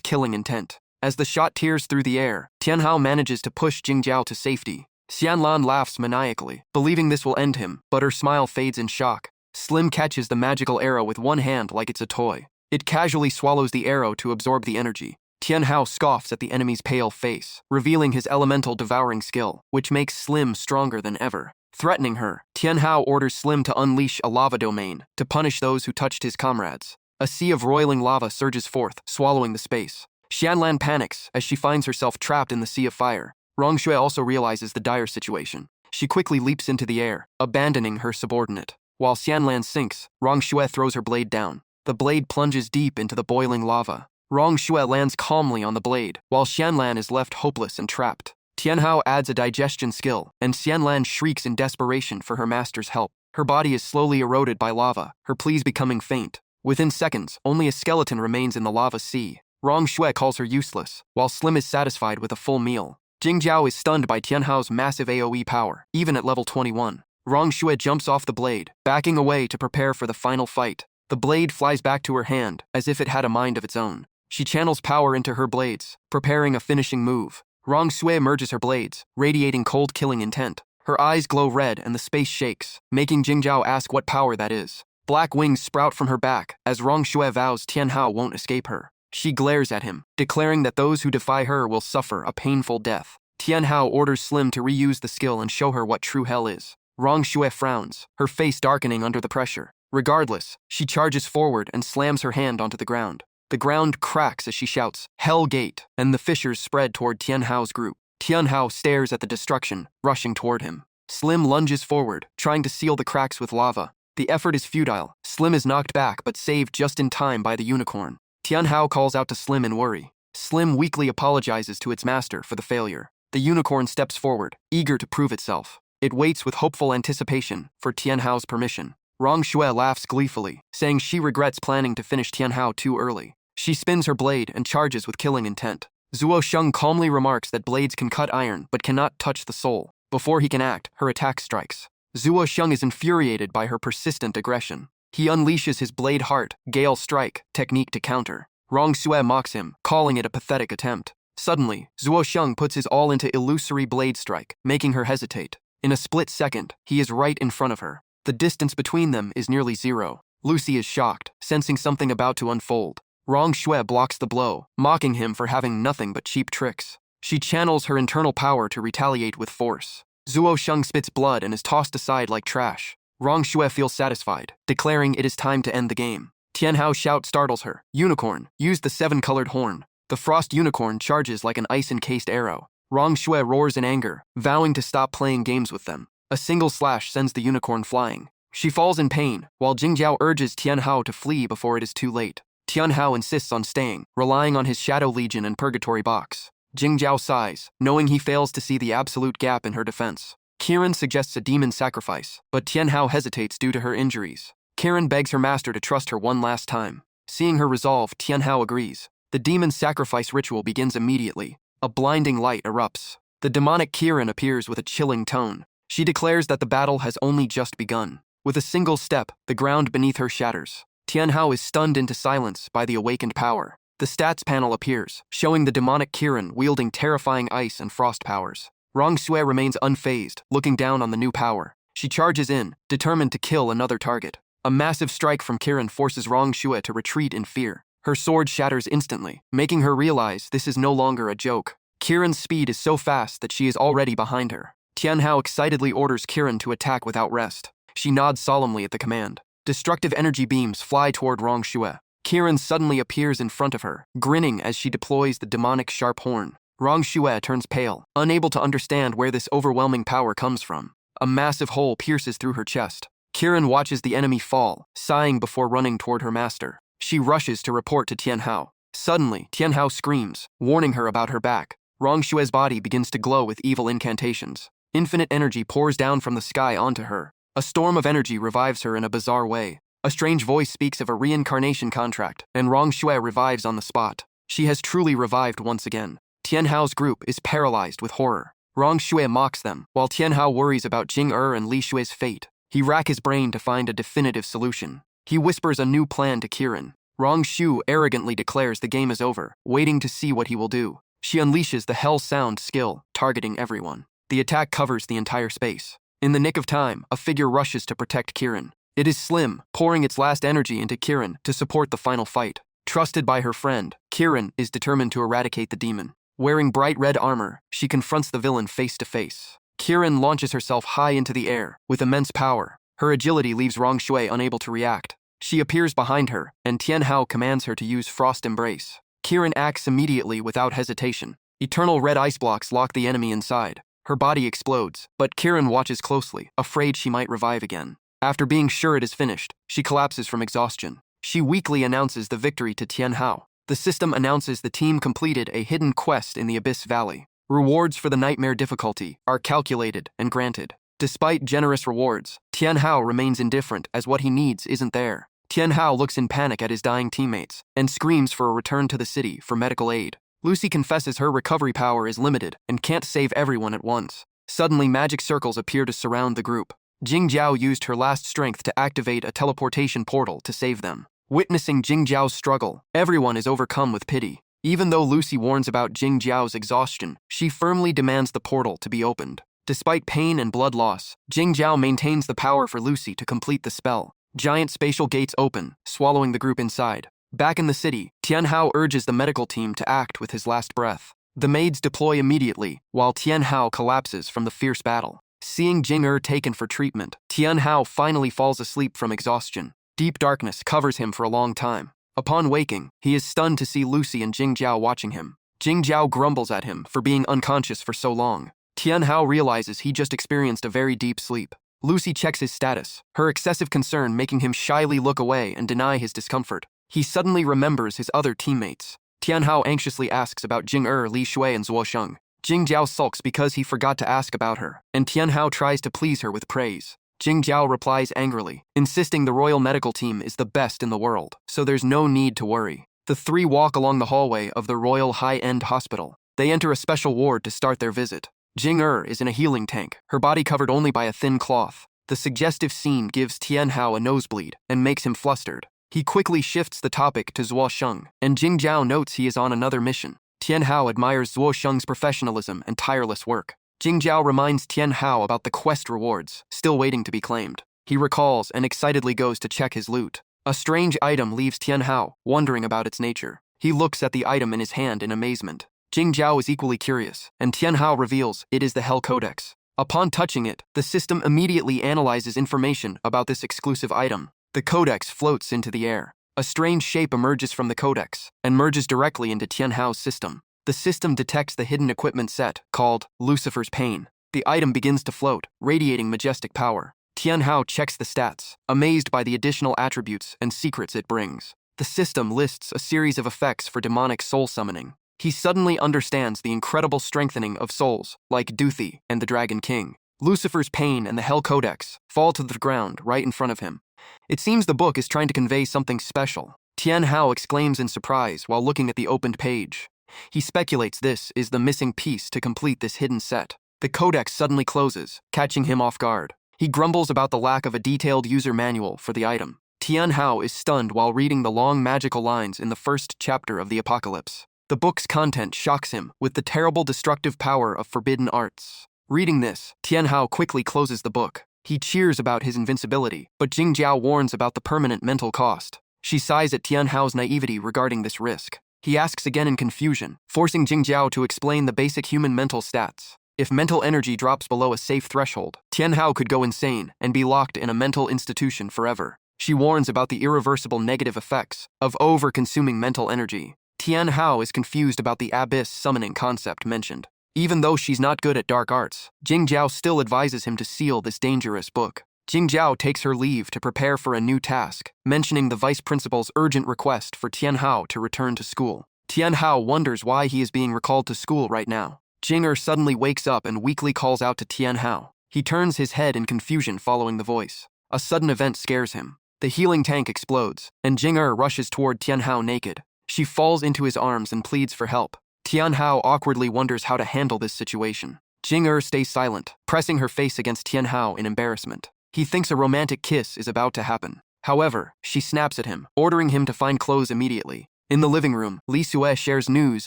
killing intent. As the shot tears through the air, Tianhao manages to push Jingjiao to safety. Xianlan laughs maniacally, believing this will end him, but her smile fades in shock. Slim catches the magical arrow with one hand like it's a toy. It casually swallows the arrow to absorb the energy. Tianhao scoffs at the enemy's pale face, revealing his elemental devouring skill, which makes Slim stronger than ever. Threatening her, Tianhao orders Slim to unleash a lava domain to punish those who touched his comrades. A sea of roiling lava surges forth, swallowing the space. Xianlan panics as she finds herself trapped in the sea of fire. Rong Shui also realizes the dire situation. She quickly leaps into the air, abandoning her subordinate. While Xianlan sinks, Rong Shui throws her blade down. The blade plunges deep into the boiling lava. Rong Shui lands calmly on the blade, while Xianlan is left hopeless and trapped. Tianhao adds a digestion skill, and Xianlan shrieks in desperation for her master's help. Her body is slowly eroded by lava, her pleas becoming faint. Within seconds, only a skeleton remains in the lava sea. Rong Shui calls her useless, while Slim is satisfied with a full meal. Jingjiao is stunned by Tianhao's massive AoE power, even at level 21. Rong Shui jumps off the blade, backing away to prepare for the final fight. The blade flies back to her hand, as if it had a mind of its own. She channels power into her blades, preparing a finishing move. Rong Shui merges her blades, radiating cold killing intent. Her eyes glow red and the space shakes, making Jingzhao ask what power that is. Black wings sprout from her back, as Rong Shui vows Tianhao won't escape her. She glares at him, declaring that those who defy her will suffer a painful death. Tianhao orders Slim to reuse the skill and show her what true hell is. Rong Shui frowns, her face darkening under the pressure. Regardless, she charges forward and slams her hand onto the ground. The ground cracks as she shouts, "Hell Gate," and the fissures spread toward Tianhao's group. Tianhao stares at the destruction, rushing toward him. Slim lunges forward, trying to seal the cracks with lava. The effort is futile. Slim is knocked back but saved just in time by the unicorn. Tianhao calls out to Slim in worry. Slim weakly apologizes to its master for the failure. The unicorn steps forward, eager to prove itself. It waits with hopeful anticipation for Tianhao's permission. Rong Shui laughs gleefully, saying she regrets planning to finish Tianhao too early. She spins her blade and charges with killing intent. Zuo Sheng calmly remarks that blades can cut iron but cannot touch the soul. Before he can act, her attack strikes. Zuo Sheng is infuriated by her persistent aggression. He unleashes his blade heart, Gale Strike, technique to counter. Rong Shui mocks him, calling it a pathetic attempt. Suddenly, Zuo Sheng puts his all into illusory blade strike, making her hesitate. In a split second, he is right in front of her. The distance between them is nearly zero. Lucy is shocked, sensing something about to unfold. Rong Shui blocks the blow, mocking him for having nothing but cheap tricks. She channels her internal power to retaliate with force. Zuo Sheng spits blood and is tossed aside like trash. Rong Shui feels satisfied, declaring it is time to end the game. Tianhao's shout startles her. "Unicorn, use the 7-colored horn." The frost unicorn charges like an ice-encased arrow. Rong Shui roars in anger, vowing to stop playing games with them. A single slash sends the unicorn flying. She falls in pain, while Jingzhao urges Tianhao to flee before it is too late. Tianhao insists on staying, relying on his Shadow Legion and Purgatory Box. Jingzhao sighs, knowing he fails to see the absolute gap in her defense. Kiran suggests a demon sacrifice, but Tianhao hesitates due to her injuries. Kiran begs her master to trust her one last time. Seeing her resolve, Tianhao agrees. The demon sacrifice ritual begins immediately. A blinding light erupts. The demonic Kiran appears with a chilling tone. She declares that the battle has only just begun. With a single step, the ground beneath her shatters. Tianhao is stunned into silence by the awakened power. The stats panel appears, showing the demonic Kiran wielding terrifying ice and frost powers. Rong Shui remains unfazed, looking down on the new power. She charges in, determined to kill another target. A massive strike from Kiran forces Rong Shui to retreat in fear. Her sword shatters instantly, making her realize this is no longer a joke. Kiran's speed is so fast that she is already behind her. Tianhao excitedly orders Kiran to attack without rest. She nods solemnly at the command. Destructive energy beams fly toward Rong Shui. Kiran suddenly appears in front of her, grinning as she deploys the demonic sharp horn. Rong Shui turns pale, unable to understand where this overwhelming power comes from. A massive hole pierces through her chest. Kiran watches the enemy fall, sighing before running toward her master. She rushes to report to Tianhao. Suddenly, Tianhao screams, warning her about her back. Rong Shui's body begins to glow with evil incantations. Infinite energy pours down from the sky onto her. A storm of energy revives her in a bizarre way. A strange voice speaks of a reincarnation contract, and Rong Shui revives on the spot. She has truly revived once again. Tianhao's group is paralyzed with horror. Rong Shui mocks them, while Tianhao worries about Jing and Li Shui's fate. He racks his brain to find a definitive solution. He whispers a new plan to Kiran. Rong Shu arrogantly declares the game is over, waiting to see what he will do. She unleashes the Hell Sound skill, targeting everyone. The attack covers the entire space. In the nick of time, a figure rushes to protect Kiran. It is Slim, pouring its last energy into Kiran to support the final fight. Trusted by her friend, Kiran is determined to eradicate the demon. Wearing bright red armor, she confronts the villain face to face. Kiran launches herself high into the air, with immense power. Her agility leaves Rong Shui unable to react. She appears behind her, and Tianhao commands her to use Frost Embrace. Kiran acts immediately without hesitation. Eternal red ice blocks lock the enemy inside. Her body explodes, but Kiran watches closely, afraid she might revive again. After being sure it is finished, she collapses from exhaustion. She weakly announces the victory to Tianhao. The system announces the team completed a hidden quest in the Abyss Valley. Rewards for the nightmare difficulty are calculated and granted. Despite generous rewards, Tianhao remains indifferent as what he needs isn't there. Tianhao looks in panic at his dying teammates and screams for a return to the city for medical aid. Lucy confesses her recovery power is limited and can't save everyone at once. Suddenly, magic circles appear to surround the group. Jing Jiao used her last strength to activate a teleportation portal to save them. Witnessing Jing Jiao's struggle, everyone is overcome with pity. Even though Lucy warns about Jing Jiao's exhaustion, she firmly demands the portal to be opened. Despite pain and blood loss, Jing Jiao maintains the power for Lucy to complete the spell. Giant spatial gates open, swallowing the group inside. Back in the city, Tianhao urges the medical team to act with his last breath. The maids deploy immediately, while Tianhao collapses from the fierce battle. Seeing Jing taken for treatment, Tianhao finally falls asleep from exhaustion. Deep darkness covers him for a long time. Upon waking, he is stunned to see Lucy and Jing Jiao watching him. Jing Jiao grumbles at him for being unconscious for so long. Tianhao realizes he just experienced a very deep sleep. Lucy checks his status, her excessive concern making him shyly look away and deny his discomfort. He suddenly remembers his other teammates. Tianhao anxiously asks about Jing Li Shui and Zuo Sheng. Jing Jiao sulks because he forgot to ask about her, and Tianhao tries to please her with praise. Jing Jiao replies angrily, insisting the royal medical team is the best in the world, so there's no need to worry. The three walk along the hallway of the Royal High-End Hospital. They enter a special ward to start their visit. Jing is in a healing tank, her body covered only by a thin cloth. The suggestive scene gives Tianhao a nosebleed and makes him flustered. He quickly shifts the topic to Zuo Sheng, and Jing Jiao notes he is on another mission. Tianhao admires Zuo Sheng's professionalism and tireless work. Jing Jiao reminds Tianhao about the quest rewards, still waiting to be claimed. He recalls and excitedly goes to check his loot. A strange item leaves Tianhao, wondering about its nature. He looks at the item in his hand in amazement. Jing Jiao is equally curious, and Tianhao reveals it is the Hell Codex. Upon touching it, the system immediately analyzes information about this exclusive item. The codex floats into the air. A strange shape emerges from the codex and merges directly into Tianhao's system. The system detects the hidden equipment set, called Lucifer's Pain. The item begins to float, radiating majestic power. Tianhao checks the stats, amazed by the additional attributes and secrets it brings. The system lists a series of effects for demonic soul summoning. He suddenly understands the incredible strengthening of souls, like Duthi and the Dragon King. Lucifer's Pain and the Hell Codex fall to the ground right in front of him. It seems the book is trying to convey something special. Tianhao exclaims in surprise while looking at the opened page. He speculates this is the missing piece to complete this hidden set. The codex suddenly closes, catching him off guard. He grumbles about the lack of a detailed user manual for the item. Tianhao is stunned while reading the long magical lines in the first chapter of the Apocalypse. The book's content shocks him with the terrible destructive power of forbidden arts. Reading this, Tianhao quickly closes the book. He cheers about his invincibility, but Jing Jiao warns about the permanent mental cost. She sighs at Tianhao's naivety regarding this risk. He asks again in confusion, forcing Jing Jiao to explain the basic human mental stats. If mental energy drops below a safe threshold, Tianhao could go insane and be locked in a mental institution forever. She warns about the irreversible negative effects of over-consuming mental energy. Tianhao is confused about the abyss summoning concept mentioned. Even though she's not good at dark arts, Jing Jiao still advises him to seal this dangerous book. Jing Jiao takes her leave to prepare for a new task, mentioning the vice principal's urgent request for Tianhao to return to school. Tianhao wonders why he is being recalled to school right now. Jing suddenly wakes up and weakly calls out to Tianhao. He turns his head in confusion following the voice. A sudden event scares him. The healing tank explodes, and Jing rushes toward Tianhao naked. She falls into his arms and pleads for help. Tianhao awkwardly wonders how to handle this situation. Jing stays silent, pressing her face against Tianhao in embarrassment. He thinks a romantic kiss is about to happen. However, she snaps at him, ordering him to find clothes immediately. In the living room, Li Sue shares news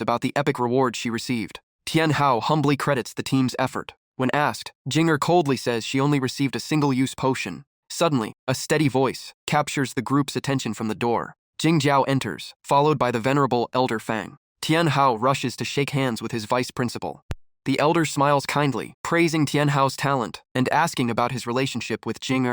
about the epic reward she received. Tianhao humbly credits the team's effort. When asked, Jing coldly says she only received a single-use potion. Suddenly, a steady voice captures the group's attention from the door. Jing Jiao enters, followed by the venerable Elder Fang. Tianhao rushes to shake hands with his vice principal. The elder smiles kindly, praising Tianhao's talent and asking about his relationship with Jing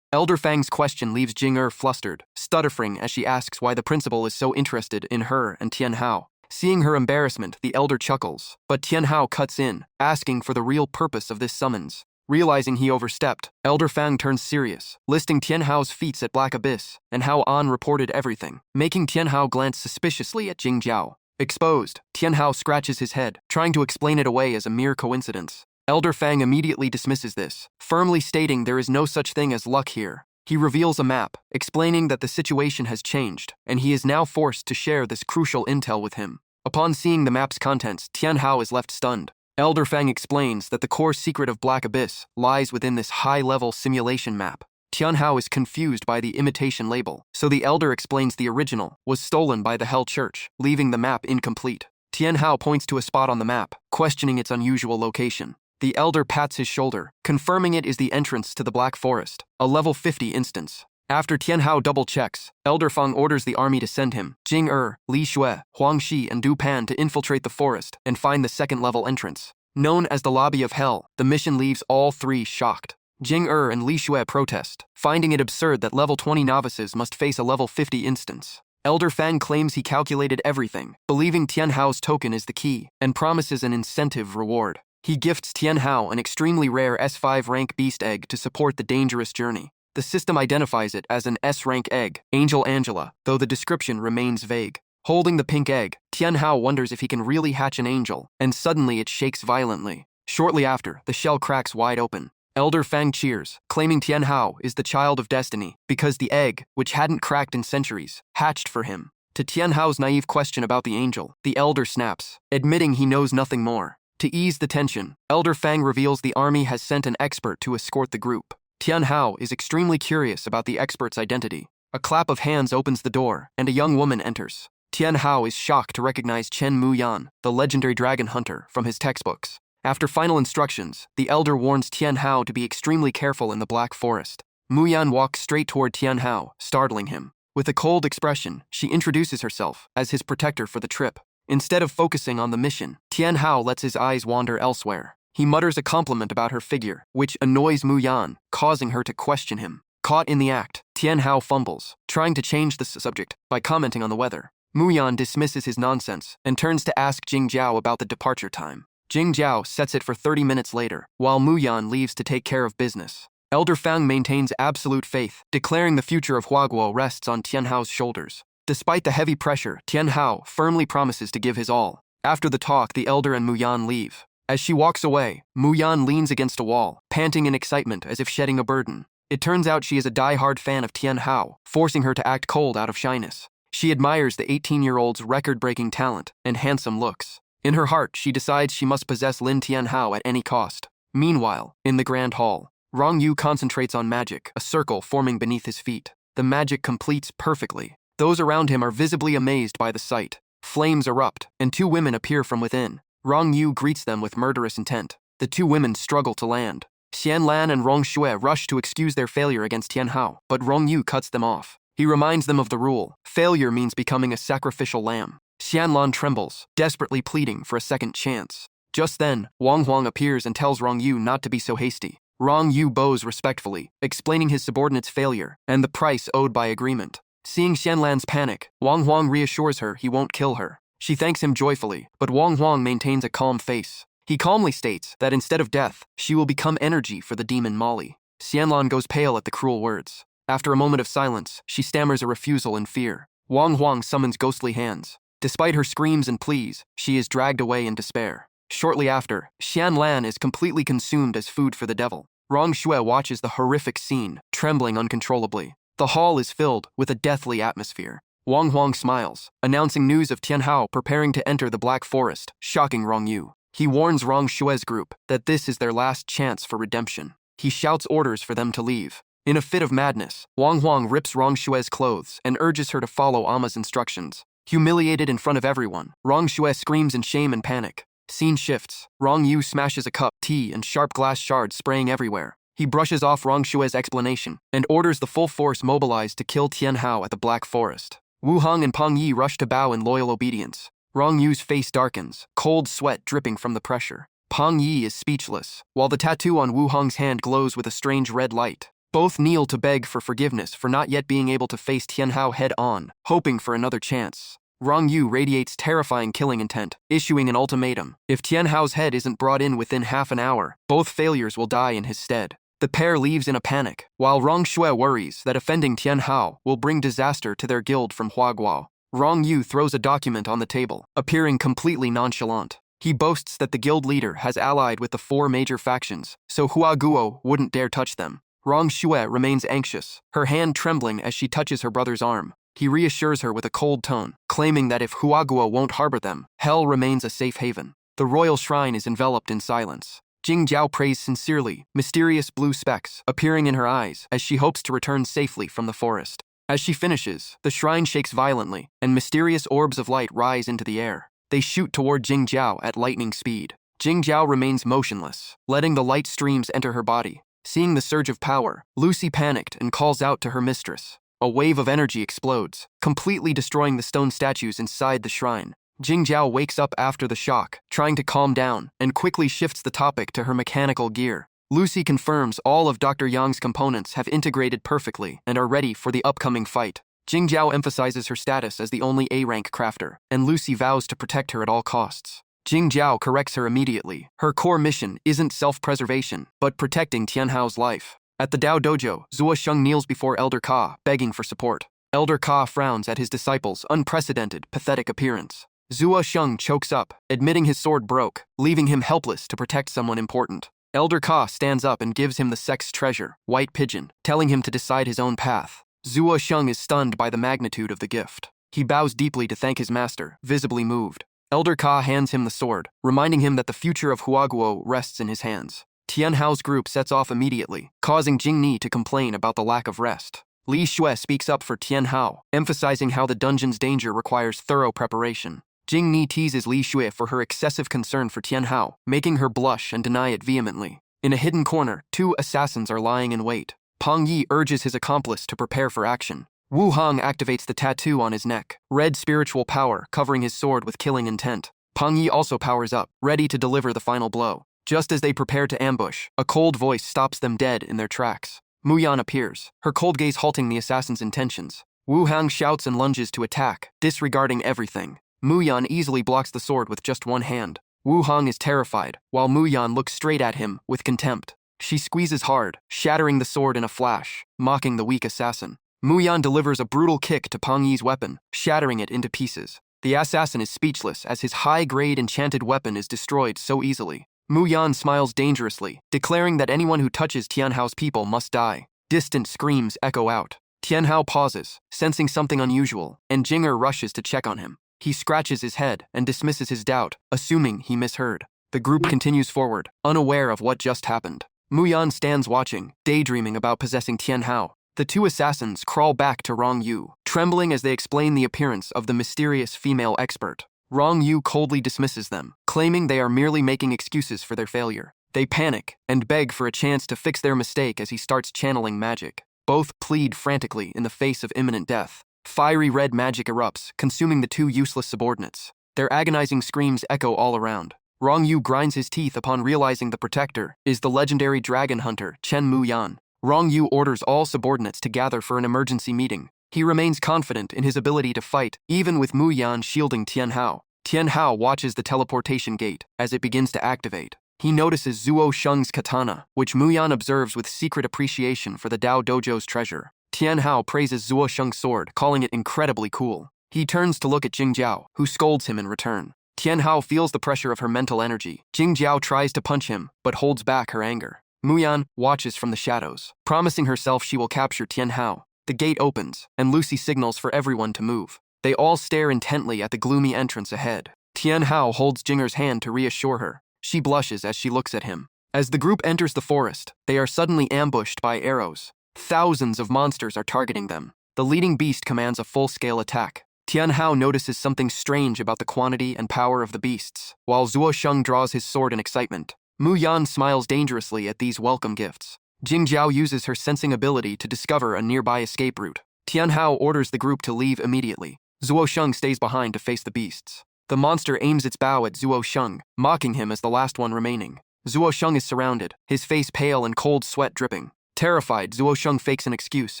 Elder Fang's question leaves Jing flustered, stuttering as she asks why the principal is so interested in her and Tianhao. Seeing her embarrassment, the elder chuckles, but Tianhao cuts in, asking for the real purpose of this summons. Realizing he overstepped, Elder Fang turns serious, listing Tianhao's feats at Black Abyss and how An reported everything, making Tianhao glance suspiciously at Jing Jiao. Exposed, Tianhao scratches his head, trying to explain it away as a mere coincidence. Elder Fang immediately dismisses this, firmly stating there is no such thing as luck here. He reveals a map, explaining that the situation has changed, and he is now forced to share this crucial intel with him. Upon seeing the map's contents, Tianhao is left stunned. Elder Fang explains that the core secret of Black Abyss lies within this high-level simulation map. Tianhao is confused by the imitation label, so the Elder explains the original was stolen by the Hell Church, leaving the map incomplete. Tianhao points to a spot on the map, questioning its unusual location. The Elder pats his shoulder, confirming it is the entrance to the Black Forest, a level 50 instance. After Tianhao double-checks, Elder Feng orders the army to send him, Jing Li Xue, Huang Shi, and Du Pan to infiltrate the forest and find the second-level entrance. Known as the Lobby of Hell, the mission leaves all three shocked. Jing and Li Xue protest, finding it absurd that level 20 novices must face a level 50 instance. Elder Fang claims he calculated everything, believing Tianhao's token is the key, and promises an incentive reward. He gifts Tianhao an extremely rare S5 rank beast egg to support the dangerous journey. The system identifies it as an S-rank egg, Angel Angela, though the description remains vague. Holding the pink egg, Tianhao wonders if he can really hatch an angel, and suddenly it shakes violently. Shortly after, the shell cracks wide open. Elder Fang cheers, claiming Tianhao is the child of destiny, because the egg, which hadn't cracked in centuries, hatched for him. To Tianhao's naive question about the angel, the Elder snaps, admitting he knows nothing more. To ease the tension, Elder Fang reveals the army has sent an expert to escort the group. Tianhao is extremely curious about the expert's identity. A clap of hands opens the door, and a young woman enters. Tianhao is shocked to recognize Chen Muyan, the legendary dragon hunter, from his textbooks. After final instructions, the Elder warns Tianhao to be extremely careful in the Black Forest. Muyan walks straight toward Tianhao, startling him. With a cold expression, she introduces herself as his protector for the trip. Instead of focusing on the mission, Tianhao lets his eyes wander elsewhere. He mutters a compliment about her figure, which annoys Muyan, causing her to question him. Caught in the act, Tianhao fumbles, trying to change the subject by commenting on the weather. Muyan dismisses his nonsense and turns to ask Jing Jiao about the departure time. Jing Jiao sets it for 30 minutes later, while Muyan leaves to take care of business. Elder Fang maintains absolute faith, declaring the future of Huaguo rests on Tianhao's shoulders. Despite the heavy pressure, Tianhao firmly promises to give his all. After the talk, the Elder and Muyan leave. As she walks away, Muyan leans against a wall, panting in excitement as if shedding a burden. It turns out she is a die-hard fan of Tianhao, forcing her to act cold out of shyness. She admires the 18-year-old's record-breaking talent and handsome looks. In her heart, she decides she must possess Lin Tianhao at any cost. Meanwhile, in the Grand Hall, Rong Yu concentrates on magic, a circle forming beneath his feet. The magic completes perfectly. Those around him are visibly amazed by the sight. Flames erupt, and two women appear from within. Rong Yu greets them with murderous intent. The two women struggle to land. Xianlan and Rong Xue rush to excuse their failure against Tianhao, but Rong Yu cuts them off. He reminds them of the rule. Failure means becoming a sacrificial lamb. Xianlan trembles, desperately pleading for a second chance. Just then, Wang Huang appears and tells Rong Yu not to be so hasty. Rong Yu bows respectfully, explaining his subordinate's failure and the price owed by agreement. Seeing Xianlan's panic, Wang Huang reassures her he won't kill her. She thanks him joyfully, but Wang Huang maintains a calm face. He calmly states that instead of death, she will become energy for the demon Molly. Xianlan goes pale at the cruel words. After a moment of silence, she stammers a refusal in fear. Wang Huang summons ghostly hands. Despite her screams and pleas, she is dragged away in despair. Shortly after, Xianlan is completely consumed as food for the devil. Rong Xue watches the horrific scene, trembling uncontrollably. The hall is filled with a deathly atmosphere. Wang Huang smiles, announcing news of Tianhao preparing to enter the Black Forest, shocking Rong Yu. He warns Rong Xue's group that this is their last chance for redemption. He shouts orders for them to leave. In a fit of madness, Wang Huang rips Rong Xue's clothes and urges her to follow Ama's instructions. Humiliated in front of everyone, Rong Xue screams in shame and panic. Scene shifts. Rong Yu smashes a cup, tea, and sharp glass shards spraying everywhere. He brushes off Rong Xue's explanation and orders the full force mobilized to kill Tianhao at the Black Forest. Wu Hong and Peng Yi rush to bow in loyal obedience. Rong Yu's face darkens, cold sweat dripping from the pressure. Peng Yi is speechless, while the tattoo on Wu Hong's hand glows with a strange red light. Both kneel to beg for forgiveness for not yet being able to face Tianhao head-on, hoping for another chance. Rong Yu radiates terrifying killing intent, issuing an ultimatum. If Tianhao's head isn't brought in within half an hour, both failures will die in his stead. The pair leaves in a panic, while Rong Xue worries that offending Tianhao will bring disaster to their guild from Huaguo. Rong Yu throws a document on the table, appearing completely nonchalant. He boasts that the guild leader has allied with the 4 major factions, so Huaguo wouldn't dare touch them. Rong Xue remains anxious, her hand trembling as she touches her brother's arm. He reassures her with a cold tone, claiming that if Huaguo won't harbor them, hell remains a safe haven. The royal shrine is enveloped in silence. Jing Jiao prays sincerely, mysterious blue specks appearing in her eyes as she hopes to return safely from the forest. As she finishes, the shrine shakes violently, and mysterious orbs of light rise into the air. They shoot toward Jing Jiao at lightning speed. Jing Jiao remains motionless, letting the light streams enter her body. Seeing the surge of power, Lucy panicked and calls out to her mistress. A wave of energy explodes, completely destroying the stone statues inside the shrine. Jing Jiao wakes up after the shock, trying to calm down, and quickly shifts the topic to her mechanical gear. Lucy confirms all of Dr. Yang's components have integrated perfectly and are ready for the upcoming fight. Jing Jiao emphasizes her status as the only A-rank crafter, and Lucy vows to protect her at all costs. Jing Jiao corrects her immediately. Her core mission isn't self-preservation, but protecting Tianhao's life. At the Dao Dojo, Zuo Sheng kneels before Elder Ka, begging for support. Elder Ka frowns at his disciple's unprecedented, pathetic appearance. Zuo Sheng chokes up, admitting his sword broke, leaving him helpless to protect someone important. Elder Ka stands up and gives him the sex treasure, White Pigeon, telling him to decide his own path. Zuo Sheng is stunned by the magnitude of the gift. He bows deeply to thank his master, visibly moved. Elder Ka hands him the sword, reminding him that the future of Huaguo rests in his hands. Tianhao's group sets off immediately, causing Jing Ni to complain about the lack of rest. Li Xue speaks up for Tianhao, emphasizing how the dungeon's danger requires thorough preparation. Jing Ni teases Li Xue for her excessive concern for Tianhao, making her blush and deny it vehemently. In a hidden corner, 2 assassins are lying in wait. Pang Yi urges his accomplice to prepare for action. Wu Hong activates the tattoo on his neck, red spiritual power covering his sword with killing intent. Pang Yi also powers up, ready to deliver the final blow. Just as they prepare to ambush, a cold voice stops them dead in their tracks. Mu Yan appears, her cold gaze halting the assassin's intentions. Wu Hong shouts and lunges to attack, disregarding everything. Mu Yan easily blocks the sword with just one hand. Wu Hong is terrified, while Mu Yan looks straight at him with contempt. She squeezes hard, shattering the sword in a flash, mocking the weak assassin. Mu Yan delivers a brutal kick to Pang Yi's weapon, shattering it into pieces. The assassin is speechless as his high-grade enchanted weapon is destroyed so easily. Mu Yan smiles dangerously, declaring that anyone who touches Tianhao's people must die. Distant screams echo out. Tianhao pauses, sensing something unusual, and Jinger rushes to check on him. He scratches his head and dismisses his doubt, assuming he misheard. The group continues forward, unaware of what just happened. Mu Yan stands watching, daydreaming about possessing Tianhao. The 2 assassins crawl back to Rong Yu, trembling as they explain the appearance of the mysterious female expert. Rong Yu coldly dismisses them, claiming they are merely making excuses for their failure. They panic and beg for a chance to fix their mistake as he starts channeling magic. Both plead frantically in the face of imminent death. Fiery red magic erupts, consuming the 2 useless subordinates. Their agonizing screams echo all around. Rong Yu grinds his teeth upon realizing the protector is the legendary dragon hunter Chen Mu Yan. Rong Yu orders all subordinates to gather for an emergency meeting. He remains confident in his ability to fight, even with Mu Yan shielding Tianhao. Tianhao watches the teleportation gate as it begins to activate. He notices Zuo Sheng's katana, which Mu Yan observes with secret appreciation for the Dao Dojo's treasure. Tianhao praises Zuo Sheng's sword, calling it incredibly cool. He turns to look at Jing Jiao, who scolds him in return. Tianhao feels the pressure of her mental energy. Jing Jiao tries to punch him, but holds back her anger. Mu Yan watches from the shadows, promising herself she will capture Tianhao. The gate opens, and Lucy signals for everyone to move. They all stare intently at the gloomy entrance ahead. Tianhao holds Jinger's hand to reassure her. She blushes as she looks at him. As the group enters the forest, they are suddenly ambushed by arrows. Thousands of monsters are targeting them. The leading beast commands a full-scale attack. Tianhao notices something strange about the quantity and power of the beasts, while Zuo Sheng draws his sword in excitement. Mu Yan smiles dangerously at these welcome gifts. Jing Jiao uses her sensing ability to discover a nearby escape route. Tianhao orders the group to leave immediately. Zuo Sheng stays behind to face the beasts. The monster aims its bow at Zuo Sheng, mocking him as the last one remaining. Zuo Sheng is surrounded, his face pale and cold sweat dripping. Terrified, Zuo Sheng fakes an excuse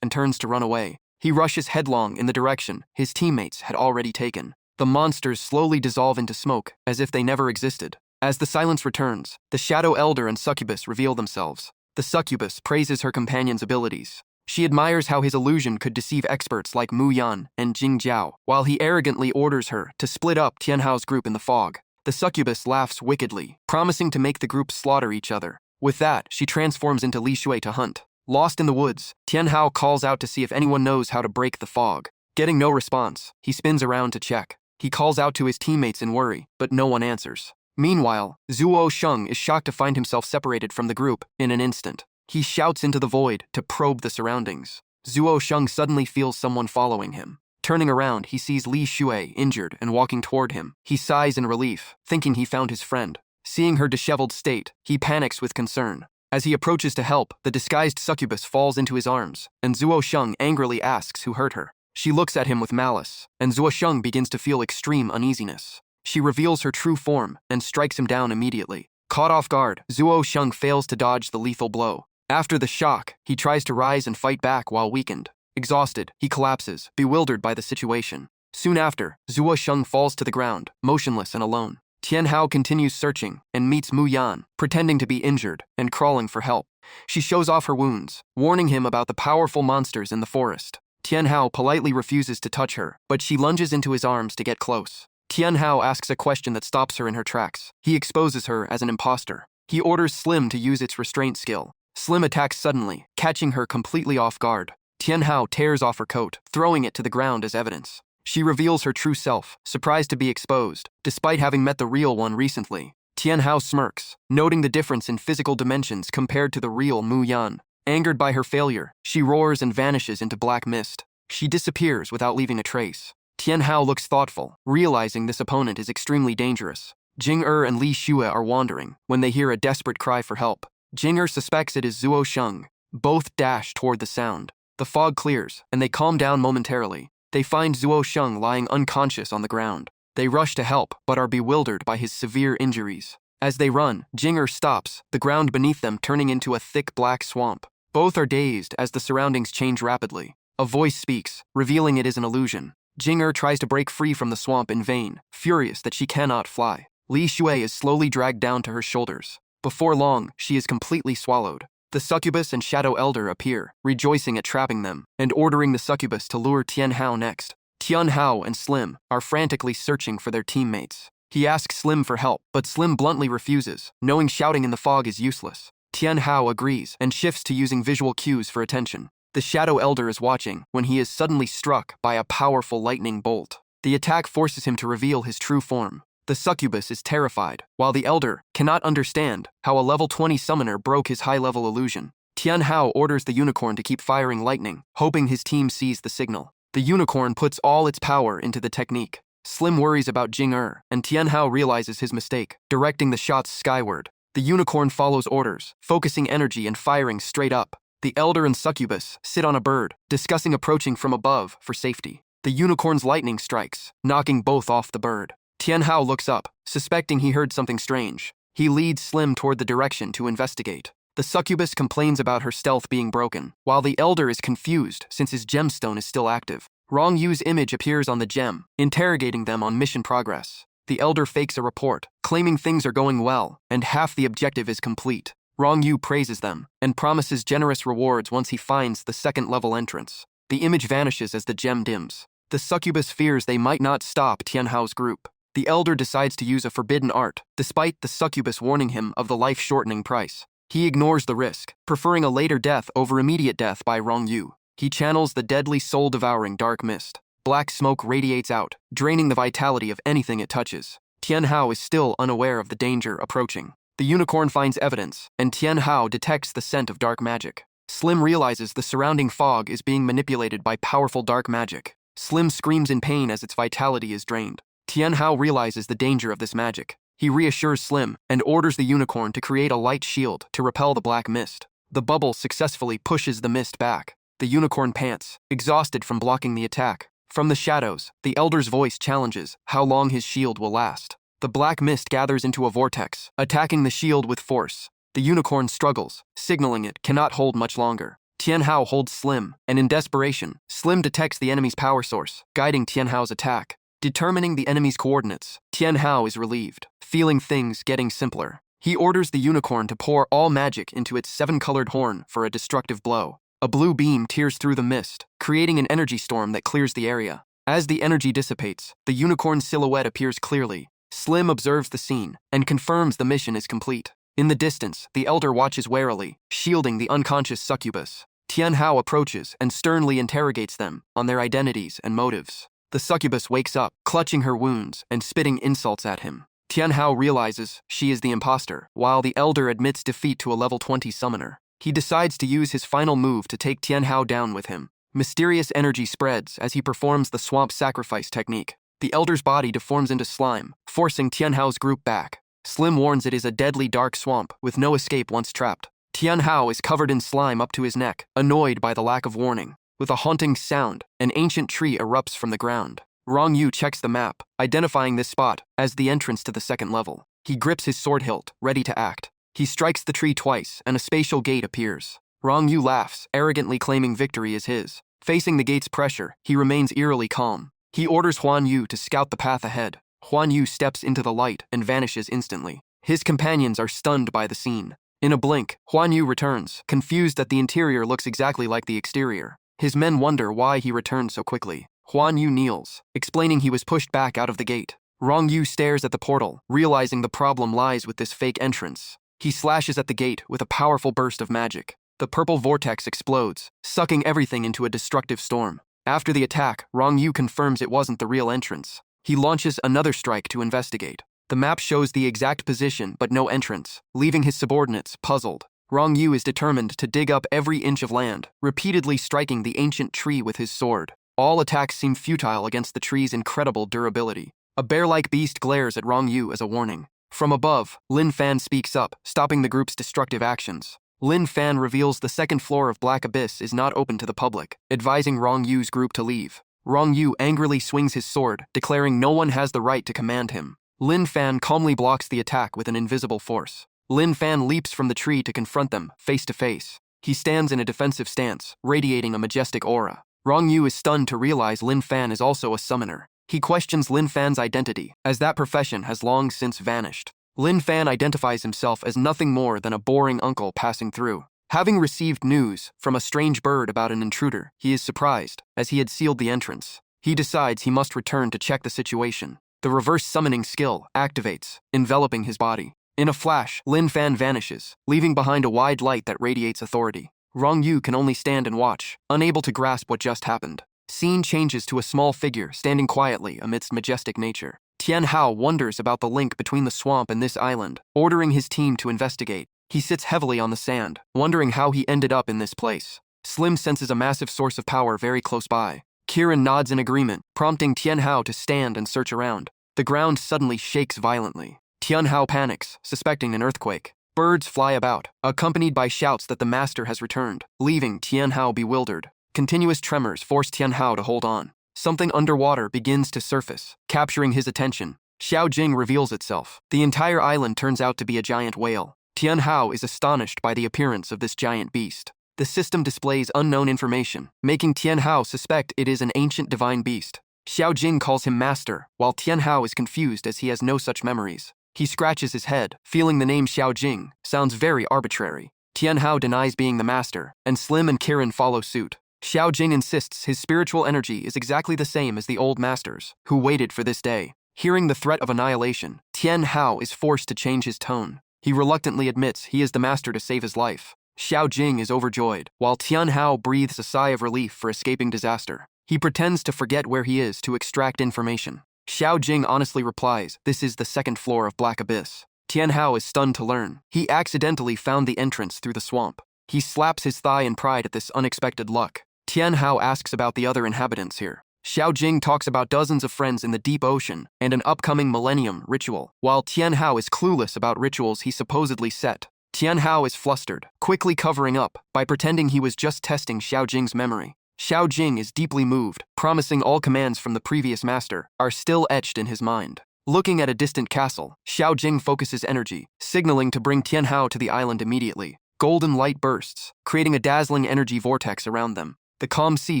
and turns to run away. He rushes headlong in the direction his teammates had already taken. The monsters slowly dissolve into smoke, as if they never existed. As the silence returns, the Shadow Elder and Succubus reveal themselves. The Succubus praises her companion's abilities. She admires how his illusion could deceive experts like Mu Yan and Jing Jiao, while he arrogantly orders her to split up Tianhao's group in the fog. The Succubus laughs wickedly, promising to make the group slaughter each other. With that, she transforms into Li Xue to hunt. Lost in the woods, Tianhao calls out to see if anyone knows how to break the fog. Getting no response, he spins around to check. He calls out to his teammates in worry, but no one answers. Meanwhile, Zuo Sheng is shocked to find himself separated from the group in an instant. He shouts into the void to probe the surroundings. Zuo Sheng suddenly feels someone following him. Turning around, he sees Li Shui injured and walking toward him. He sighs in relief, thinking he found his friend. Seeing her disheveled state, he panics with concern. As he approaches to help, the disguised succubus falls into his arms, and Zuo Sheng angrily asks who hurt her. She looks at him with malice, and Zuo Sheng begins to feel extreme uneasiness. She reveals her true form and strikes him down immediately. Caught off guard, Zuo Sheng fails to dodge the lethal blow. After the shock, he tries to rise and fight back while weakened. Exhausted, he collapses, bewildered by the situation. Soon after, Zuo Sheng falls to the ground, motionless and alone. Tian Hao continues searching and meets Mu Yan, pretending to be injured and crawling for help. She shows off her wounds, warning him about the powerful monsters in the forest. Tian Hao politely refuses to touch her, but she lunges into his arms to get close. Tian Hao asks a question that stops her in her tracks. He exposes her as an imposter. He orders Slim to use its restraint skill. Slim attacks suddenly, catching her completely off guard. Tian Hao tears off her coat, throwing it to the ground as evidence. She reveals her true self, surprised to be exposed, despite having met the real one recently. Tian Hao smirks, noting the difference in physical dimensions compared to the real Mu Yan. Angered by her failure, she roars and vanishes into black mist. She disappears without leaving a trace. Tian Hao looks thoughtful, realizing this opponent is extremely dangerous. Jing and Li Shui are wandering when they hear a desperate cry for help. Jing suspects it is Zuo Sheng. Both dash toward the sound. The fog clears, and they calm down momentarily. They find Zuo Sheng lying unconscious on the ground. They rush to help, but are bewildered by his severe injuries. As they run, Jing stops, the ground beneath them turning into a thick black swamp. Both are dazed as the surroundings change rapidly. A voice speaks, revealing it is an illusion. Jing tries to break free from the swamp in vain, furious that she cannot fly. Li Shui is slowly dragged down to her shoulders. Before long, she is completely swallowed. The succubus and shadow elder appear, rejoicing at trapping them, and ordering the succubus to lure Tian Hao next. Tian Hao and Slim are frantically searching for their teammates. He asks Slim for help, but Slim bluntly refuses, knowing shouting in the fog is useless. Tian Hao agrees and shifts to using visual cues for attention. The Shadow Elder is watching when he is suddenly struck by a powerful lightning bolt. The attack forces him to reveal his true form. The succubus is terrified, while the Elder cannot understand how a level 20 summoner broke his high-level illusion. Tian Hao orders the unicorn to keep firing lightning, hoping his team sees the signal. The unicorn puts all its power into the technique. Slim worries about Jing and Tian Hao realizes his mistake, directing the shots skyward. The unicorn follows orders, focusing energy and firing straight up. The Elder and Succubus sit on a bird, discussing approaching from above for safety. The unicorn's lightning strikes, knocking both off the bird. Tian Hao looks up, suspecting he heard something strange. He leads Slim toward the direction to investigate. The succubus complains about her stealth being broken, while the Elder is confused since his gemstone is still active. Rong Yu's image appears on the gem, interrogating them on mission progress. The Elder fakes a report, claiming things are going well, and half the objective is complete. Rong Yu praises them, and promises generous rewards once he finds the second-level entrance. The image vanishes as the gem dims. The succubus fears they might not stop Tian Hao's group. The Elder decides to use a forbidden art, despite the succubus warning him of the life-shortening price. He ignores the risk, preferring a later death over immediate death by Rong Yu. He channels the deadly soul-devouring dark mist. Black smoke radiates out, draining the vitality of anything it touches. Tian Hao is still unaware of the danger approaching. The unicorn finds evidence, and Tian Hao detects the scent of dark magic. Slim realizes the surrounding fog is being manipulated by powerful dark magic. Slim screams in pain as its vitality is drained. Tian Hao realizes the danger of this magic. He reassures Slim and orders the unicorn to create a light shield to repel the black mist. The bubble successfully pushes the mist back. The unicorn pants, exhausted from blocking the attack. From the shadows, the Elder's voice challenges how long his shield will last. The black mist gathers into a vortex, attacking the shield with force. The unicorn struggles, signaling it cannot hold much longer. Tian Hao holds Slim, and in desperation, Slim detects the enemy's power source, guiding Tian Hao's attack. Determining the enemy's coordinates, Tian Hao is relieved, feeling things getting simpler. He orders the unicorn to pour all magic into its 7-colored horn for a destructive blow. A blue beam tears through the mist, creating an energy storm that clears the area. As the energy dissipates, the unicorn's silhouette appears clearly. Slim observes the scene and confirms the mission is complete. In the distance, the Elder watches warily, shielding the unconscious succubus. Tian Hao approaches and sternly interrogates them on their identities and motives. The succubus wakes up, clutching her wounds and spitting insults at him. Tianhao realizes she is the imposter, while the elder admits defeat to a level 20 summoner. He decides to use his final move to take Tianhao down with him. Mysterious energy spreads as he performs the swamp sacrifice technique. The elder's body deforms into slime, forcing Tianhao's group back. Slim warns it is a deadly dark swamp with no escape once trapped. Tianhao is covered in slime up to his neck, annoyed by the lack of warning. With a haunting sound, an ancient tree erupts from the ground. Rong Yu checks the map, identifying this spot as the entrance to the second level. He grips his sword hilt, ready to act. He strikes the tree twice, and a spatial gate appears. Rong Yu laughs, arrogantly claiming victory is his. Facing the gate's pressure, he remains eerily calm. He orders Huan Yu to scout the path ahead. Huan Yu steps into the light and vanishes instantly. His companions are stunned by the scene. In a blink, Huan Yu returns, confused that the interior looks exactly like the exterior. His men wonder why he returned so quickly. Huan Yu kneels, explaining he was pushed back out of the gate. Rong Yu stares at the portal, realizing the problem lies with this fake entrance. He slashes at the gate with a powerful burst of magic. The purple vortex explodes, sucking everything into a destructive storm. After the attack, Rong Yu confirms it wasn't the real entrance. He launches another strike to investigate. The map shows the exact position but no entrance, leaving his subordinates puzzled. Rong Yu is determined to dig up every inch of land, repeatedly striking the ancient tree with his sword. All attacks seem futile against the tree's incredible durability. A bear-like beast glares at Rong Yu as a warning. From above, Lin Fan speaks up, stopping the group's destructive actions. Lin Fan reveals the second floor of Black Abyss is not open to the public, advising Rong Yu's group to leave. Rong Yu angrily swings his sword, declaring no one has the right to command him. Lin Fan calmly blocks the attack with an invisible force. Lin Fan leaps from the tree to confront them, face to face. He stands in a defensive stance, radiating a majestic aura. Rong Yu is stunned to realize Lin Fan is also a summoner. He questions Lin Fan's identity, as that profession has long since vanished. Lin Fan identifies himself as nothing more than a boring uncle passing through. Having received news from a strange bird about an intruder, he is surprised, as he had sealed the entrance. He decides he must return to check the situation. The reverse summoning skill activates, enveloping his body. In a flash, Lin Fan vanishes, leaving behind a wide light that radiates authority. Rong Yu can only stand and watch, unable to grasp what just happened. Scene changes to a small figure standing quietly amidst majestic nature. Tianhao wonders about the link between the swamp and this island, ordering his team to investigate. He sits heavily on the sand, wondering how he ended up in this place. Slim senses a massive source of power very close by. Kirin nods in agreement, prompting Tianhao to stand and search around. The ground suddenly shakes violently. Tianhao panics, suspecting an earthquake. Birds fly about, accompanied by shouts that the master has returned, leaving Tianhao bewildered. Continuous tremors force Tianhao to hold on. Something underwater begins to surface, capturing his attention. Xiaojing reveals itself. The entire island turns out to be a giant whale. Tianhao is astonished by the appearance of this giant beast. The system displays unknown information, making Tianhao suspect it is an ancient divine beast. Xiaojing calls him master, while Tianhao is confused as he has no such memories. He scratches his head, feeling the name Xiaojing sounds very arbitrary. Tianhao denies being the master, and Slim and Kirin follow suit. Xiaojing insists his spiritual energy is exactly the same as the old masters, who waited for this day. Hearing the threat of annihilation, Tianhao is forced to change his tone. He reluctantly admits he is the master to save his life. Xiaojing is overjoyed, while Tianhao breathes a sigh of relief for escaping disaster. He pretends to forget where he is to extract information. Xiaojing honestly replies, this is the second floor of Black Abyss. Tianhao is stunned to learn. He accidentally found the entrance through the swamp. He slaps his thigh in pride at this unexpected luck. Tianhao asks about the other inhabitants here. Xiaojing talks about dozens of friends in the deep ocean and an upcoming millennium ritual, while Tianhao is clueless about rituals he supposedly set. Tianhao is flustered, quickly covering up by pretending he was just testing Xiaojing's memory. Xiaojing is deeply moved, promising all commands from the previous master are still etched in his mind. Looking at a distant castle, Xiaojing focuses energy, signaling to bring Tianhao to the island immediately. Golden light bursts, creating a dazzling energy vortex around them. The calm sea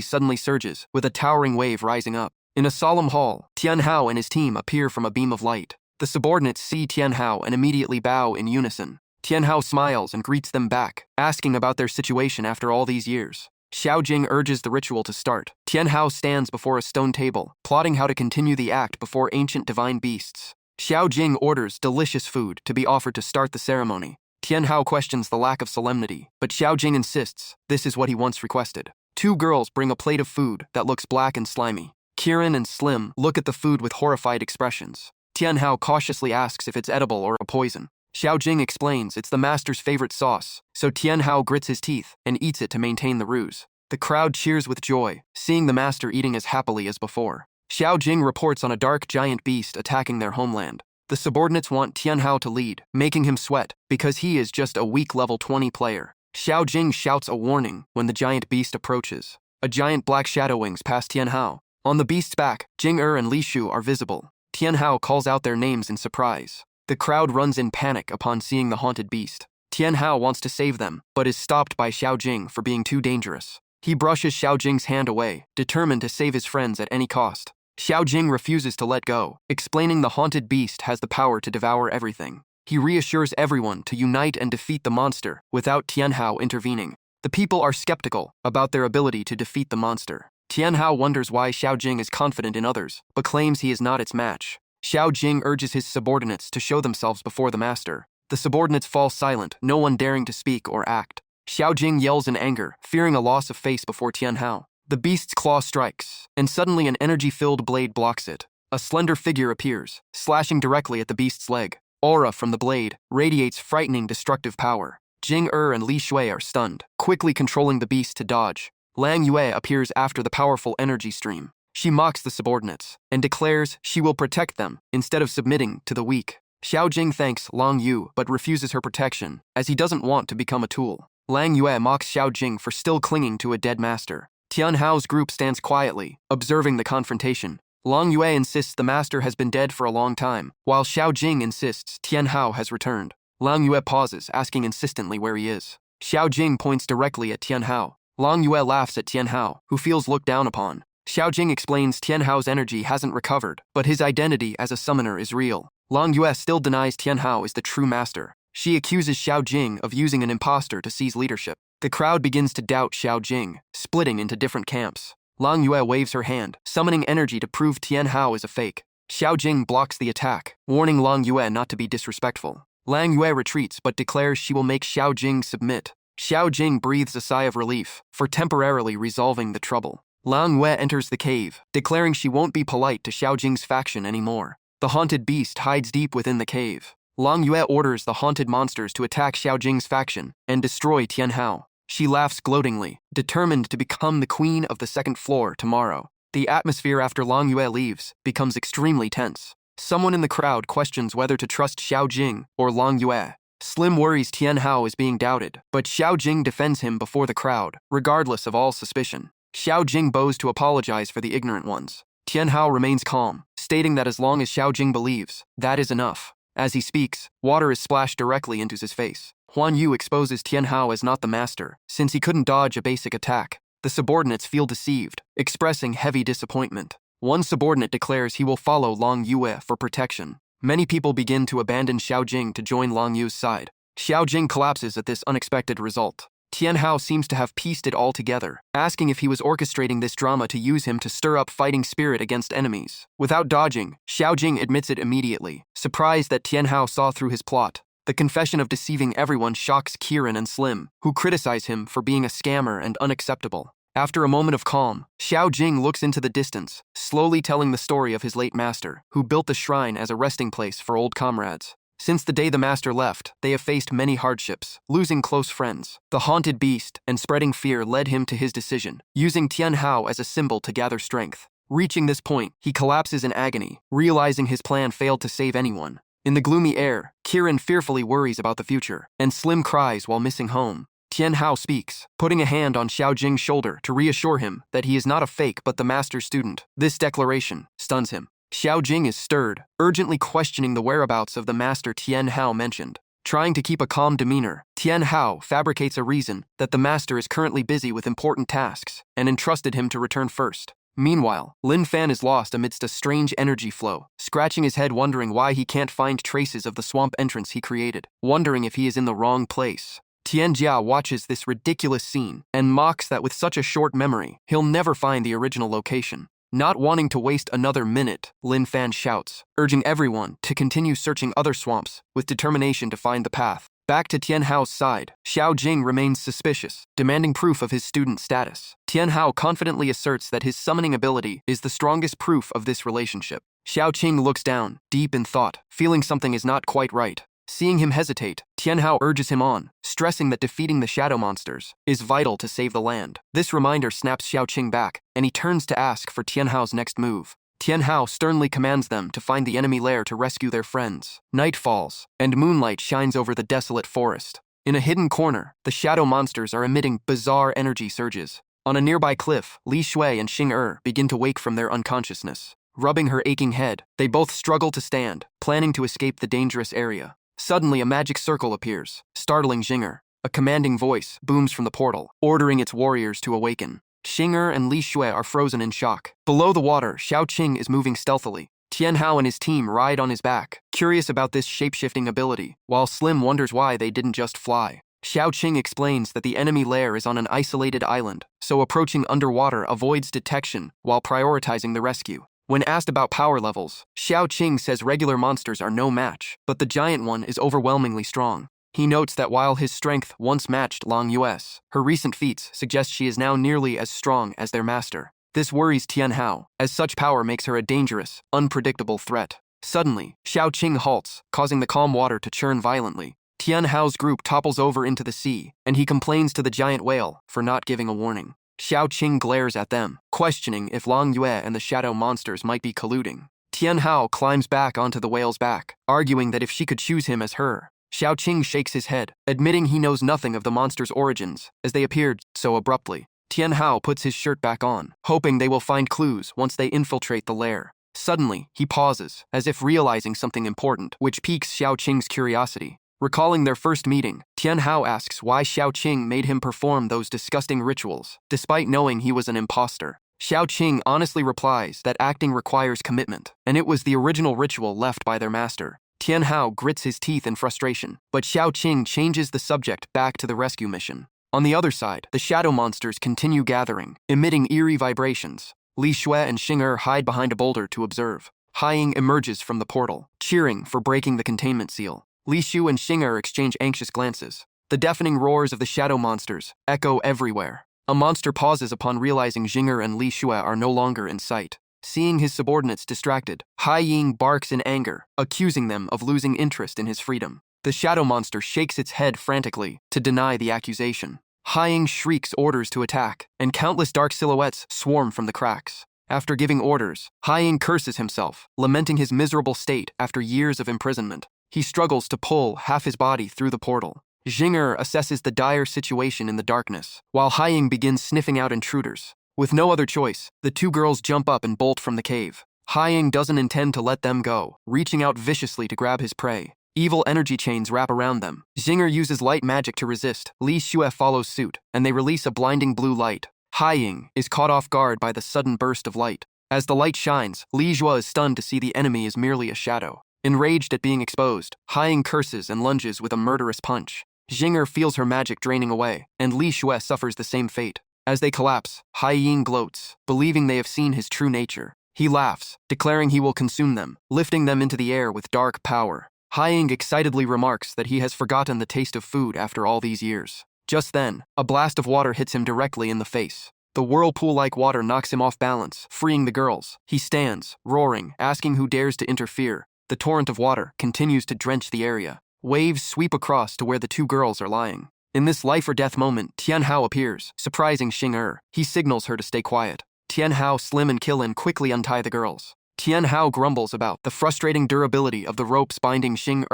suddenly surges, with a towering wave rising up. In a solemn hall, Tianhao and his team appear from a beam of light. The subordinates see Tianhao and immediately bow in unison. Tianhao smiles and greets them back, asking about their situation after all these years. Xiaojing urges the ritual to start. Tianhao stands before a stone table, plotting how to continue the act before ancient divine beasts. Xiaojing orders delicious food to be offered to start the ceremony. Tianhao questions the lack of solemnity, but Xiaojing insists this is what he once requested. Two girls bring a plate of food that looks black and slimy. Kirin and Slim look at the food with horrified expressions. Tian Hao cautiously asks if it's edible or a poison. Xiao Jing explains it's the master's favorite sauce, so Tian Hao grits his teeth and eats it to maintain the ruse. The crowd cheers with joy, seeing the master eating as happily as before. Xiao Jing reports on a dark giant beast attacking their homeland. The subordinates want Tian Hao to lead, making him sweat, because he is just a weak level 20 player. Xiao Jing shouts a warning when the giant beast approaches. A giant black shadow wings past Tian Hao. On the beast's back, Jing and Li Shu are visible. Tian Hao calls out their names in surprise. The crowd runs in panic upon seeing the haunted beast. Tian Hao wants to save them, but is stopped by Xiao Jing for being too dangerous. He brushes Xiao Jing's hand away, determined to save his friends at any cost. Xiao Jing refuses to let go, explaining the haunted beast has the power to devour everything. He reassures everyone to unite and defeat the monster without Tian Hao intervening. The people are skeptical about their ability to defeat the monster. Tian Hao wonders why Xiao Jing is confident in others, but claims he is not its match. Xiao Jing urges his subordinates to show themselves before the master. The subordinates fall silent, no one daring to speak or act. Xiao Jing yells in anger, fearing a loss of face before Tian Hao. The beast's claw strikes, and suddenly an energy-filled blade blocks it. A slender figure appears, slashing directly at the beast's leg. Aura from the blade radiates frightening destructive power. Jing and Li Shui are stunned, quickly controlling the beast to dodge. Lang Yue appears after the powerful energy stream. She mocks the subordinates and declares she will protect them instead of submitting to the weak. Xiao Jing thanks Lang Yu but refuses her protection, as he doesn't want to become a tool. Lang Yue mocks Xiao Jing for still clinging to a dead master. Tian Hao's group stands quietly, observing the confrontation. Lang Yue insists the master has been dead for a long time, while Xiao Jing insists Tian Hao has returned. Lang Yue pauses, asking insistently where he is. Xiao Jing points directly at Tian Hao. Lang Yue laughs at Tian Hao, who feels looked down upon. Xiao Jing explains Tian Hao's energy hasn't recovered, but his identity as a summoner is real. Lang Yue still denies Tian Hao is the true master. She accuses Xiao Jing of using an imposter to seize leadership. The crowd begins to doubt Xiao Jing, splitting into different camps. Lang Yue waves her hand, summoning energy to prove Tian Hao is a fake. Xiao Jing blocks the attack, warning Lang Yue not to be disrespectful. Lang Yue retreats but declares she will make Xiao Jing submit. Xiao Jing breathes a sigh of relief for temporarily resolving the trouble. Lang Yue enters the cave, declaring she won't be polite to Xiao Jing's faction anymore. The haunted beast hides deep within the cave. Lang Yue orders the haunted monsters to attack Xiao Jing's faction and destroy Tian Hao. She laughs gloatingly, determined to become the queen of the second floor tomorrow. The atmosphere after Lang Yue leaves becomes extremely tense. Someone in the crowd questions whether to trust Xiao Jing or Lang Yue. Slim worries Tian Hao is being doubted, but Xiao Jing defends him before the crowd, regardless of all suspicion. Xiao Jing bows to apologize for the ignorant ones. Tian Hao remains calm, stating that as long as Xiao Jing believes, that is enough. As he speaks, water is splashed directly into his face. Huan Yu exposes Tian Hao as not the master, since he couldn't dodge a basic attack. The subordinates feel deceived, expressing heavy disappointment. One subordinate declares he will follow Lang Yue for protection. Many people begin to abandon Xiao Jing to join Lang Yu's side. Xiao Jing collapses at this unexpected result. Tian Hao seems to have pieced it all together, asking if he was orchestrating this drama to use him to stir up fighting spirit against enemies. Without dodging, Xiao Jing admits it immediately, surprised that Tian Hao saw through his plot. The confession of deceiving everyone shocks Kiran and Slim, who criticize him for being a scammer and unacceptable. After a moment of calm, Xiao Jing looks into the distance, slowly telling the story of his late master, who built the shrine as a resting place for old comrades. Since the day the master left, they have faced many hardships, losing close friends. The haunted beast and spreading fear led him to his decision, using Tian Hao as a symbol to gather strength. Reaching this point, he collapses in agony, realizing his plan failed to save anyone. In the gloomy air, Kiran fearfully worries about the future, and Slim cries while missing home. Tian Hao speaks, putting a hand on Xiao Jing's shoulder to reassure him that he is not a fake but the master's student. This declaration stuns him. Xiao Jing is stirred, urgently questioning the whereabouts of the master Tian Hao mentioned. Trying to keep a calm demeanor, Tian Hao fabricates a reason that the master is currently busy with important tasks and entrusted him to return first. Meanwhile, Lin Fan is lost amidst a strange energy flow, scratching his head wondering why he can't find traces of the swamp entrance he created, wondering if he is in the wrong place. Tian Jia watches this ridiculous scene and mocks that with such a short memory, he'll never find the original location. Not wanting to waste another minute, Lin Fan shouts, urging everyone to continue searching other swamps with determination to find the path. Back to Tian Hao's side, Xiao Jing remains suspicious, demanding proof of his student status. Tian Hao confidently asserts that his summoning ability is the strongest proof of this relationship. Xiao Qing looks down, deep in thought, feeling something is not quite right. Seeing him hesitate, Tianhao urges him on, stressing that defeating the shadow monsters is vital to save the land. This reminder snaps Xiao Qing back, and he turns to ask for Tianhao's next move. Tianhao sternly commands them to find the enemy lair to rescue their friends. Night falls, and moonlight shines over the desolate forest. In a hidden corner, the shadow monsters are emitting bizarre energy surges. On a nearby cliff, Li Shui and Xing begin to wake from their unconsciousness. Rubbing her aching head, they both struggle to stand, planning to escape the dangerous area. Suddenly, a magic circle appears, startling Xing. A commanding voice booms from the portal, ordering its warriors to awaken. Xing and Li Shui are frozen in shock. Below the water, Xiao Qing is moving stealthily. Tianhao and his team ride on his back, curious about this shape-shifting ability, while Slim wonders why they didn't just fly. Xiao Qing explains that the enemy lair is on an isolated island, so approaching underwater avoids detection while prioritizing the rescue. When asked about power levels, Xiao Qing says regular monsters are no match, but the giant one is overwhelmingly strong. He notes that while his strength once matched Long Yue's, her recent feats suggest she is now nearly as strong as their master. This worries Tianhao, as such power makes her a dangerous, unpredictable threat. Suddenly, Xiao Qing halts, causing the calm water to churn violently. Tianhao's group topples over into the sea, and he complains to the giant whale for not giving a warning. Xiao Qing glares at them, questioning if Long Yue and the shadow monsters might be colluding. Tianhao climbs back onto the whale's back, arguing that if she could choose him as her. Xiao Qing shakes his head, admitting he knows nothing of the monster's origins, as they appeared so abruptly. Tianhao puts his shirt back on, hoping they will find clues once they infiltrate the lair. Suddenly, he pauses, as if realizing something important, which piques Xiao Qing's curiosity. Recalling their first meeting, Tianhao asks why Xiao Qing made him perform those disgusting rituals, despite knowing he was an imposter. Xiao Qing honestly replies that acting requires commitment, and it was the original ritual left by their master. Tianhao grits his teeth in frustration, but Xiao Qing changes the subject back to the rescue mission. On the other side, the shadow monsters continue gathering, emitting eerie vibrations. Li Shui and Xing hide behind a boulder to observe. Haiying emerges from the portal, cheering for breaking the containment seal. Li Shu and Xing exchange anxious glances. The deafening roars of the shadow monsters echo everywhere. A monster pauses upon realizing Xing and Li Shu are no longer in sight. Seeing his subordinates distracted, Haiying barks in anger, accusing them of losing interest in his freedom. The shadow monster shakes its head frantically to deny the accusation. Haiying shrieks orders to attack, and countless dark silhouettes swarm from the cracks. After giving orders, Haiying curses himself, lamenting his miserable state after years of imprisonment. He struggles to pull half his body through the portal. Xing assesses the dire situation in the darkness, while Haiying begins sniffing out intruders. With no other choice, the two girls jump up and bolt from the cave. Haiying doesn't intend to let them go, reaching out viciously to grab his prey. Evil energy chains wrap around them. Xing uses light magic to resist. Li Shui follows suit, and they release a blinding blue light. Haiying is caught off guard by the sudden burst of light. As the light shines, Li Shui is stunned to see the enemy is merely a shadow. Enraged at being exposed, Haiying curses and lunges with a murderous punch. Xing feels her magic draining away, and Li Shui suffers the same fate. As they collapse, Haiying gloats, believing they have seen his true nature. He laughs, declaring he will consume them, lifting them into the air with dark power. Haiying excitedly remarks that he has forgotten the taste of food after all these years. Just then, a blast of water hits him directly in the face. The whirlpool-like water knocks him off balance, freeing the girls. He stands, roaring, asking who dares to interfere. The torrent of water continues to drench the area. Waves sweep across to where the two girls are lying. In this life-or-death moment, Tianhao appears, surprising Xing. He signals her to stay quiet. Tianhao, Slim, and Qilin quickly untie the girls. Tianhao grumbles about the frustrating durability of the ropes binding Xing.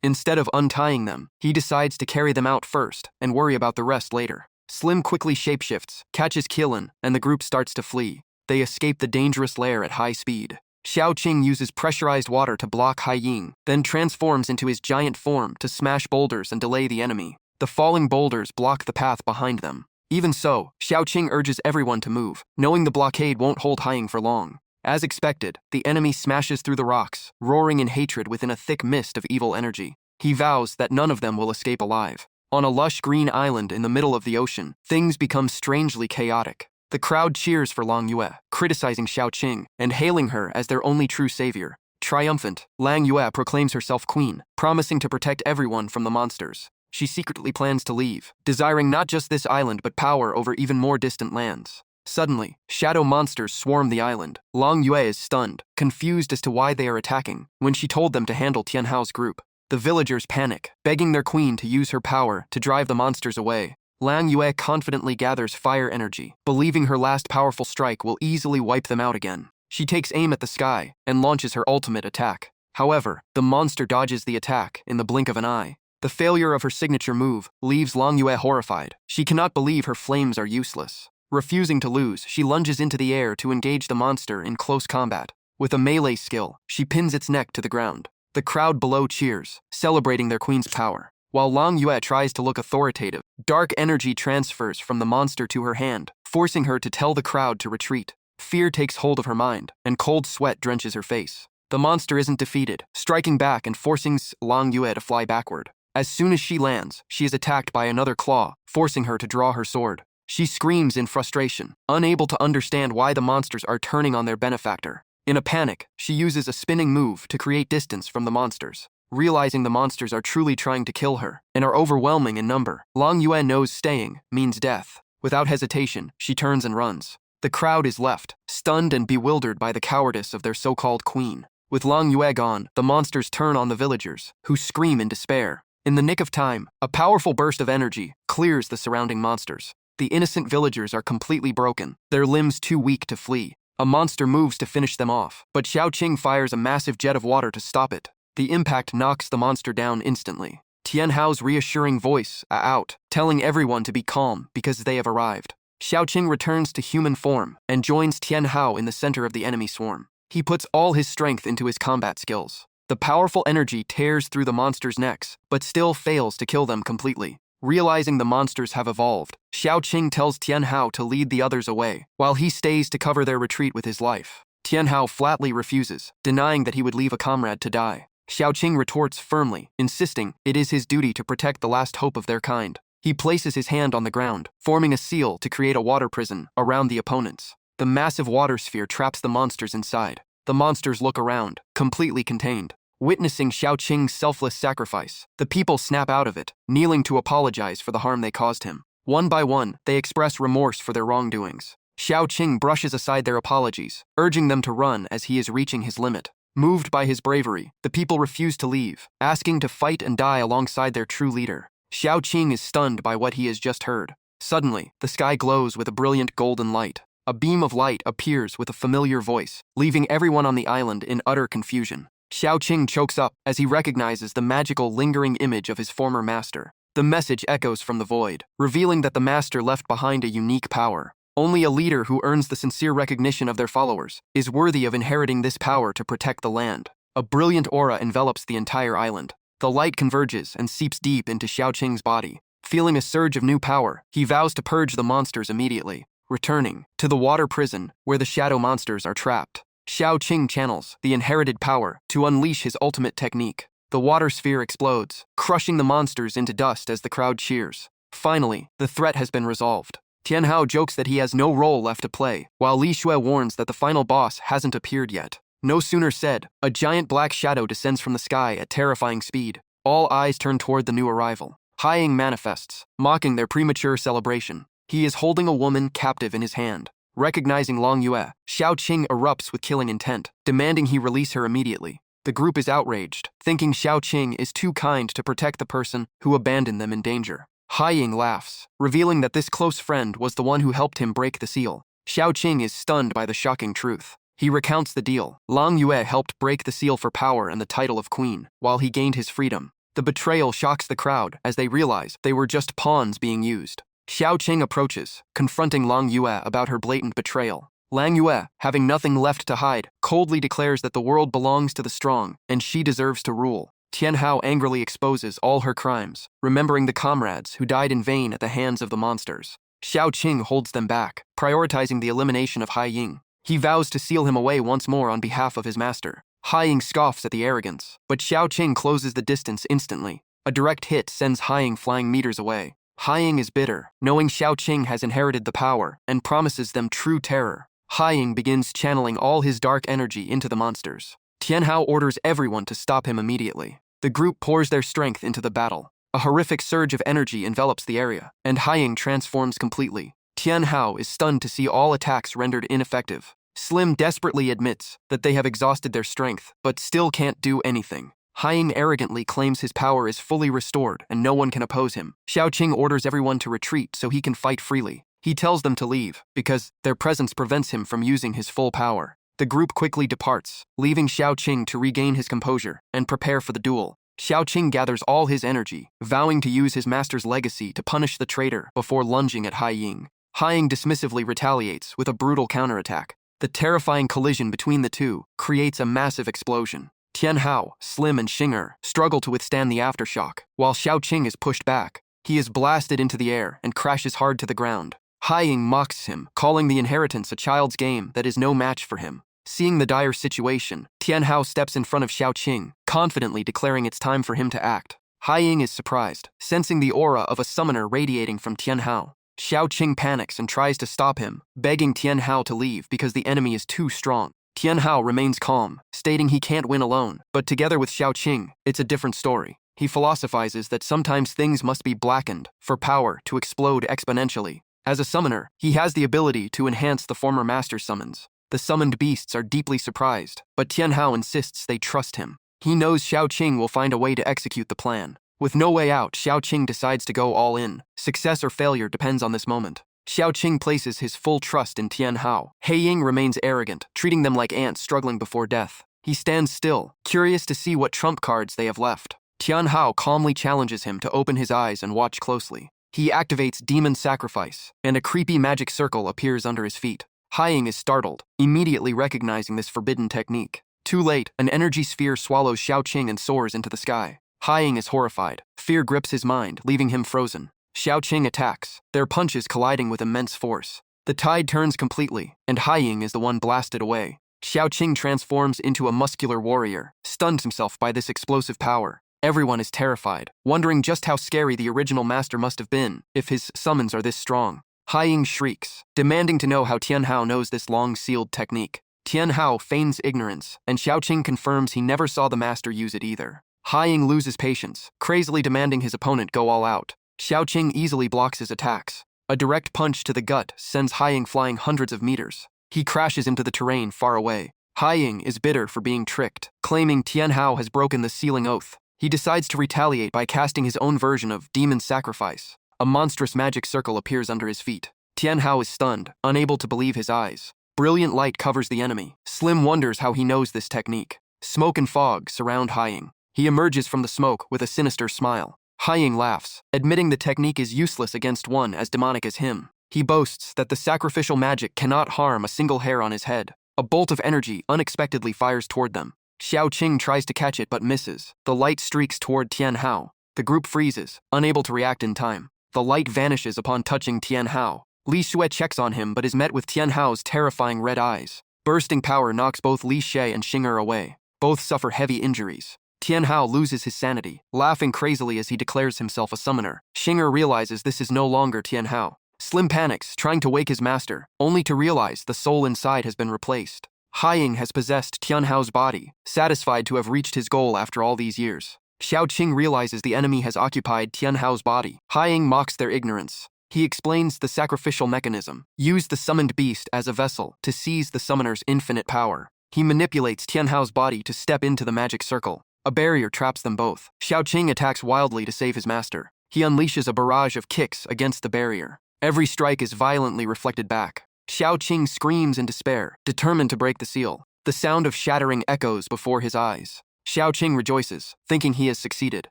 Instead of untying them, he decides to carry them out first and worry about the rest later. Slim quickly shapeshifts, catches Qilin, and the group starts to flee. They escape the dangerous lair at high speed. Xiao Qing uses pressurized water to block Haiying, then transforms into his giant form to smash boulders and delay the enemy. The falling boulders block the path behind them. Even so, Xiao Qing urges everyone to move, knowing the blockade won't hold Haiying for long. As expected, the enemy smashes through the rocks, roaring in hatred within a thick mist of evil energy. He vows that none of them will escape alive. On a lush green island in the middle of the ocean, things become strangely chaotic. The crowd cheers for Long Yue, criticizing Xiao Qing and hailing her as their only true savior. Triumphant, Lang Yue proclaims herself queen, promising to protect everyone from the monsters. She secretly plans to leave, desiring not just this island but power over even more distant lands. Suddenly, shadow monsters swarm the island. Long Yue is stunned, confused as to why they are attacking. When she told them to handle Tianhao's group, the villagers panic, begging their queen to use her power to drive the monsters away. Lang Yue confidently gathers fire energy, believing her last powerful strike will easily wipe them out again. She takes aim at the sky and launches her ultimate attack. However, the monster dodges the attack in the blink of an eye. The failure of her signature move leaves Lang Yue horrified. She cannot believe her flames are useless. Refusing to lose, she lunges into the air to engage the monster in close combat. With a melee skill, she pins its neck to the ground. The crowd below cheers, celebrating their queen's power. While Lang Yue tries to look authoritative, dark energy transfers from the monster to her hand, forcing her to tell the crowd to retreat. Fear takes hold of her mind, and cold sweat drenches her face. The monster isn't defeated, striking back and forcing Lang Yue to fly backward. As soon as she lands, she is attacked by another claw, forcing her to draw her sword. She screams in frustration, unable to understand why the monsters are turning on their benefactor. In a panic, she uses a spinning move to create distance from the monsters. Realizing the monsters are truly trying to kill her and are overwhelming in number, Lang Yue knows staying means death. Without hesitation, she turns and runs. The crowd is left, stunned and bewildered by the cowardice of their so-called queen. With Lang Yue gone, the monsters turn on the villagers, who scream in despair. In the nick of time, a powerful burst of energy clears the surrounding monsters. The innocent villagers are completely broken, their limbs too weak to flee. A monster moves to finish them off, but Xiaoqing fires a massive jet of water to stop it. The impact knocks the monster down instantly. Tianhao's reassuring voice out, telling everyone to be calm because they have arrived. Xiaoqing returns to human form and joins Tianhao in the center of the enemy swarm. He puts all his strength into his combat skills. The powerful energy tears through the monsters' necks, but still fails to kill them completely. Realizing the monsters have evolved, Xiaoqing tells Tianhao to lead the others away, while he stays to cover their retreat with his life. Tianhao flatly refuses, denying that he would leave a comrade to die. Xiaoqing retorts firmly, insisting it is his duty to protect the last hope of their kind. He places his hand on the ground, forming a seal to create a water prison around the opponents. The massive water sphere traps the monsters inside. The monsters look around, completely contained. Witnessing Xiaoqing's selfless sacrifice, the people snap out of it, kneeling to apologize for the harm they caused him. One by one, they express remorse for their wrongdoings. Xiaoqing brushes aside their apologies, urging them to run as he is reaching his limit. Moved by his bravery, the people refuse to leave, asking to fight and die alongside their true leader. Xiaoqing is stunned by what he has just heard. Suddenly, the sky glows with a brilliant golden light. A beam of light appears with a familiar voice, leaving everyone on the island in utter confusion. Xiaoqing chokes up as he recognizes the magical lingering image of his former master. The message echoes from the void, revealing that the master left behind a unique power. Only a leader who earns the sincere recognition of their followers is worthy of inheriting this power to protect the land. A brilliant aura envelops the entire island. The light converges and seeps deep into Xiaoqing's body. Feeling a surge of new power, he vows to purge the monsters immediately, returning to the water prison where the shadow monsters are trapped. Xiaoqing channels the inherited power to unleash his ultimate technique. The water sphere explodes, crushing the monsters into dust as the crowd cheers. Finally, the threat has been resolved. Tianhao jokes that he has no role left to play, while Li Shui warns that the final boss hasn't appeared yet. No sooner said, a giant black shadow descends from the sky at terrifying speed. All eyes turn toward the new arrival. Haiying manifests, mocking their premature celebration. He is holding a woman captive in his hand. Recognizing Lang Yue, Xiaoqing erupts with killing intent, demanding he release her immediately. The group is outraged, thinking Xiaoqing is too kind to protect the person who abandoned them in danger. Haiying laughs, revealing that this close friend was the one who helped him break the seal. Xiaoqing is stunned by the shocking truth. He recounts the deal. Lang Yue helped break the seal for power and the title of queen, while he gained his freedom. The betrayal shocks the crowd as they realize they were just pawns being used. Xiaoqing approaches, confronting Lang Yue about her blatant betrayal. Lang Yue, having nothing left to hide, coldly declares that the world belongs to the strong, and she deserves to rule. Tianhao angrily exposes all her crimes, remembering the comrades who died in vain at the hands of the monsters. Xiaoqing holds them back, prioritizing the elimination of Haiying. He vows to seal him away once more on behalf of his master. Haiying scoffs at the arrogance, but Xiaoqing closes the distance instantly. A direct hit sends Haiying flying meters away. Haiying is bitter, knowing Xiaoqing has inherited the power, and promises them true terror. Haiying begins channeling all his dark energy into the monsters. Tianhao orders everyone to stop him immediately. The group pours their strength into the battle. A horrific surge of energy envelops the area, and Haiying transforms completely. Tian Hao is stunned to see all attacks rendered ineffective. Slim desperately admits that they have exhausted their strength, but still can't do anything. Haiying arrogantly claims his power is fully restored and no one can oppose him. Xiaoqing orders everyone to retreat so he can fight freely. He tells them to leave, because their presence prevents him from using his full power. The group quickly departs, leaving Xiaoqing to regain his composure and prepare for the duel. Xiaoqing gathers all his energy, vowing to use his master's legacy to punish the traitor before lunging at Haiying. Haiying dismissively retaliates with a brutal counterattack. The terrifying collision between the two creates a massive explosion. Tian Hao, Slim, and Xing'er struggle to withstand the aftershock, while Xiaoqing is pushed back. He is blasted into the air and crashes hard to the ground. Haiying mocks him, calling the inheritance a child's game that is no match for him. Seeing the dire situation, Tian Hao steps in front of Xiaoqing, confidently declaring it's time for him to act. Haiying is surprised, sensing the aura of a summoner radiating from Tian Hao. Xiaoqing panics and tries to stop him, begging Tian Hao to leave because the enemy is too strong. Tian Hao remains calm, stating he can't win alone, but together with Xiaoqing, it's a different story. He philosophizes that sometimes things must be blackened for power to explode exponentially. As a summoner, he has the ability to enhance the former master's summons. The summoned beasts are deeply surprised, but Tian Hao insists they trust him. He knows Xiaoqing will find a way to execute the plan. With no way out, Xiaoqing decides to go all in. Success or failure depends on this moment. Xiaoqing places his full trust in Tian Hao. Haiying remains arrogant, treating them like ants struggling before death. He stands still, curious to see what trump cards they have left. Tian Hao calmly challenges him to open his eyes and watch closely. He activates Demon Sacrifice, and a creepy magic circle appears under his feet. Haiying is startled, immediately recognizing this forbidden technique. Too late, an energy sphere swallows Xiaoqing and soars into the sky. Haiying is horrified. Fear grips his mind, leaving him frozen. Xiaoqing attacks, their punches colliding with immense force. The tide turns completely, and Haiying is the one blasted away. Xiaoqing transforms into a muscular warrior, stuns himself by this explosive power. Everyone is terrified, wondering just how scary the original master must have been if his summons are this strong. Haiying shrieks, demanding to know how Tian Hao knows this long-sealed technique. Tian Hao feigns ignorance, and Xiaoqing confirms he never saw the master use it either. Haiying loses patience, crazily demanding his opponent go all out. Xiaoqing easily blocks his attacks. A direct punch to the gut sends Haiying flying hundreds of meters. He crashes into the terrain far away. Haiying is bitter for being tricked, claiming Tian Hao has broken the sealing oath. He decides to retaliate by casting his own version of Demon Sacrifice. A monstrous magic circle appears under his feet. Tian Hao is stunned, unable to believe his eyes. Brilliant light covers the enemy. Slim wonders how he knows this technique. Smoke and fog surround Haiying. He emerges from the smoke with a sinister smile. Haiying laughs, admitting the technique is useless against one as demonic as him. He boasts that the sacrificial magic cannot harm a single hair on his head. A bolt of energy unexpectedly fires toward them. Xiaoqing tries to catch it but misses. The light streaks toward Tian Hao. The group freezes, unable to react in time. The light vanishes upon touching Tian Hao. Li Xue checks on him but is met with Tian Hao's terrifying red eyes. Bursting power knocks both Li Xue and Xing'er away. Both suffer heavy injuries. Tian Hao loses his sanity, laughing crazily as he declares himself a summoner. Xing'er realizes this is no longer Tian Hao. Slim panics, trying to wake his master, only to realize the soul inside has been replaced. Haiying has possessed Tian Hao's body, satisfied to have reached his goal after all these years. Xiaoqing realizes the enemy has occupied Tian Hao's body. Haiying mocks their ignorance. He explains the sacrificial mechanism. Use the summoned beast as a vessel to seize the summoner's infinite power. He manipulates Tian Hao's body to step into the magic circle. A barrier traps them both. Xiaoqing attacks wildly to save his master. He unleashes a barrage of kicks against the barrier. Every strike is violently reflected back. Xiaoqing screams in despair, determined to break the seal. The sound of shattering echoes before his eyes. Xiaoqing rejoices, thinking he has succeeded.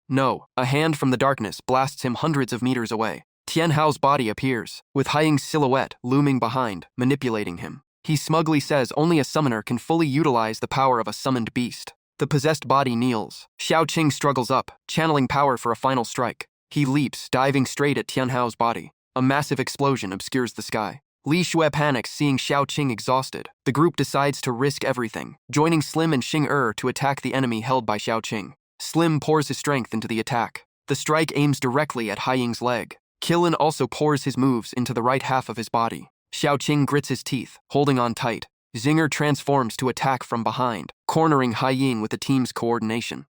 No, a hand from the darkness blasts him hundreds of meters away. Tian Hao's body appears, with Haiying's silhouette looming behind, manipulating him. He smugly says only a summoner can fully utilize the power of a summoned beast. The possessed body kneels. Xiaoqing struggles up, channeling power for a final strike. He leaps, diving straight at Tian Hao's body. A massive explosion obscures the sky. Li Xue panics, seeing Xiaoqing exhausted. The group decides to risk everything, joining Slim and Xing'er to attack the enemy held by Xiaoqing. Slim pours his strength into the attack. The strike aims directly at Haiying's leg. Qilin also pours his moves into the right half of his body. Xiaoqing grits his teeth, holding on tight. Xing'er transforms to attack from behind, cornering Haiying with the team's coordination.